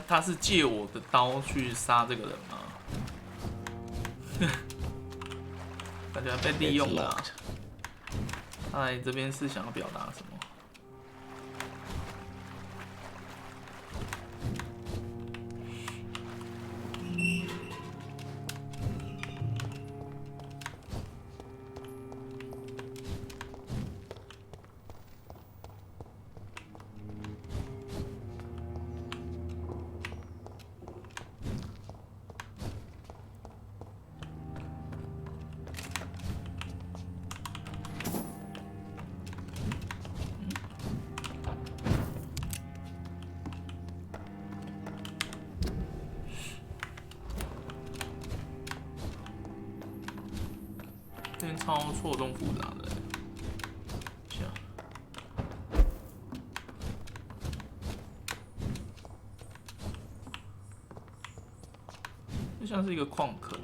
Speaker 2: 他是借我的刀去杀这个人吗？感觉被利用了、啊。他来这边是想要表达什么？这边超错综复杂的。下，就像是一个矿坑。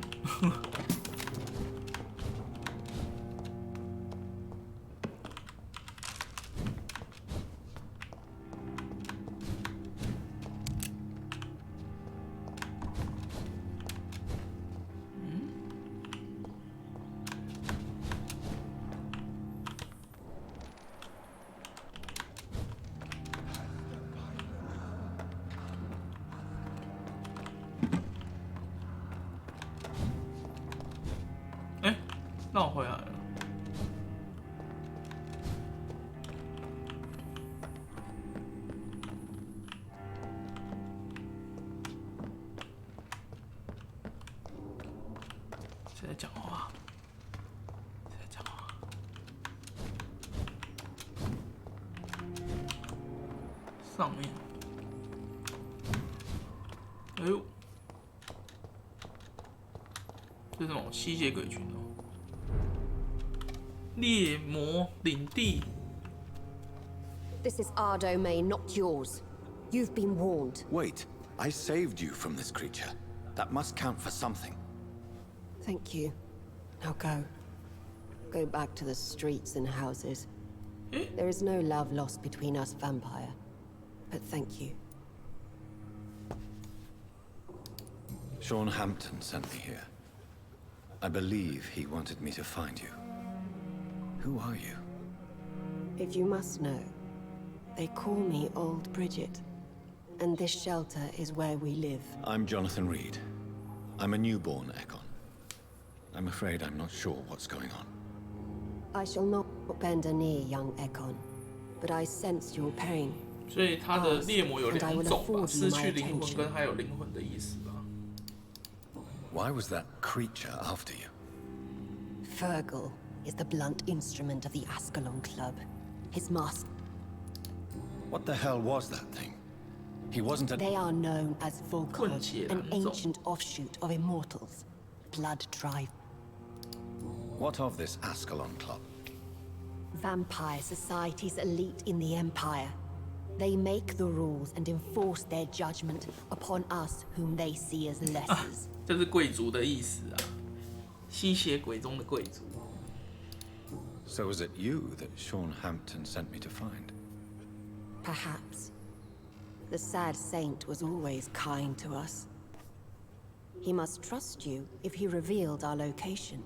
Speaker 2: 绕回来了。谁在讲话？谁在讲话？上面。哎呦，这是什么吸血鬼群哦？ 猎魔领地。
Speaker 10: This is our domain, not yours. You've been warned.
Speaker 1: Wait, I saved you from this creature. That must count for something.
Speaker 10: Thank you. Now go. Go back to the streets and houses. There is no love lost between us, vampire. But thank you.
Speaker 1: Sean Hampton sent me here. I believe he wanted me to find you. Who are you?
Speaker 10: If you must know, they call me Old Bridget. And this shelter is where we live.
Speaker 1: I'm Jonathan Reed. I'm a newborn Ekon. I'm afraid I'm not sure what's going on.
Speaker 10: I shall not bend a knee, young Ekon. But I sense your pain.
Speaker 2: 所以他的猎魔有两种吧，失去灵魂跟还有灵魂的意思吧。
Speaker 1: Why was that creature after you?
Speaker 10: Fergal is the blunt instrument of the Ascalon Club. His master.
Speaker 1: What the hell was that thing? He wasn't a...
Speaker 10: They are known as Volkod, an ancient offshoot of Immortals. Blood tribe.
Speaker 1: What of this Ascalon Club?
Speaker 10: Vampire Society's elite in the Empire. They make the rules and enforce their judgment upon us whom they see as lessers.
Speaker 2: 这是贵族的意思啊，吸血鬼中的贵族。
Speaker 1: So was it you that Sean Hampton sent me to find?
Speaker 10: Perhaps. The sad saint was always kind to us. He must trust you if he revealed our location.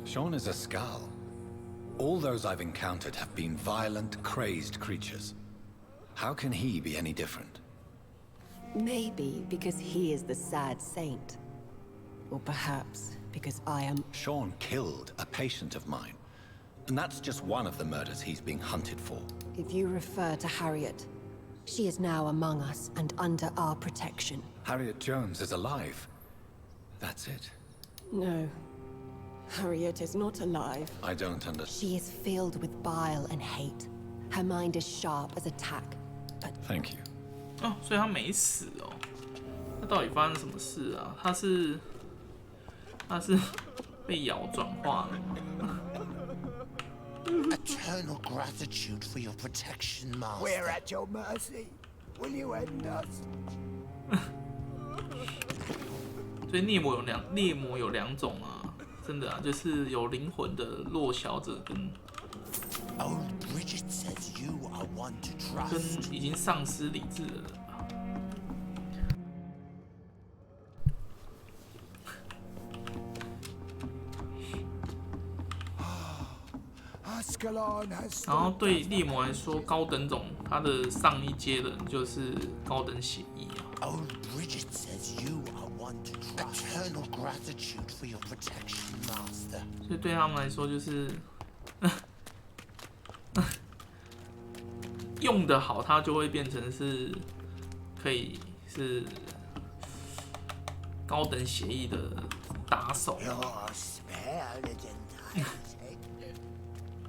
Speaker 1: Sean is a Skal. All those I've encountered have been violent, crazed creatures. How can he be any different?
Speaker 10: Maybe because he is the sad saint. Or perhaps because I am...
Speaker 1: Sean killed a patient of mine. And that's just one of the murders he's being hunted for.
Speaker 10: If you refer to Harriet, she is now among us and under our protection.
Speaker 1: Harriet Jones is alive. That's it.
Speaker 10: No. Harriet is not alive.
Speaker 1: I don't understand.
Speaker 10: She is filled with bile and hate. Her mind is sharp as a tack, but...
Speaker 1: Thank you.
Speaker 2: 哦，所以他没死哦。那到底发生什么事啊？他是被咬转化了吗？
Speaker 15: Eternal gratitude for your protection, Master.
Speaker 11: We're at your mercy. Will you end us?
Speaker 2: 所以猎魔有两种啊，真的啊，就是有灵魂的弱小者跟
Speaker 15: Old Bridget says you are one to trust.
Speaker 2: 跟已经丧失理智的人吧。 然后对猎魔来说，高等种他的上一阶的人就是高等血裔啊。
Speaker 15: Old Bridget says you are one to trust. Eternal gratitude for your protection, Master.
Speaker 2: 所以对他们来说，就是用得好，他就会变成是可以是高等血裔的打手。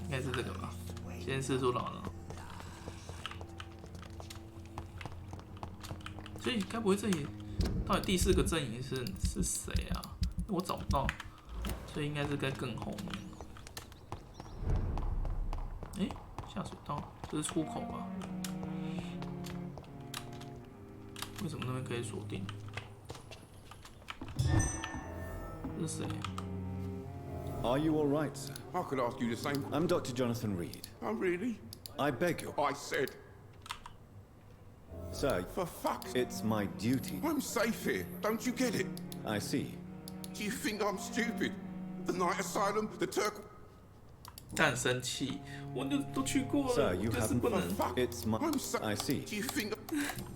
Speaker 2: 应该是这个吧，先试出老了。所以该不会这里到底第4个阵营是谁啊？我找不到，所以应该是在更后面。哎，下水道，这是出口吧？为什么那边可以锁定？这是谁
Speaker 1: Are you all right, sir?
Speaker 8: I could ask you the same.
Speaker 1: I'm Dr. Jonathan Reed.
Speaker 8: Oh, really?
Speaker 1: I beg your...
Speaker 8: I said...
Speaker 1: Sir,
Speaker 8: for fuck's sake,
Speaker 1: it's my duty.
Speaker 8: I'm safe here. Don't you get it?
Speaker 1: I see.
Speaker 8: Do you think I'm stupid? The Night Asylum, the Turk...
Speaker 2: 他很生气，我都去过了，
Speaker 1: Sir, you
Speaker 2: 就是
Speaker 1: haven't...
Speaker 2: 不能，
Speaker 1: It's my... I see.
Speaker 8: Do you think...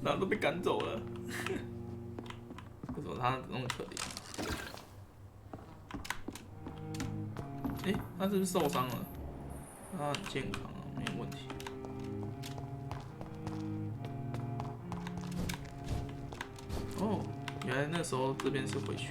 Speaker 2: 然后都被赶走了。为什么他那么可怜？哎，他是不是受伤了？他很健康啊，没问题。哦，原来那时候这边是回去。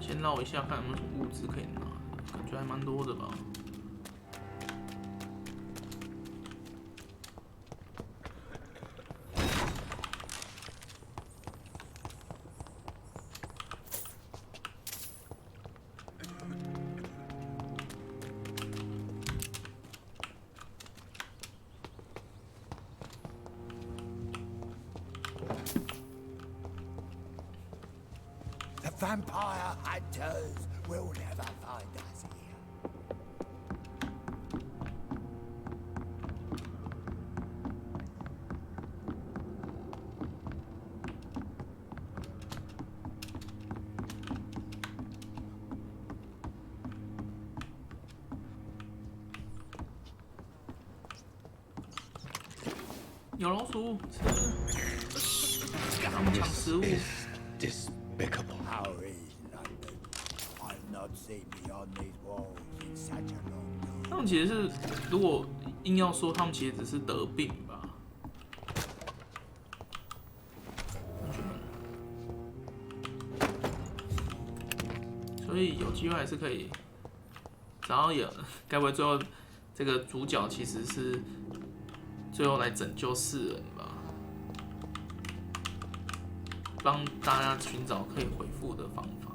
Speaker 2: 先绕一下，看有没有什么物资可以拿，感觉还蛮多的吧。
Speaker 13: The vampire hunters will never find us here.
Speaker 2: "有老鼠，他们抢食物。
Speaker 6: Despicable.
Speaker 13: How is London? I've not seen beyond these walls in such a long time.
Speaker 2: 他们其实是，如果硬要说，他们其实只是得病吧。所以有机会还是可以，只要有，该不会最后这个主角其实是最后来拯救世人吧？帮大家寻找可以恢复的方法。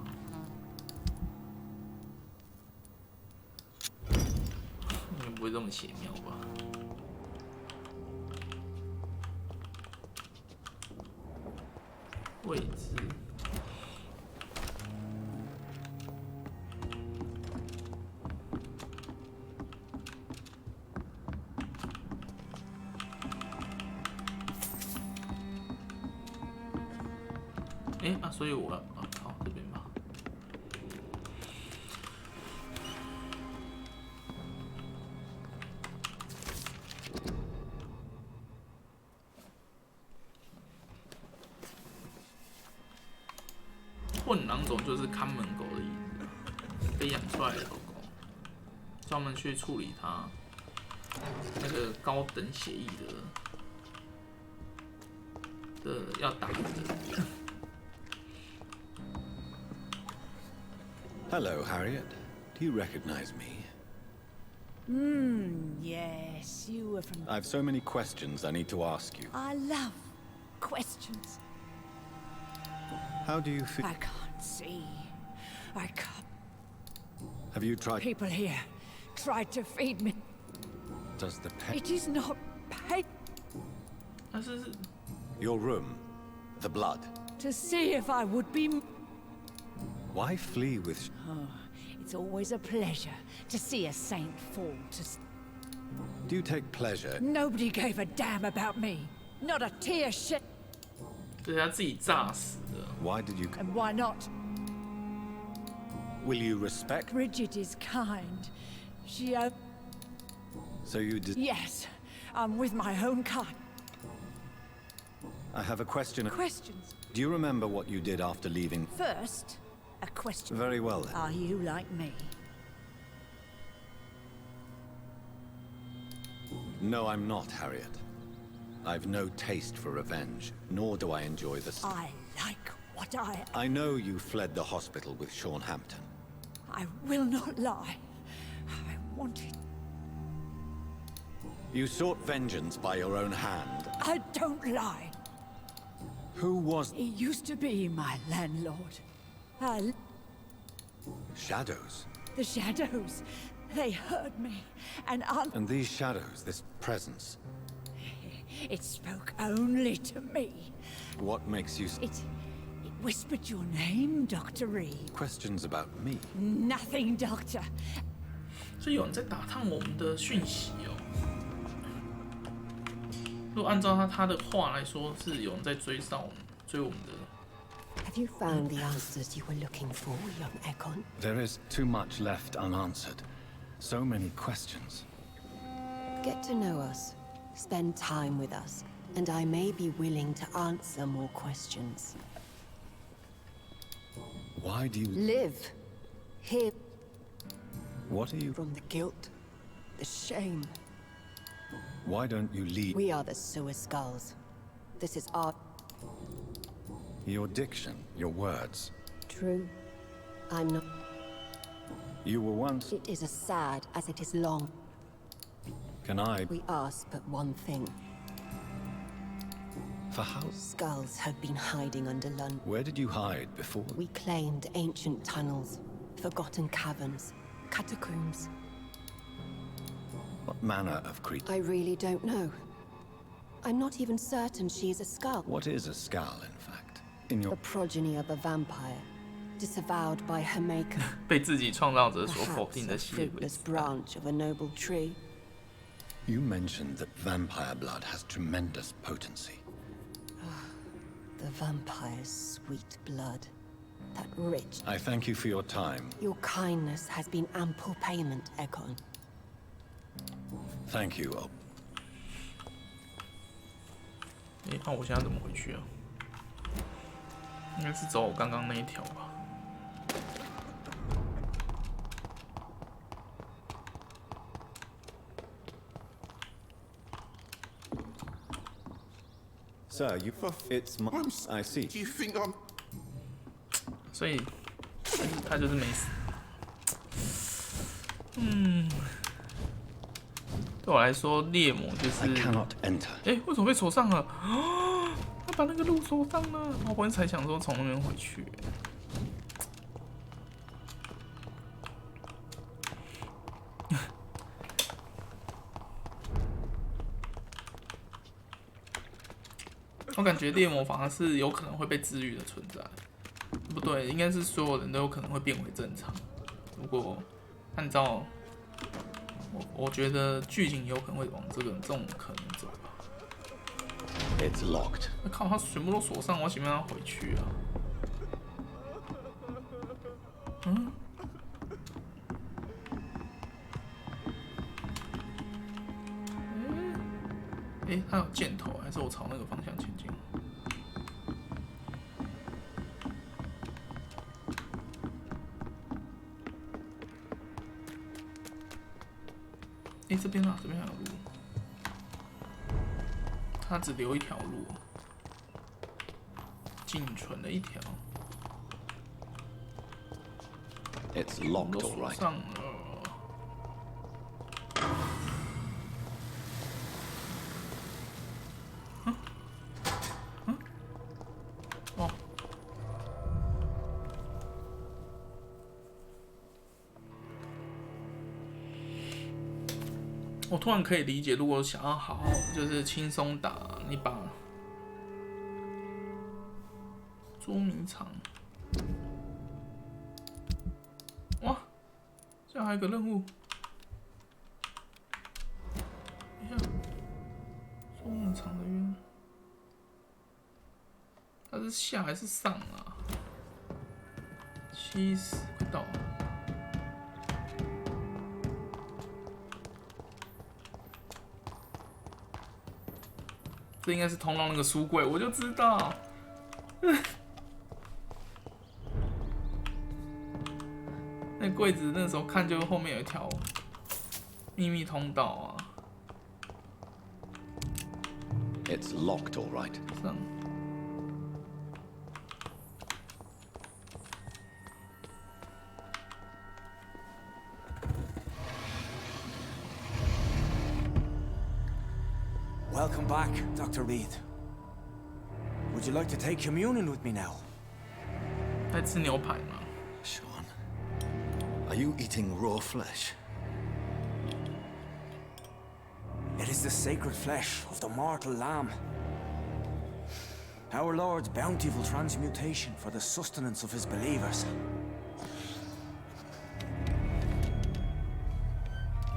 Speaker 2: 应该不会这么邪妙吧？位置。所以我要好这边吧。混狼狗就是看门狗的意思，被养出来的狗狗，专门去处理它那个高等协议的要打的。
Speaker 1: Hello, Harriet. Do you recognize me?
Speaker 18: Yes, you were from...
Speaker 1: I've so many questions I need to ask you.
Speaker 18: I love questions.
Speaker 1: How do you feel?
Speaker 18: I can't see. I can't...
Speaker 1: Have you tried...
Speaker 18: People here tried to feed me.
Speaker 1: Does the pet...
Speaker 18: It is not pain.
Speaker 1: Your room. The blood.
Speaker 18: To see if I would be...
Speaker 1: Why flee with...
Speaker 18: Oh, it's always a pleasure to see a saint fall to...
Speaker 1: Do you take pleasure?
Speaker 18: Nobody gave a damn about me. Not a tear shed.
Speaker 2: 这是他自己炸死的。
Speaker 1: Why did you...
Speaker 18: And why not?
Speaker 1: Will you respect...
Speaker 18: Bridget is kind. She...
Speaker 1: So you did...
Speaker 18: Yes, I'm with my own kind.
Speaker 1: I have a question...
Speaker 18: Questions?
Speaker 1: Do you remember what you did after leaving...
Speaker 18: First, a question.
Speaker 1: Very well then.
Speaker 18: Are you like me?
Speaker 1: No, I'm not, Harriet. I've no taste for revenge, nor do I enjoy the...
Speaker 18: I like what
Speaker 1: I know you fled the hospital with Sean Hampton.
Speaker 18: I will not lie. I wanted...
Speaker 1: You sought vengeance by your own hand.
Speaker 18: I don't lie.
Speaker 1: Who was...
Speaker 18: He used to be my landlord.
Speaker 1: Shadows?
Speaker 18: The shadows. They heard me, and
Speaker 1: And these shadows, this presence...
Speaker 18: It spoke only to me.
Speaker 1: What makes you...
Speaker 18: It whispered your name, Dr. Reed.
Speaker 1: Questions about me?
Speaker 18: Nothing, Doctor.
Speaker 2: 所以有人在打探我们的讯息哦。如果按照他的话来说，是有人在追我们的。
Speaker 10: Have you found the answers you were looking for, young Ekon?
Speaker 1: There is too much left unanswered. So many questions.
Speaker 10: Get to know us. Spend time with us, and I may be willing to answer more questions.
Speaker 1: Why do you...
Speaker 10: Live. Here.
Speaker 1: What are you...
Speaker 10: From the guilt, the shame.
Speaker 1: Why don't you leave...
Speaker 10: We are the Sewer Skulls. This is our...
Speaker 1: Your diction, your words.
Speaker 10: True. I'm not...
Speaker 1: You were once...
Speaker 10: It is as sad as it is long.
Speaker 1: Can I...
Speaker 10: We ask but one thing.
Speaker 1: For how...
Speaker 10: Skulls have been hiding under London.
Speaker 1: Where did you hide before?
Speaker 10: We claimed ancient tunnels, forgotten caverns, catacombs.
Speaker 1: What manner of creature?
Speaker 10: I really don't know. I'm not even certain she is a skull.
Speaker 1: What is a skull, in fact? In your...
Speaker 10: The progeny of a vampire, disavowed by her maker.
Speaker 2: 被自己创造者所否定的
Speaker 10: Perhaps a fruitless branch of a noble tree.
Speaker 1: You mentioned that vampire blood has tremendous potency.
Speaker 10: The vampire's sweet blood. That rich...
Speaker 1: I thank you for your time.
Speaker 10: Your kindness has been ample payment, Ekon.
Speaker 1: Thank you, Oh.
Speaker 2: 那我现在怎么回去啊？应该是走我刚刚那一条吧。
Speaker 1: Sir, it's my... I see.
Speaker 8: Do you think I'm...
Speaker 2: 所以他就是没死。对我来说，猎魔就是。
Speaker 1: I cannot enter.
Speaker 2: 哎，为什么被锁上了？啊！他把那个路锁上了。我本来才想说从那边回去。我感觉猎魔反而是有可能会被治愈的存在，不对，应该是所有人都有可能会变回正常。如果按照我觉得剧情有可能会往这种可能走吧。
Speaker 1: It's locked.
Speaker 2: 靠，他全部都锁上，我怎么让他回去啊？嗯？哎，他有箭头，还是我朝那个方向前进？哎，这边啊，这边还有路。他只留一条路，仅存的一条。
Speaker 1: It's locked,
Speaker 2: 都
Speaker 1: all
Speaker 2: 锁
Speaker 1: right.
Speaker 2: 上了。哦。我突然可以理解，如果想要好好就是轻松打，你把捉迷藏，哇，这样还有个任务，等一下，捉迷藏的冤，它是下还是上啊？70快到了。这应该是通到那个书柜，我就知道。那柜子那时候看，就后面有一条秘密通道啊。
Speaker 1: It's locked, all right.
Speaker 19: Welcome back, Dr. Reed. Would you like to take communion with me now?
Speaker 2: 在吃牛排吗
Speaker 1: Sean, are you eating raw flesh?
Speaker 19: It is the sacred flesh of the mortal lamb. Our Lord's bountiful transmutation for the sustenance of his believers.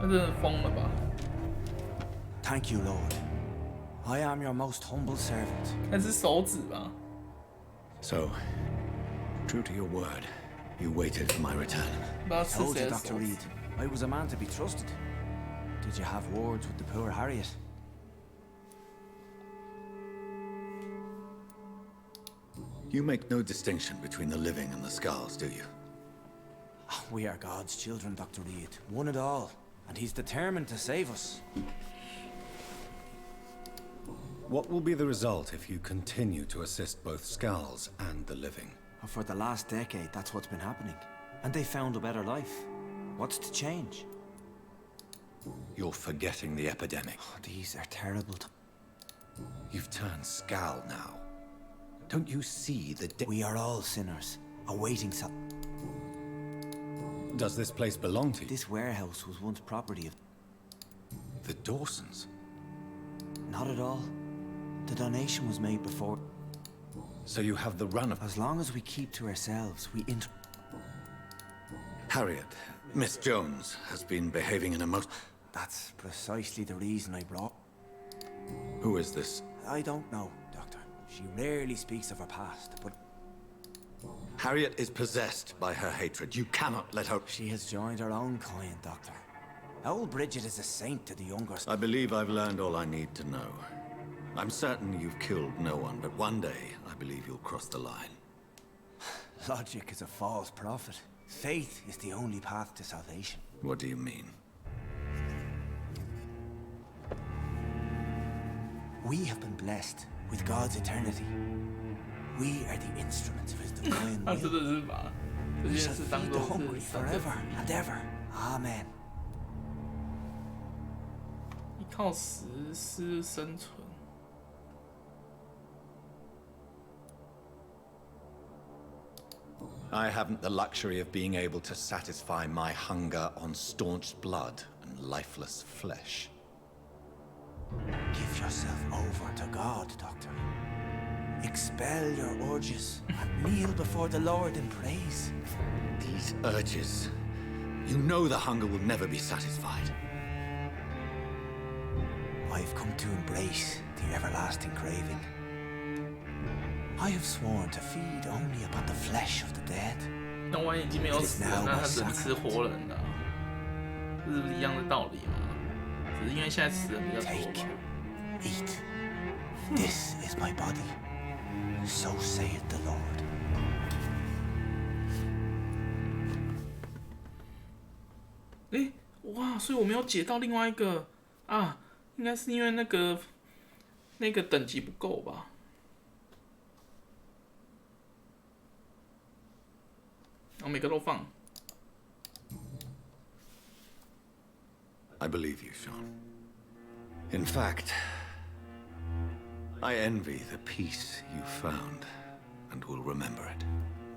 Speaker 2: 那真的疯了吧
Speaker 19: Thank you, Lord. I am your most humble servant.
Speaker 2: 那是手指吧
Speaker 1: So, true to your word, you waited for my return.
Speaker 19: I told you, Dr. Reed, I was a man to be trusted. Did you have words with the poor Harriet?
Speaker 1: You make no distinction between the living and the scars, do you?
Speaker 19: We are God's children, Dr. Reed. One and all. And he's determined to save us.
Speaker 1: What will be the result if you continue to assist both Skulls and the living?
Speaker 19: For the last decade, that's what's been happening. And they found a better life. What's to change?
Speaker 1: You're forgetting the epidemic.
Speaker 19: These are terrible
Speaker 1: You've turned Skull now. Don't you see the
Speaker 19: We are all sinners, awaiting
Speaker 1: Does this place belong to you?
Speaker 19: This warehouse was once property of
Speaker 1: the Dawsons.
Speaker 19: Not at all. The donation was made before.
Speaker 1: So you have the run of...
Speaker 19: As long as we keep to ourselves, we
Speaker 1: Harriet, Miss Jones has been behaving in a most...
Speaker 19: That's precisely the reason I brought...
Speaker 1: Who is this?
Speaker 19: I don't know, Doctor. She rarely speaks of her past, but...
Speaker 1: Harriet is possessed by her hatred. You cannot let her...
Speaker 19: She has joined her own kind, Doctor. Old Bridget is a saint to the younger...
Speaker 1: I believe I've learned all I need to know. I'm certain you've killed no one, but one day I believe you'll cross the line.
Speaker 19: Logic is a false prophet. Faith is the only path to salvation.
Speaker 1: What do you mean?
Speaker 19: We have been blessed with God's eternity. We are the instruments of his divine will. We shall feed the hungry forever and ever. Amen.
Speaker 2: 依靠实施生存。
Speaker 1: I haven't the luxury of being able to satisfy my hunger on staunched blood and lifeless flesh.
Speaker 19: Give yourself over to God, Doctor. Expel your urges and kneel before the Lord in praise.
Speaker 1: These urges. You know the hunger will never be satisfied.
Speaker 19: I've come to embrace the everlasting craving. I have sworn to feed only upon the flesh of the dead.
Speaker 2: 那万一已经没有死人，那他只能吃活人的，这是不是一样的道理嘛？只是因为现在死人比较多嘛。
Speaker 19: Eat. This is my body. So saith the Lord.
Speaker 2: 诶，哇！所以我没有解到另外一个啊，应该是因为那个等级不够吧？ 我每个都放。
Speaker 1: I believe you, Sean. In fact, I envy the peace you found and will remember it.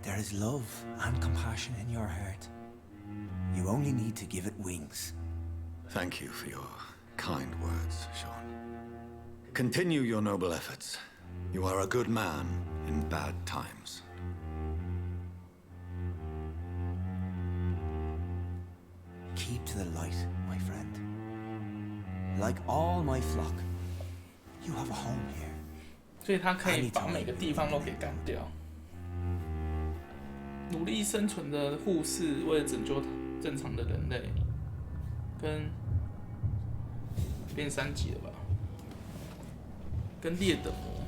Speaker 19: There is love and compassion in your heart. You only need to give it wings.
Speaker 1: Thank you for your kind words, Sean. Continue your noble efforts. You are a good man in bad times.
Speaker 19: Keep to the light, my friend. Like all my flock, you have a home here.
Speaker 2: 所以他可以把每个地方都给干掉。努力生存的护士为了拯救正常的人类，跟变3级了吧？跟劣等魔。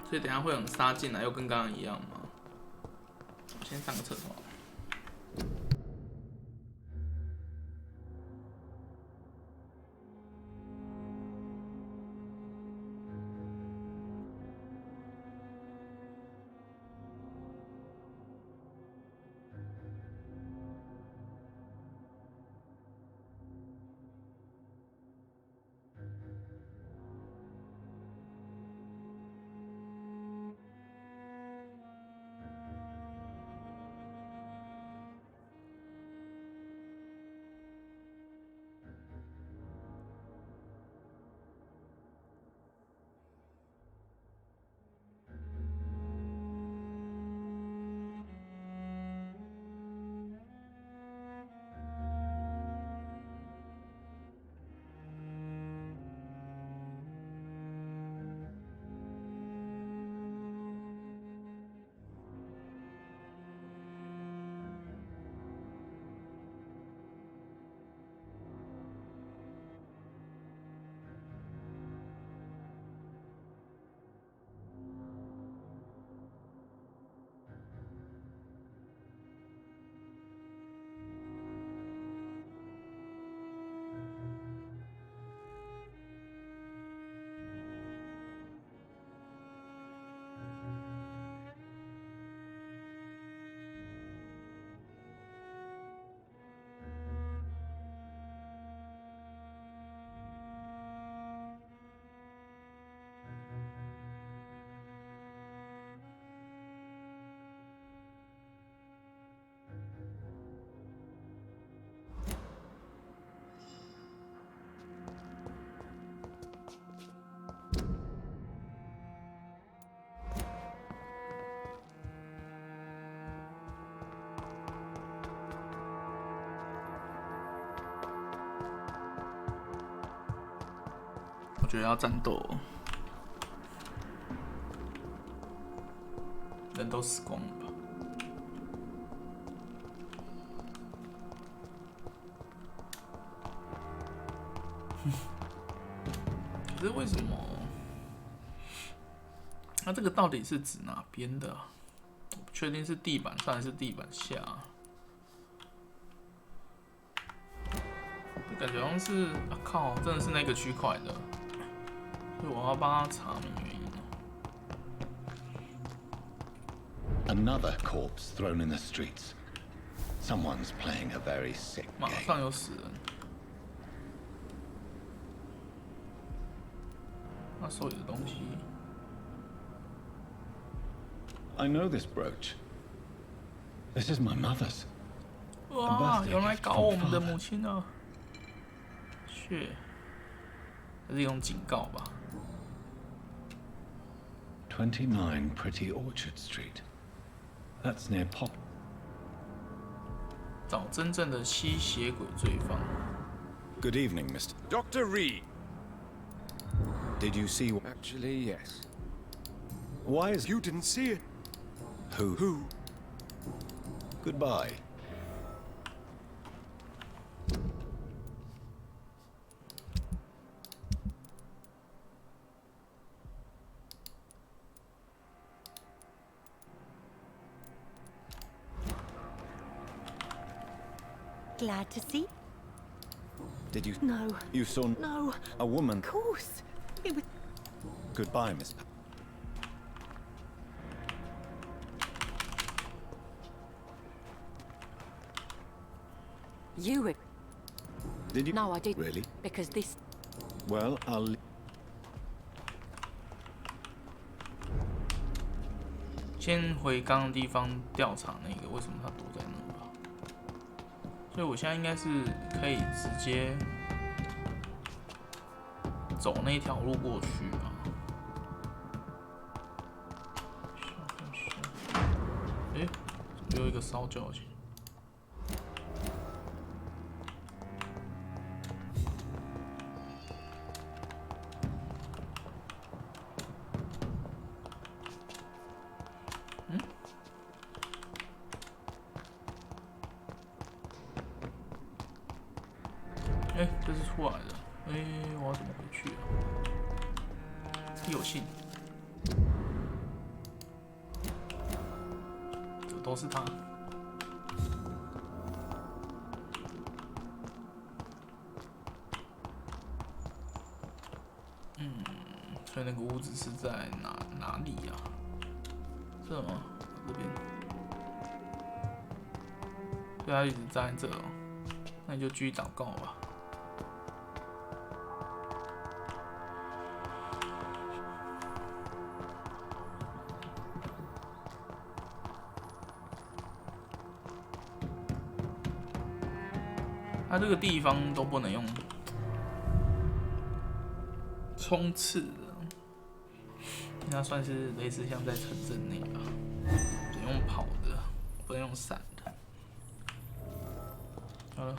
Speaker 2: 所以等一下会有人杀进来，又跟刚刚一样吗？ 先上个厕所。觉得要战斗，人都死光了吧？可是为什么？那这个到底是指哪边的啊？我不确定是地板上还是地板下。感觉好像是啊靠，真的是那个区块的，所以我要帮他查明原因。
Speaker 1: Another corpse thrown in the streets. Someone's playing a very sick game.
Speaker 2: 马上有死人。他手里的东西。
Speaker 1: I know this brooch. This is my mother's.
Speaker 2: 哇，有人来搞我们的母亲了。是，这是一种警告吧。
Speaker 1: 29 Pretty Orchard Street. That's near Pop.
Speaker 2: 找真正的吸血鬼罪犯。
Speaker 1: Good evening, Mr.
Speaker 8: Dr. Reed.
Speaker 1: Did you see?
Speaker 8: Actually, yes.
Speaker 1: Why is
Speaker 8: you didn't see it?
Speaker 1: Who?
Speaker 8: Who?
Speaker 1: Goodbye.
Speaker 18: Glad to see.
Speaker 1: Did you?
Speaker 18: No.
Speaker 1: You saw?
Speaker 18: No.
Speaker 1: A woman.
Speaker 18: Of course. It was.
Speaker 1: Goodbye, Miss.
Speaker 12: You were.
Speaker 1: Did you?
Speaker 12: No, I didn't.
Speaker 1: Really?
Speaker 12: Because this.
Speaker 1: Well, I'll.
Speaker 2: 先回刚刚地方调查那个，为什么他躲在那吧？所以我现在应该是可以直接走那条路过去啊。哎，怎么有一个烧焦器？哎，这是出来的。哎，我要怎么回去啊？有信，这都是他。所以那个屋子是在哪里呀？这吗？这边。所以他一直站在这哦。那你就继续祷告吧。它这个地方都不能用冲刺的，那算是类似像在城镇内吧，只能用跑的，不能用闪的。好了。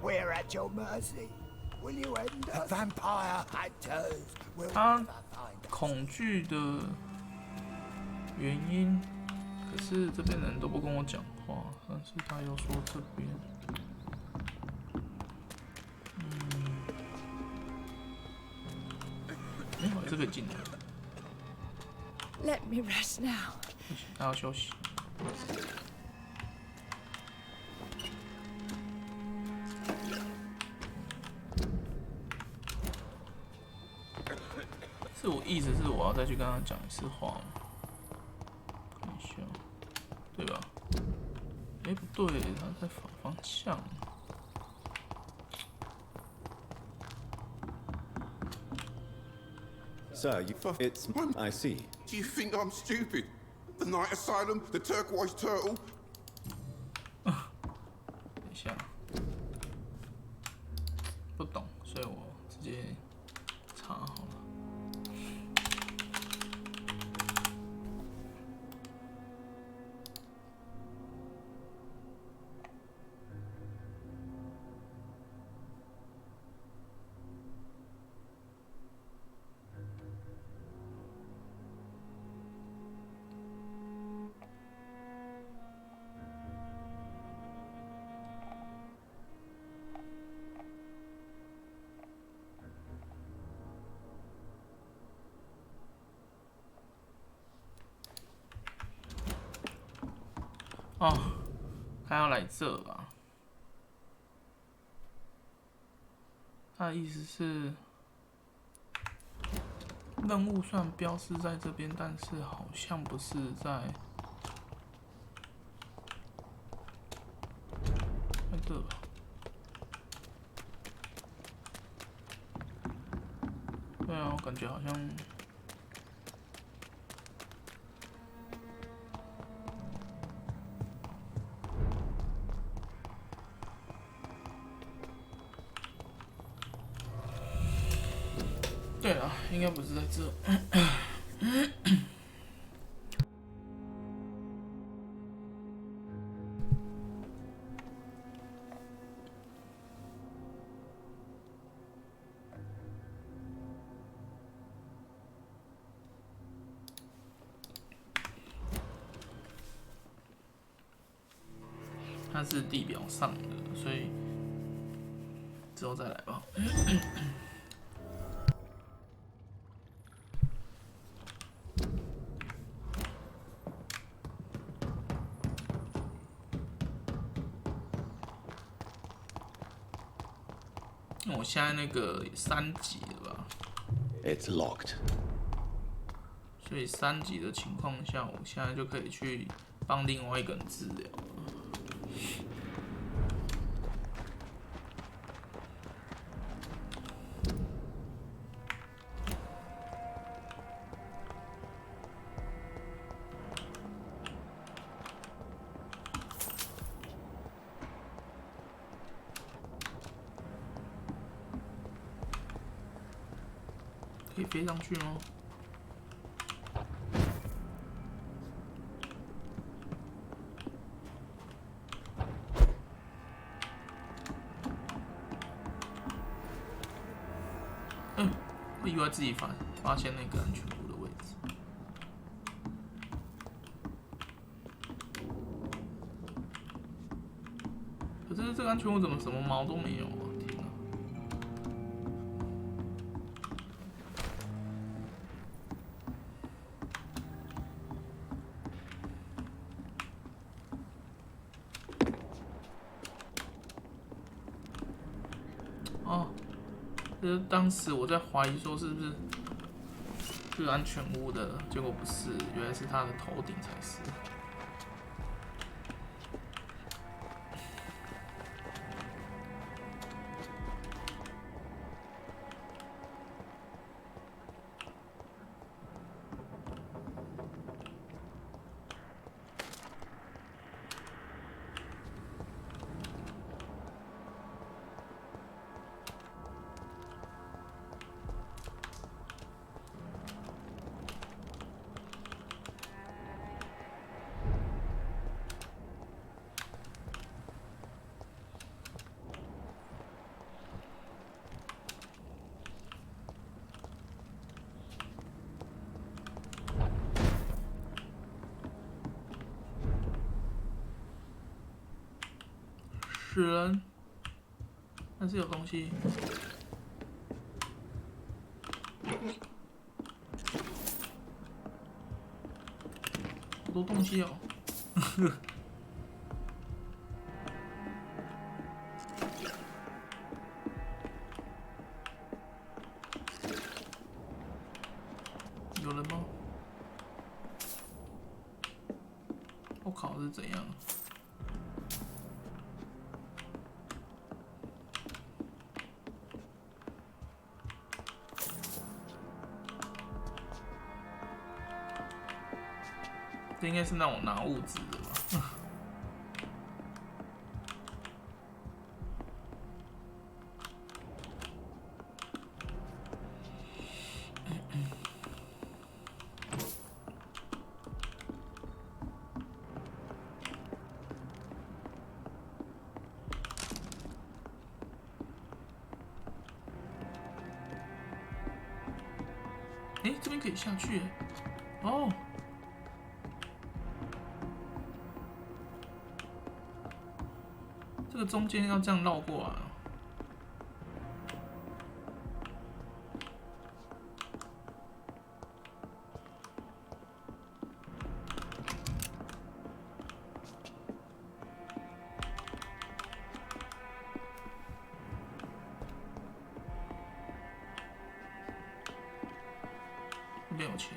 Speaker 13: We're at your mercy. Will you end us? Vampire hunters will
Speaker 2: 他恐惧的原因，可是这边人都不跟我讲话，但是他又说这边，我还是可以进来。
Speaker 18: Let me rest now.
Speaker 2: 他要休息。是我意思是我要再去跟他讲一次话吗？看一下，对吧？哎，不对，他在反方向。
Speaker 1: Sir, it's. I see.
Speaker 8: Do you think I'm stupid? The Night Asylum, the turquoise turtle.
Speaker 2: 等一下，不懂，所以我直接查好了。哦，他要来这吧？他的意思是，任务虽然标示在这边，但是好像不是在这吧？对啊，我感觉好像。对了，应该不是在这。它是地表上的，所以之后再来吧。我现在那个3级了吧
Speaker 1: It's locked.
Speaker 2: 所以3级的情况下，我现在就可以去帮另外一个人治疗了。可以飞上去吗？我意外自己发现那个安全屋的位置。可是这个安全屋怎么什么毛都没有啊？天哪！哦，就是当时我在怀疑说是不是这个安全屋的，结果不是，原来是他的头顶才是。死人，但是有东西。好多东西哦。有人吗？我靠，是怎样？这应该是让我拿物资的吧？哎，这边可以下去哦。这个中间要这样绕过来哦。有点有钱。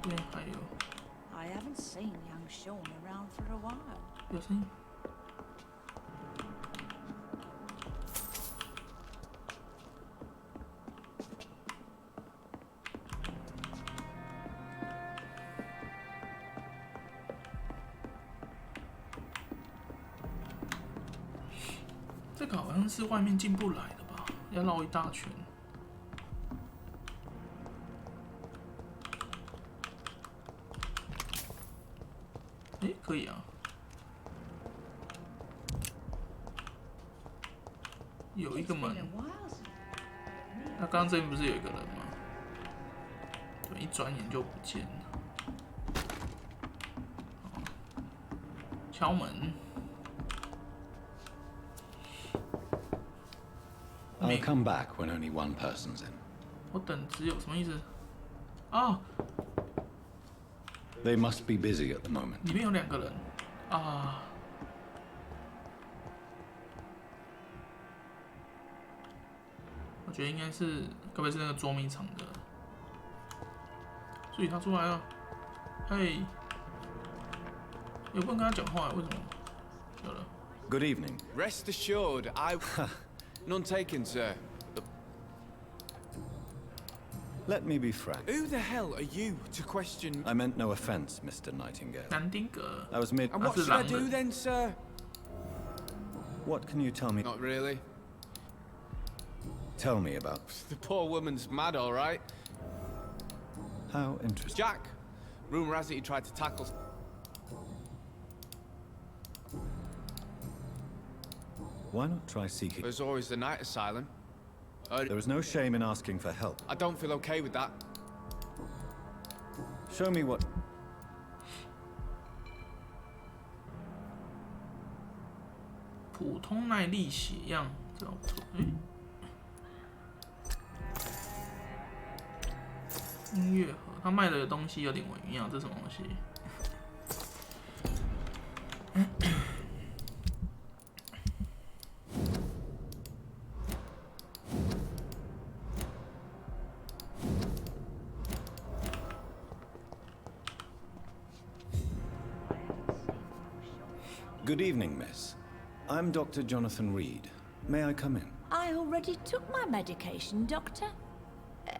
Speaker 2: 这边还有。
Speaker 18: I haven't seen young Sean around for a while.
Speaker 2: 有声音。这个好像是外面进不来的吧？要绕一大圈。诶，可以啊。有一个门。那刚刚这边不是有一个人吗？对，一转眼就不见了。敲门。
Speaker 1: I'll come back when only one person's in.
Speaker 2: 我等只有什么意思？啊！
Speaker 1: They must be busy at the moment.
Speaker 2: 里面有2个人啊！我觉得应该是，该不会是那个捉迷藏的？所以他出来了，嘿，有不能跟他讲话，为什么？有了。
Speaker 1: Good evening.
Speaker 17: Rest assured, I none taken, sir.
Speaker 1: Let me be frank.
Speaker 17: Who the hell are you to question?
Speaker 1: I meant no offense, Mr. Nightingale.
Speaker 2: 南丁格。
Speaker 1: I was mid.
Speaker 17: And what should I do then, sir?
Speaker 1: What can you tell me?
Speaker 17: Not really.
Speaker 1: Tell me about.
Speaker 17: The poor woman's mad, all right.
Speaker 1: How interesting.
Speaker 17: Jack, rumor has it he tried to tackle.
Speaker 1: Why not try seeking?
Speaker 17: There's always the night asylum.
Speaker 1: There is no shame in asking for help.
Speaker 17: I don't feel okay with that.
Speaker 1: Show me what.
Speaker 2: 普通耐力血样，这样不错。音乐盒，他卖的东西有点微妙，这是什么东西？Good
Speaker 1: evening, miss. I'm Dr. Jonathan Reed. May I come in?
Speaker 18: I already took my medication, Doctor.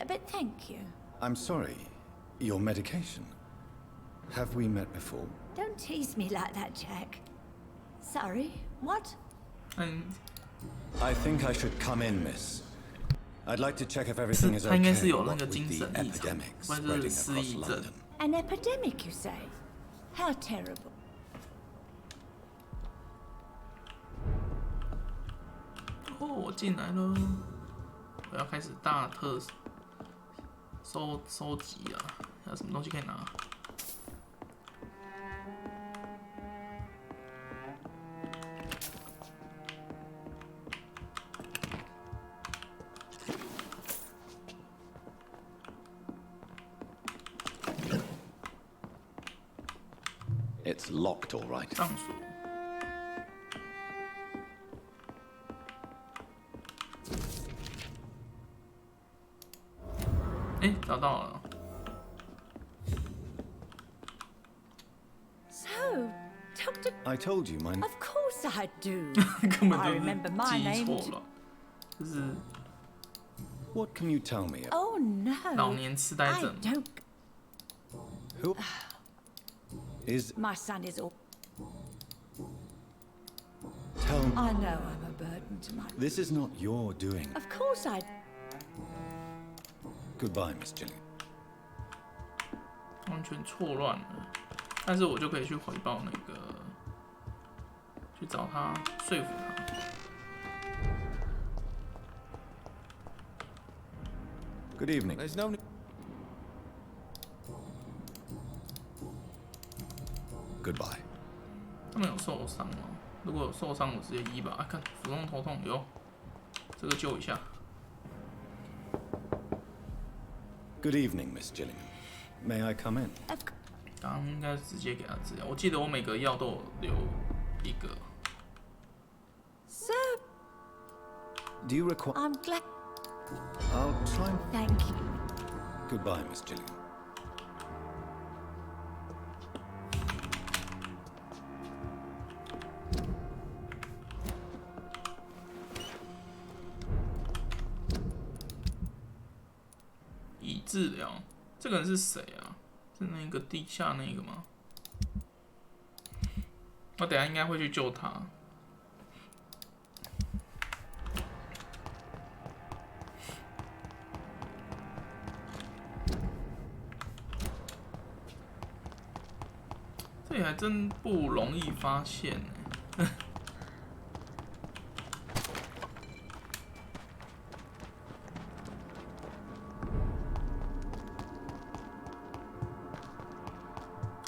Speaker 18: But thank you.
Speaker 1: I'm sorry. Your medication. Have we met before?
Speaker 18: Don't tease me like that, Jack. Sorry, what?
Speaker 1: I think I should come in, miss. I'd like to check if everything is
Speaker 2: 他应该
Speaker 1: okay.
Speaker 2: 是有那
Speaker 1: What
Speaker 2: 个
Speaker 1: with
Speaker 2: 精
Speaker 1: the
Speaker 2: 神异常，
Speaker 1: epidemic
Speaker 2: 不然
Speaker 1: spreading
Speaker 2: 就是失
Speaker 1: across
Speaker 2: 忆症。
Speaker 1: London.
Speaker 18: An epidemic, you say? How terrible.
Speaker 2: 哦，我进来了，我要开始大特收集啊，还有什么东西可以拿？
Speaker 1: It's locked, all right.
Speaker 2: 上锁。哎，找到了。
Speaker 18: So, Doctor.
Speaker 1: I told you, mine.
Speaker 18: Of course I do.
Speaker 2: 根本
Speaker 18: I
Speaker 2: 就
Speaker 18: remember
Speaker 2: 是
Speaker 18: my
Speaker 2: 记
Speaker 18: name.
Speaker 2: 错了，就是
Speaker 1: What can you tell me?
Speaker 18: Oh no.
Speaker 2: 老年痴呆
Speaker 18: I
Speaker 2: 症。
Speaker 18: don't.
Speaker 1: Who is?
Speaker 18: My son is all.
Speaker 1: Tell me.
Speaker 18: I know I'm a burden to my.
Speaker 1: This is not your doing.
Speaker 18: Of course I.
Speaker 1: Goodbye, Miss Gillian.
Speaker 2: 完全错乱了，但是我就可以去回报那个，去找他说服他。
Speaker 1: Good evening.
Speaker 17: There's no.
Speaker 1: Goodbye.
Speaker 2: 他们有受伤吗？如果有受伤，我直接医吧。啊，看腹痛头痛有，这个救一下。
Speaker 1: Good evening, Miss Gillian. May I come in?
Speaker 2: 刚刚应该直接给他治疗。我记得我每个药都有留一个。
Speaker 18: Sir.
Speaker 1: Do you require?
Speaker 18: I'm glad.
Speaker 1: I'll try.
Speaker 18: Thank you.
Speaker 1: Goodbye, Miss Gilligan.
Speaker 2: 已治疗，这个人是谁啊？是那个地下那个吗？我等一下应该会去救他。这里还真不容易发现呢。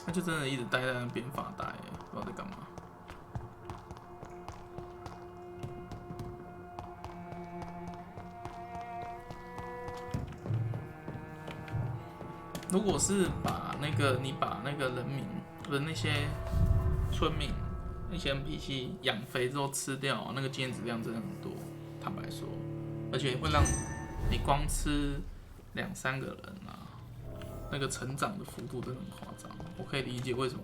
Speaker 2: 他就真的一直待在那边发呆，不知道在干嘛。如果是把你把那个人民不是那些村民那些 NPC 养肥之后吃掉，那个经验质量真的很多，坦白说，而且会让你光吃2-3个人啊。那个成长的幅度真的很夸张，我可以理解为什么，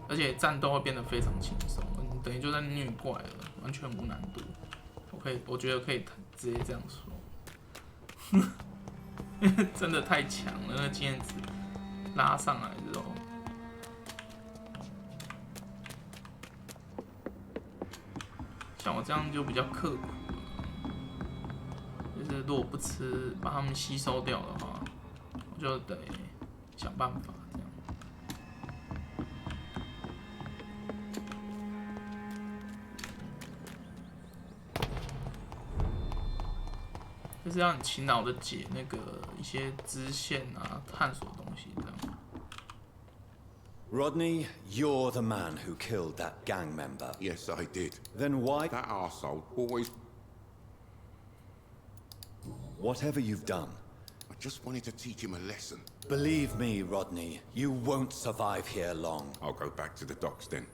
Speaker 2: 而且战斗会变得非常轻松，你等于就在虐怪了，完全无难度。我觉得可以直接这样说，真的太强了，那个经验值拉上来之后，像我这样就比较刻苦了，就是如果不吃，把它们吸收掉的话。就得想办法这样。就是要很勤劳的解那个一些支线啊、探索东西这样。
Speaker 1: Rodney, you're the man who killed that gang member.
Speaker 8: Yes, I did.
Speaker 1: Then why?
Speaker 8: That arsehole always.
Speaker 1: Whatever you've done.
Speaker 8: I just wanted to teach him a lesson.
Speaker 1: Believe me, Rodney, you won't survive here long.
Speaker 8: I'll go back to the docks then.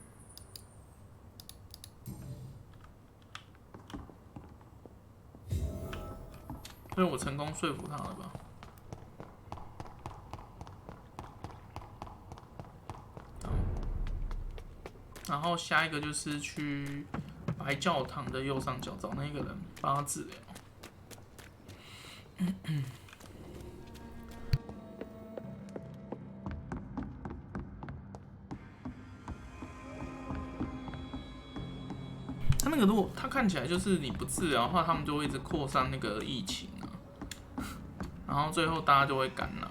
Speaker 2: 所以我成功说服他了吧？然后下一个就是去白教堂的右上角找那个人帮他治疗。他那个如果他看起来就是你不治疗的话，他们就会一直扩散那个疫情啊，然后最后大家就会感染，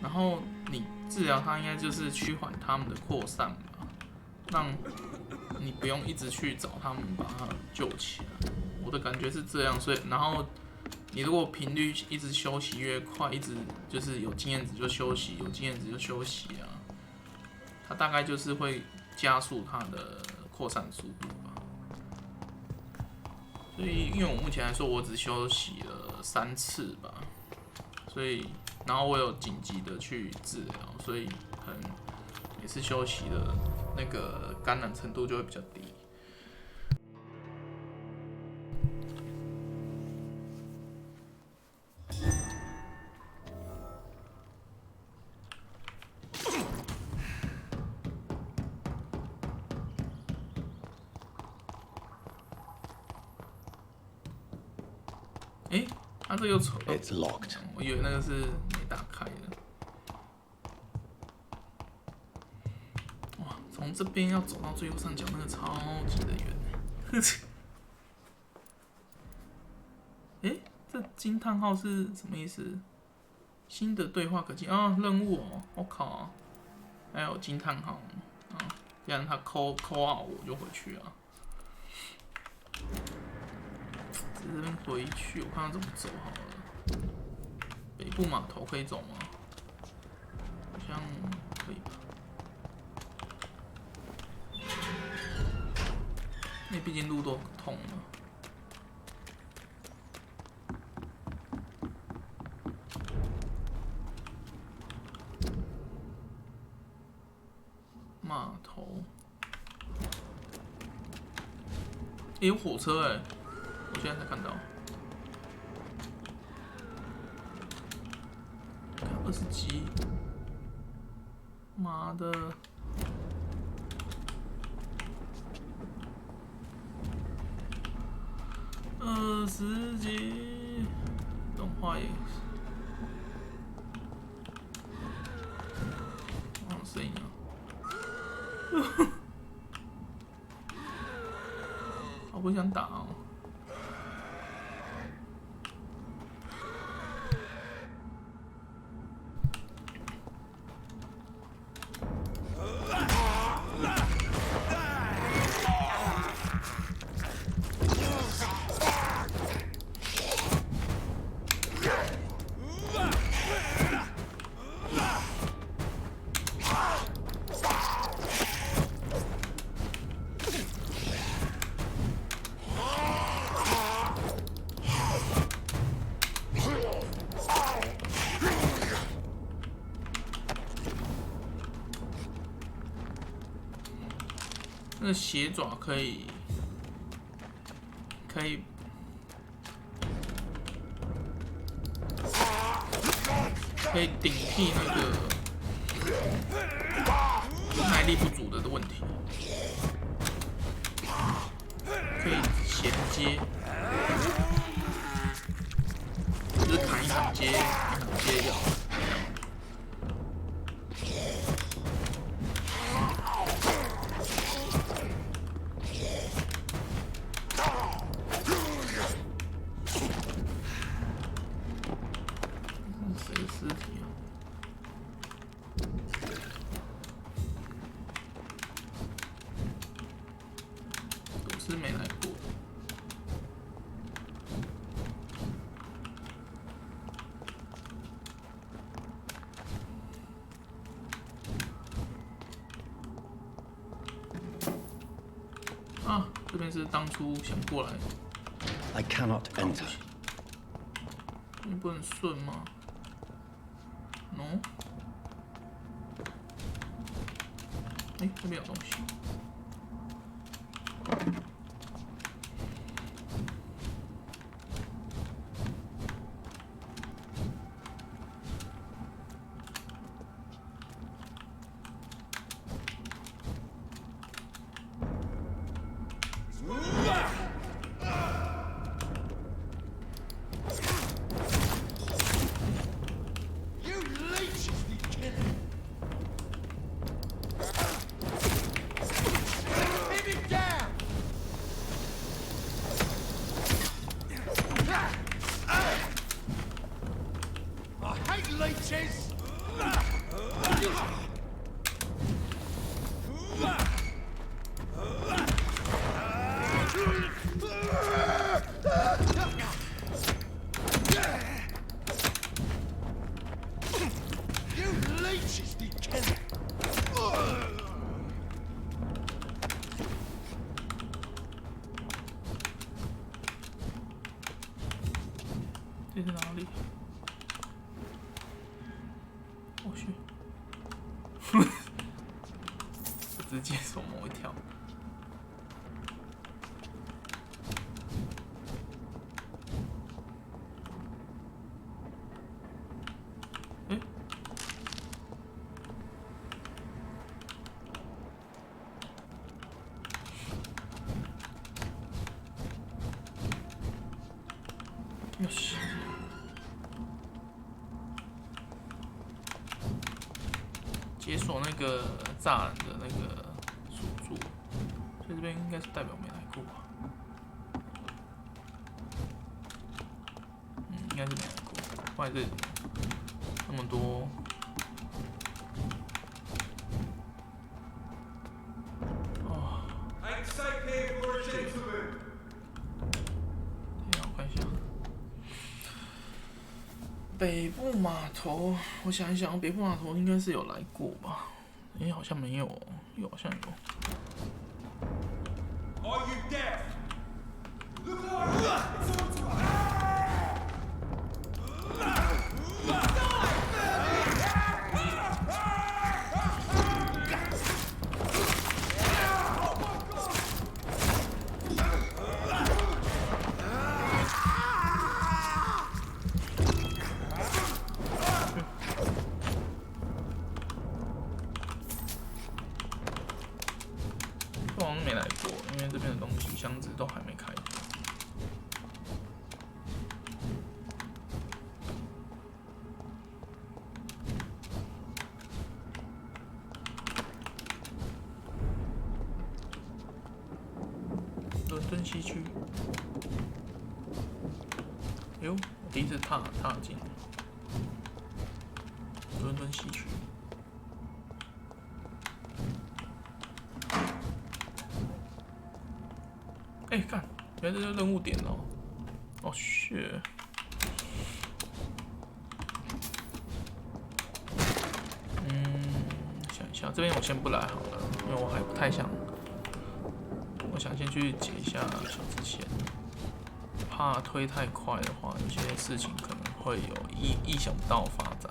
Speaker 2: 然后你治疗它应该就是趋缓他们的扩散吧，让你不用一直去找他们把它救起来。我的感觉是这样，所以然后你如果频率一直休息越快，一直就是有经验值就休息，有经验值就休息啊，它大概就是会加速它的扩散速度吧。所以因为我目前来说，我只休息了3次吧，所以然后我有紧急的去治疗，所以可能每次休息的那个感染程度就会比较低。诶，它这又丑。
Speaker 1: It's locked.
Speaker 2: 我以为那个是没打开的。哇，从这边要走到最右上角那个超级的远。诶，这惊叹号是什么意思？新的对话可进啊，任务哦，我靠，还有惊叹号啊！既然他扣号我就回去啊。这边回去，我看看怎么走好了。北部码头可以走吗？好像可以吧。因为毕竟路都通了。码头，有火车哎！我现在才看到。20级，妈的！20级，动画也，声音啊！好不想打哦。那个鞋爪可以顶替那个耐力不足的问题，可以衔接，就是砍一砍接，一砍接掉。这边是当初想过来。
Speaker 6: I cannot enter.
Speaker 2: 你不能顺吗 ？No。哎，这边有东西。这是哪里？我去，直接手摸一条。哎，よし。解锁那个栅栏的那个锁住，所以这边应该是代表没来过吧？应该是没来过。不然这里那么多，哦。我看一下。北部码头，我想一想，北部码头应该是有来过吧？好像没有，又好像有。Are you deaf? Look out! 区。哎呦，我第一次踏进伦敦西区。哎，看，原来这是任务点哦。哦，shit。想一下，这边我先不来好了，因为我还不太想。我想先去解一下小支线，怕推太快的话，有些事情可能会有意想不到的发展。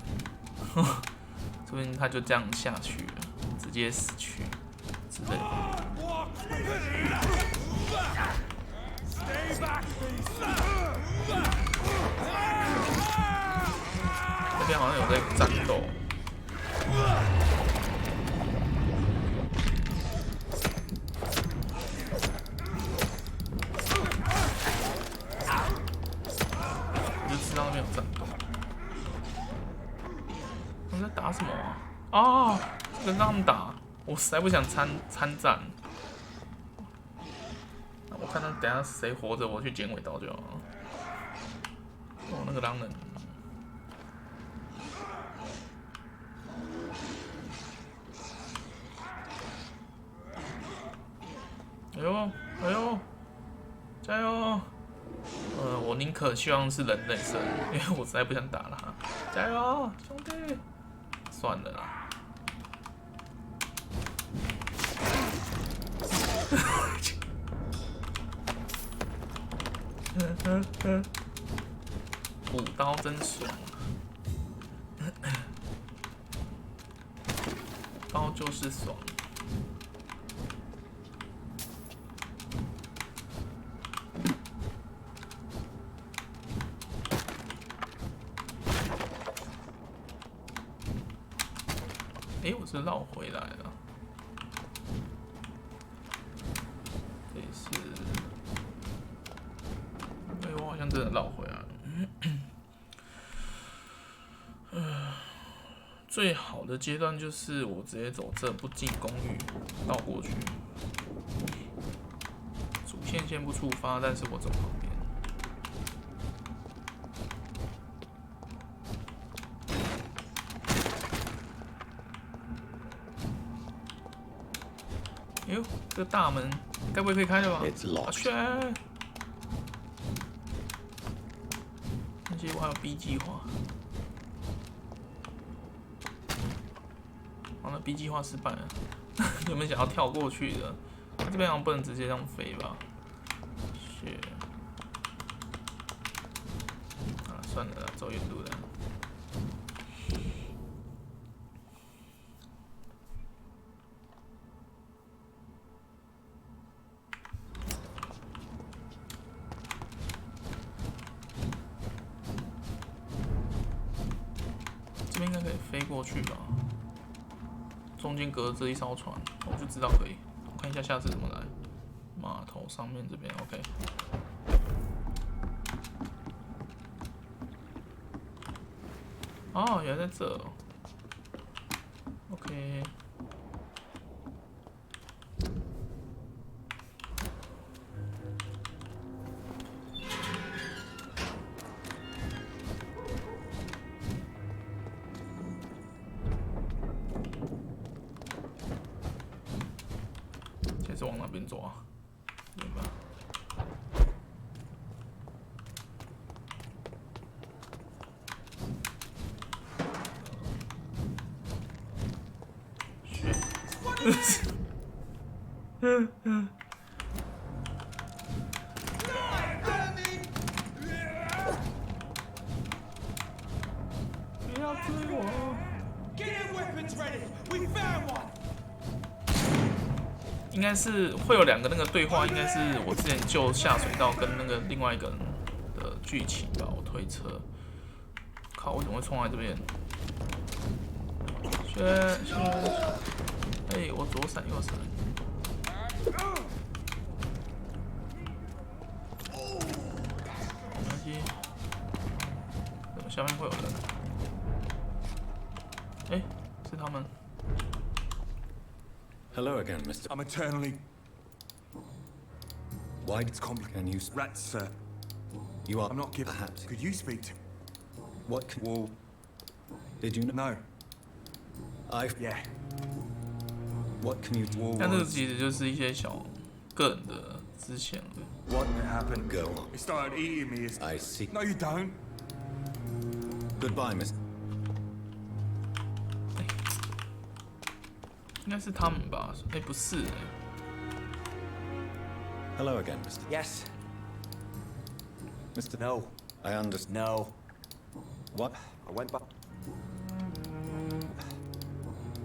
Speaker 2: 说不定他就这样下去了，直接死去之类的。这边好像有在战斗。那边有战斗，他们在打什么啊？哦，跟他们打，我实在不想参战。我看他等下谁活着，我去捡尾刀就好了。哦，那个狼人。哎呦，哎呦，加油！我宁可希望是人类生，因为我实在不想打了哈。加油，兄弟！算了啦。舞刀真爽，刀就是爽。哎，我是绕回来了。这是，哎，我好像真的绕回来了。最好的阶段就是我直接走这，不进公寓，绕过去。主线先不触发，但是我走旁边。哎呦，这个大门该不会可以开的吧？啊，去！而且我还有 B 计划。好了 ，B 计划失败了。有没有想要跳过去的？他这边好像不能直接这样飞吧？是。啊，算了啦，走远路的。这边应该可以飞过去吧？中间隔着一艘船，我就知道可以。我看一下下次怎么来。码头上面这边 OK。哦，原来在这哦。OK。现在是往哪边走啊？这边吧。不要追我！应该是会有2个那个对话，应该是我之前救下水道跟那个另外一个人的剧情吧，我推测。靠，我怎么会冲来这边？哎，我左闪右闪。没关系。怎么下面会有人？哎，是他们。
Speaker 1: Hello again, Mr.
Speaker 9: I'm eternally...
Speaker 1: Why it's complicated? Can you
Speaker 9: Rats, sir.
Speaker 1: You are.
Speaker 9: I'm not giving.
Speaker 1: Perhaps.
Speaker 9: Could you speak to?
Speaker 1: What? Can,
Speaker 9: Well,
Speaker 1: did you know?
Speaker 9: no.
Speaker 1: Yeah. What can you do?
Speaker 2: 但这个其实就是一些小个人的支线了。
Speaker 9: What happened?
Speaker 1: Go on.
Speaker 9: It started eating me.
Speaker 1: I see.
Speaker 9: No, you don't.
Speaker 1: Goodbye, Miss.
Speaker 2: 应该是他们吧？哎，不是哎。
Speaker 1: Hello again, Mr.
Speaker 19: Yes.
Speaker 1: Mr.
Speaker 19: No.
Speaker 1: I understand.
Speaker 19: No.
Speaker 1: What?
Speaker 19: I went back.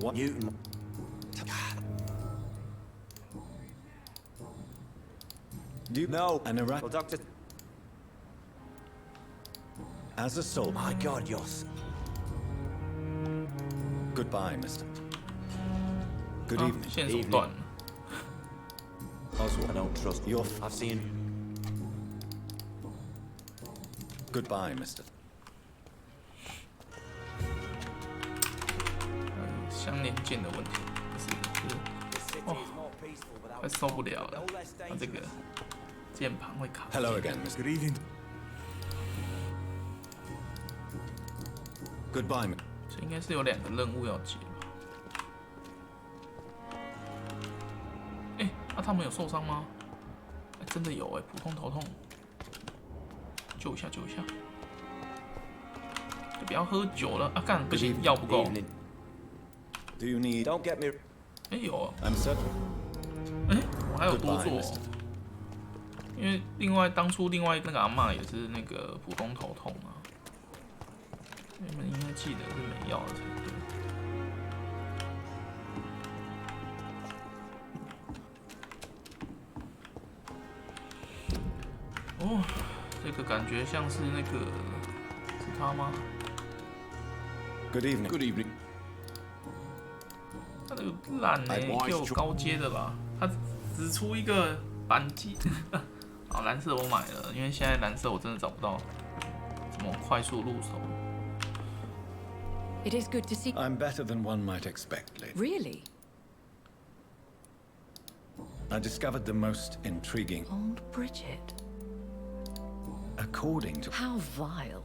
Speaker 1: What?
Speaker 19: Newton.
Speaker 1: Do you
Speaker 19: No.
Speaker 1: An Iraq
Speaker 19: Well, Doctor.
Speaker 1: as a soul.
Speaker 19: My God, Yoss.
Speaker 1: Goodbye, Mr. Good
Speaker 2: 啊
Speaker 1: evening.
Speaker 2: 线索断了。
Speaker 1: Oswald.
Speaker 19: I don't trust
Speaker 1: Your
Speaker 19: I've seen.
Speaker 1: Goodbye, Mr.
Speaker 2: 相连键的问题，就是哇，快受不了了。它这个键盘会卡。
Speaker 1: Hello again, Mr.
Speaker 9: Good evening.
Speaker 1: Goodbye, Mr.
Speaker 2: 所以应该是有2个任务要解吧？哎，啊，他们有受伤吗？哎，真的有哎，普通头痛，救一下，救一下。就不要喝酒了啊！干，不行，药不够。
Speaker 1: Do you need?
Speaker 19: Don't get me.
Speaker 2: 哎有，
Speaker 1: I'm certain.
Speaker 2: 哎，我还有多
Speaker 1: Goodbye,
Speaker 2: 做
Speaker 1: Mr.
Speaker 2: 因为当初另外那个阿嬷也是那个普通头痛啊。你们应该记得是没药的才对。哦，这个感觉像是那个是他吗？
Speaker 1: Good evening.
Speaker 8: Good evening.
Speaker 2: 他那个烂呢，给我高阶的吧。他只出一个扳机。好，蓝色我买了，因为现在蓝色我真的找不到怎么快速入手。
Speaker 12: It is good to see.
Speaker 1: I'm better than one might expect, lady.
Speaker 12: Really?
Speaker 1: I discovered the most intriguing.
Speaker 12: Old Bridget.
Speaker 1: According to
Speaker 12: How vile.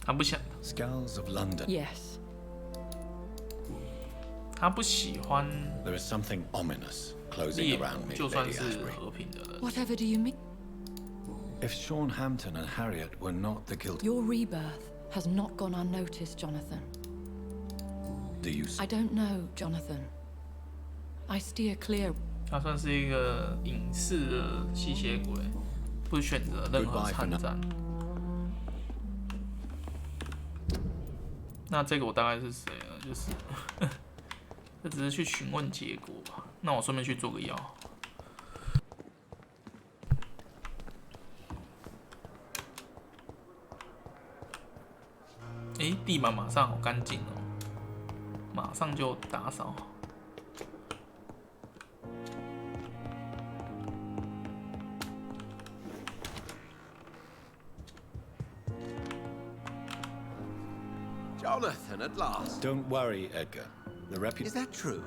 Speaker 2: 他不想。
Speaker 1: Skulls of London.
Speaker 12: Yes.
Speaker 2: 他不喜欢
Speaker 1: There is something ominous closing
Speaker 2: 猎
Speaker 1: around
Speaker 2: 捕，
Speaker 1: me,
Speaker 2: 就算
Speaker 1: Lady
Speaker 2: 是
Speaker 1: Ashbury.
Speaker 2: 和平的人。
Speaker 12: Whatever do you mean?
Speaker 1: If Sean Hampton and Harriet were not the guilty,
Speaker 12: Your rebirth has not gone unnoticed, Jonathan.
Speaker 1: do you?
Speaker 12: I don't know, Jonathan. I steer clear.
Speaker 2: 他算是一个隐士的吸血鬼，不选择任何参战。那这个我大概是谁呢？就是这只是去询问结果吧。那我顺便去做个药。哎，地板马上好干净哦，马上就打扫好。
Speaker 14: Jonathan, at last.
Speaker 1: Don't worry, Edgar. The
Speaker 14: Is that true?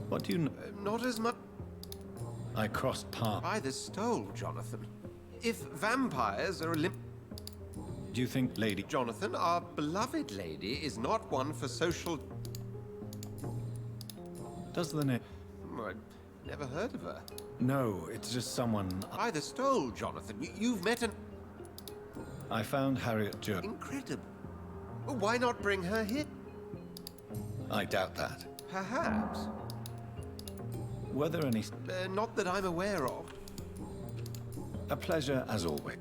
Speaker 1: What do you know?
Speaker 14: Not as much.
Speaker 1: I crossed paths.
Speaker 14: By the stole, Jonathan. If vampires are
Speaker 1: Do you think, Lady
Speaker 14: Jonathan, our beloved lady is not one for social.
Speaker 1: Does the name?
Speaker 14: I've never heard of her.
Speaker 1: No, it's just someone.
Speaker 14: By the stole, Jonathan. You've met an.
Speaker 1: I found Harriet Jones.
Speaker 14: Incredible. Well, why not bring her here?
Speaker 1: I doubt that.
Speaker 14: Perhaps.
Speaker 1: Were there any?
Speaker 14: Not that I'm aware of.
Speaker 1: A pleasure as always.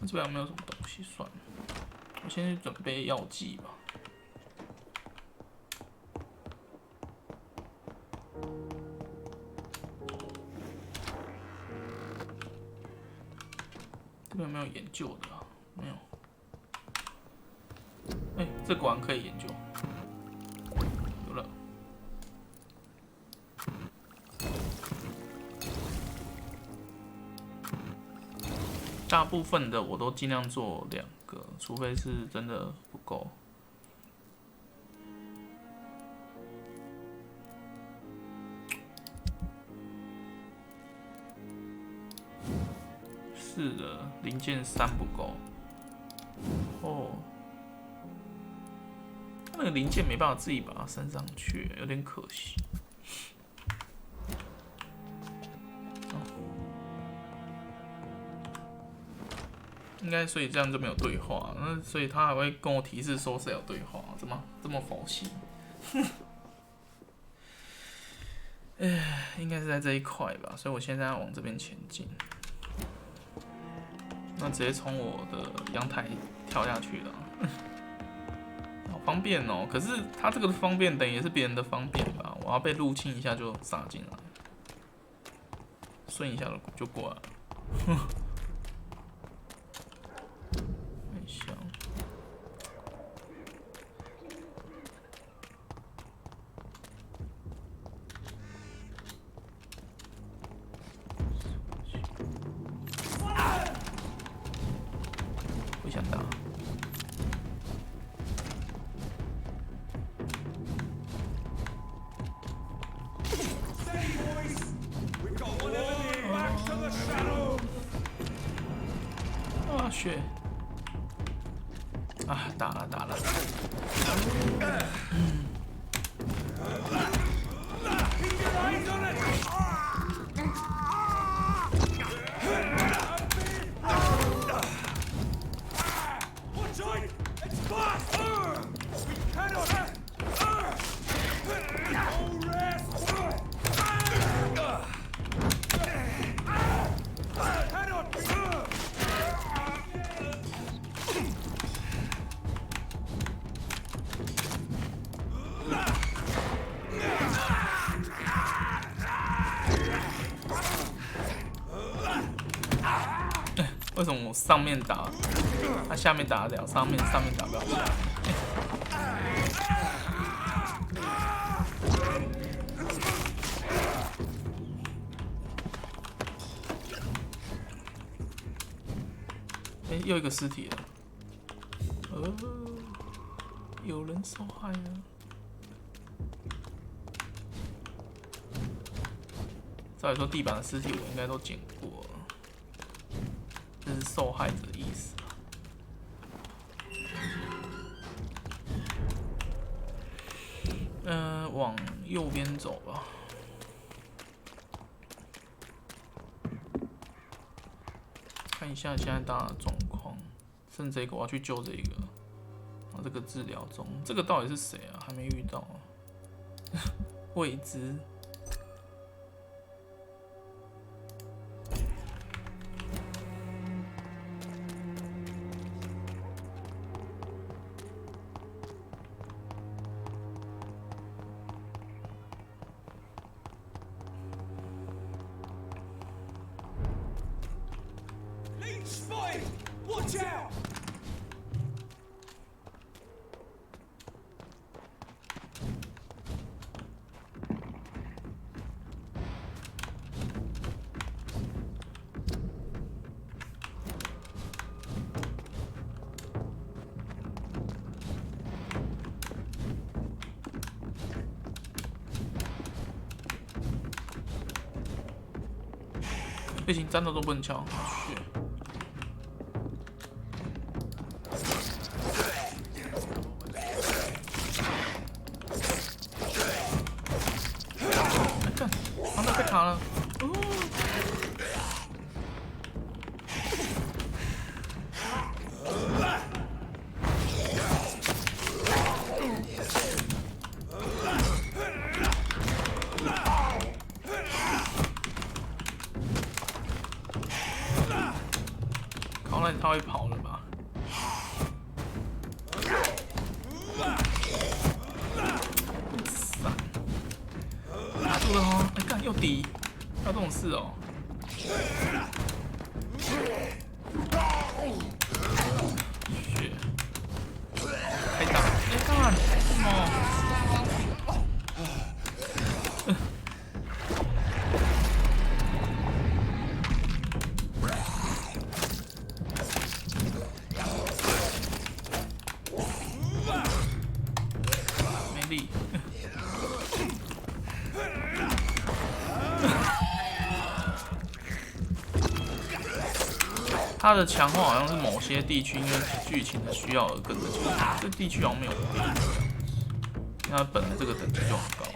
Speaker 2: 这边有没有什么东西？算了，我先去准备药剂吧。这边有没有研究的啊？没有。哎，这果然可以研究。有了。大部分的我都尽量做2个，除非是真的不够。是的，零件3不够。哦，那个零件没办法自己把它升上去，有点可惜。应该所以这样就没有对话，那所以他还会跟我提示说谁有对话，怎么这么佛系？应该是在这一块吧，所以我现在要往这边前进。那直接从我的阳台跳下去了，好方便哦。可是他这个的方便等于也是别人的方便吧？我要被入侵一下就杀进来，顺一下就过来了。很香。不想打。啊，血！啊，打了。为什么我上面打，他下面打得了，上面打不了下面？又一个尸体了。有人受害了。照理说，地板的尸体我应该都捡过了。这是受害者的意思。往右边走吧。看一下现在大家的状况。剩这个我要去救这个。这个治疗中，这个到底是谁啊？还没遇到啊。未知。
Speaker 11: Watch out!
Speaker 2: 不行，战斗都不能敲，去。看，他那被卡了。他会跑了吧？打住了哦！哎，干又敌，要这种事哦。血，开打！哎，干什么？它的强化好像是某些地区因为剧情的需要而跟着强，这地区好像没有变，那本来这个等级就很高。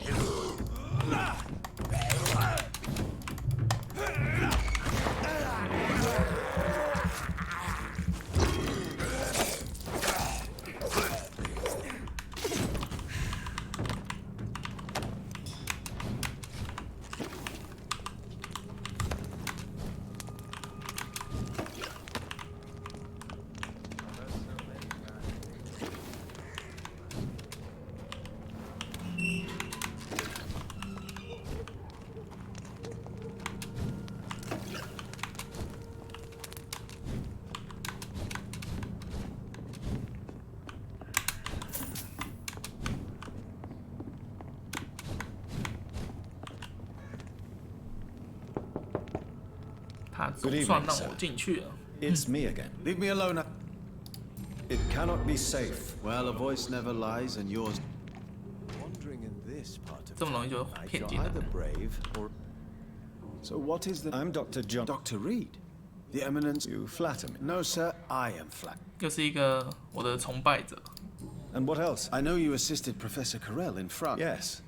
Speaker 2: 他总算让我进去了。
Speaker 20: It's me again. Leave me alone. It cannot be safe. Well, a voice never lies, and yours. Wandering in this part of
Speaker 2: 这么容易就骗进来。
Speaker 20: So what is the? I'm Dr. John. Dr. Reed, the eminence. You flatter me. No, sir, I am flattered.
Speaker 2: 又是一个我的崇拜者。
Speaker 20: And what else? I know you assisted Professor Carell in France. Yes.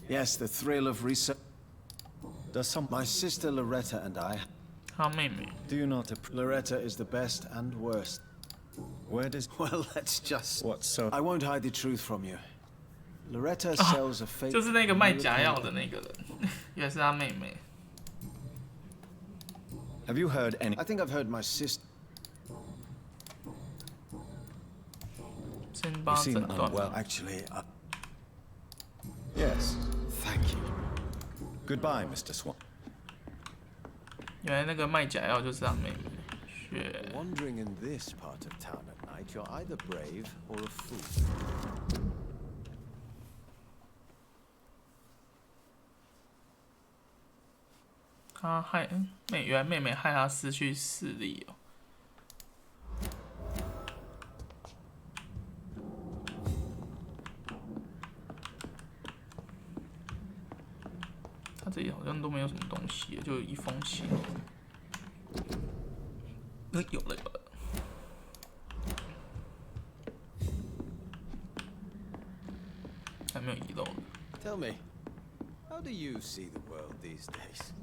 Speaker 20: Yes, the thrill of research. Does some? My sister Loretta and I.
Speaker 2: 他妹妹。
Speaker 20: Do you not? Loretta is the best and worst. Where does? Well, let's just. What so? I won't hide the truth from you. Loretta sells a fake.
Speaker 2: 就是那个卖假药的那个人，原来是他妹妹。
Speaker 20: Have you heard any? I think I've heard my sister.
Speaker 2: 先帮诊断。
Speaker 20: Well, actually, yes. Thank you. Goodbye, Mr. Swan.
Speaker 2: 原来那个卖假药就是他妹妹。血。
Speaker 20: Wandering in this part of town at night, you're either brave or a fool.
Speaker 2: 他害原来妹妹害他失去视力哦。他这里好像都没有什么东西，就一封信。有了。还没有遗漏。
Speaker 20: Tell me, how do you see the world these days?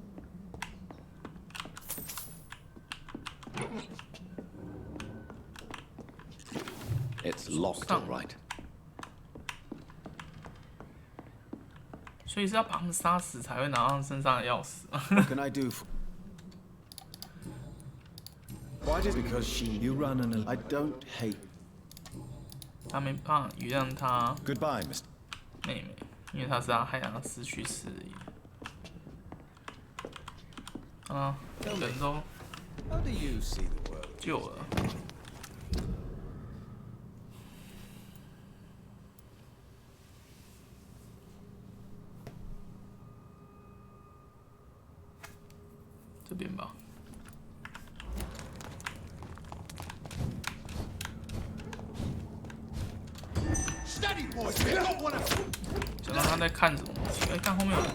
Speaker 1: It's locked, all right.
Speaker 2: 所以是要把他们杀死才会拿到他们身上的钥匙。
Speaker 20: What can I do? Why did? Because you run an. I don't hate.
Speaker 2: 他没办法原谅他。
Speaker 20: Goodbye, Mr.
Speaker 2: 妹妹，因为他是他害他失去视力。啊，人都
Speaker 20: How do you see the world?
Speaker 2: 救了。这边吧。 想到他在看什么东西？哎，看后面有人。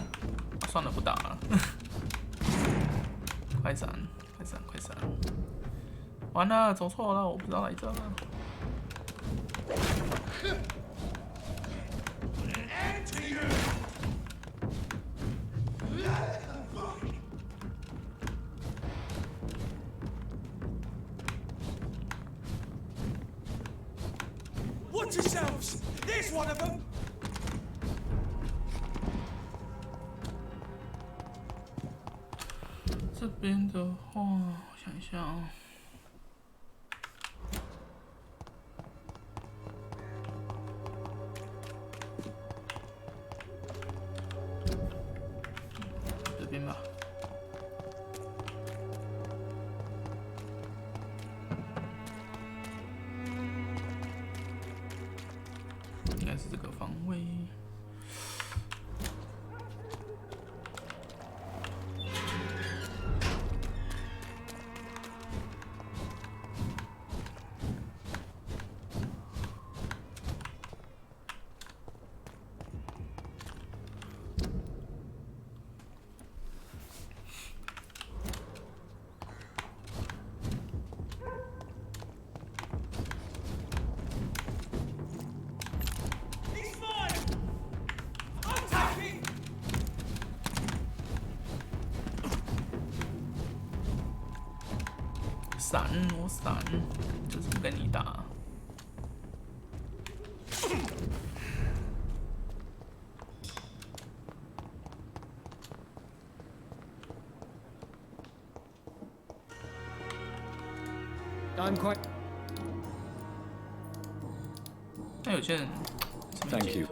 Speaker 2: 算了，不打了。快闪！快闪！快闪！完了，走错了，我不知道来这了。
Speaker 11: Watch yourselves! There's one of them!
Speaker 2: 这边的话，我想一下啊。这边吧。应该是这个方位。闪，就是不跟你打。
Speaker 7: I'm quite.
Speaker 2: 那有些人
Speaker 1: Thank you.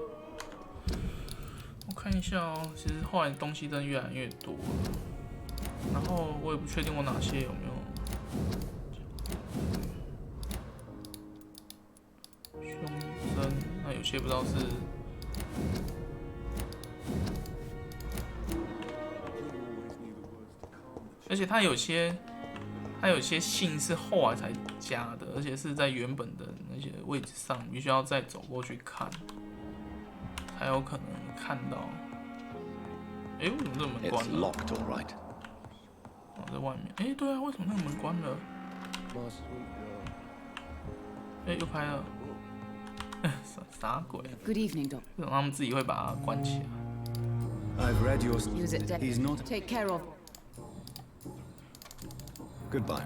Speaker 2: 我看一下哦，其实后来东西真的越来越多，然后我也不确定我哪些有没有胸针，那有些不知道是。而且它有些信是后来才加的，而且是在原本的那些位置上，你必须要再走过去看，才有可能看到。哎，为什么这门关了？哦，在外面。哎，对啊，为什么那个门关了？哎，又开了。啥鬼
Speaker 21: ？Good evening, Doc.
Speaker 2: 为什么他们自己会把它关起来
Speaker 20: I've read yours.
Speaker 21: Use it.
Speaker 20: He's not.
Speaker 21: Take care of.
Speaker 1: Goodbye.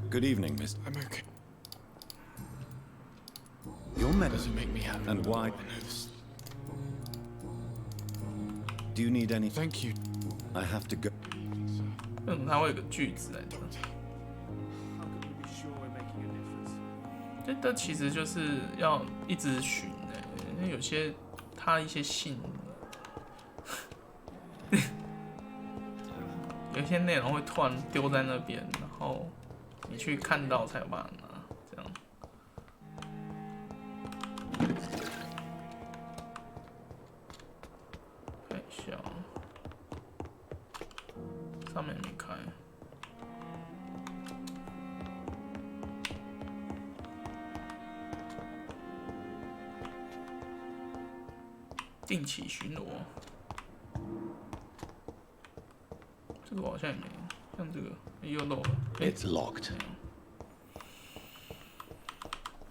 Speaker 1: Good evening, Miss.
Speaker 11: I'm okay.
Speaker 1: Your medicine
Speaker 11: doesn't make me happy.
Speaker 1: And why?
Speaker 11: I know this.
Speaker 1: Do you need any?
Speaker 11: Thank you.
Speaker 1: I have to go.
Speaker 2: 为什么它会有个句子在这？这其实就是要一直寻的，因为有些它一些信，有些内容会突然丢在那边，然后你去看到才有办法拿，这样。看一下，上面没开。定期巡逻，这个我好像也没有，像这个又漏了。
Speaker 1: It's locked.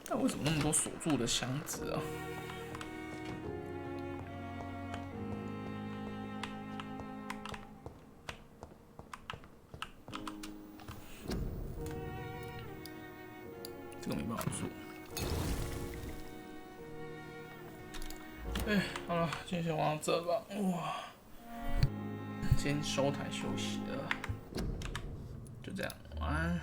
Speaker 2: 但为什么那么多锁住的箱子啊？这个没办法做。哎，好了，今天先玩到这吧。哇，先收台休息了，就这样，晚安。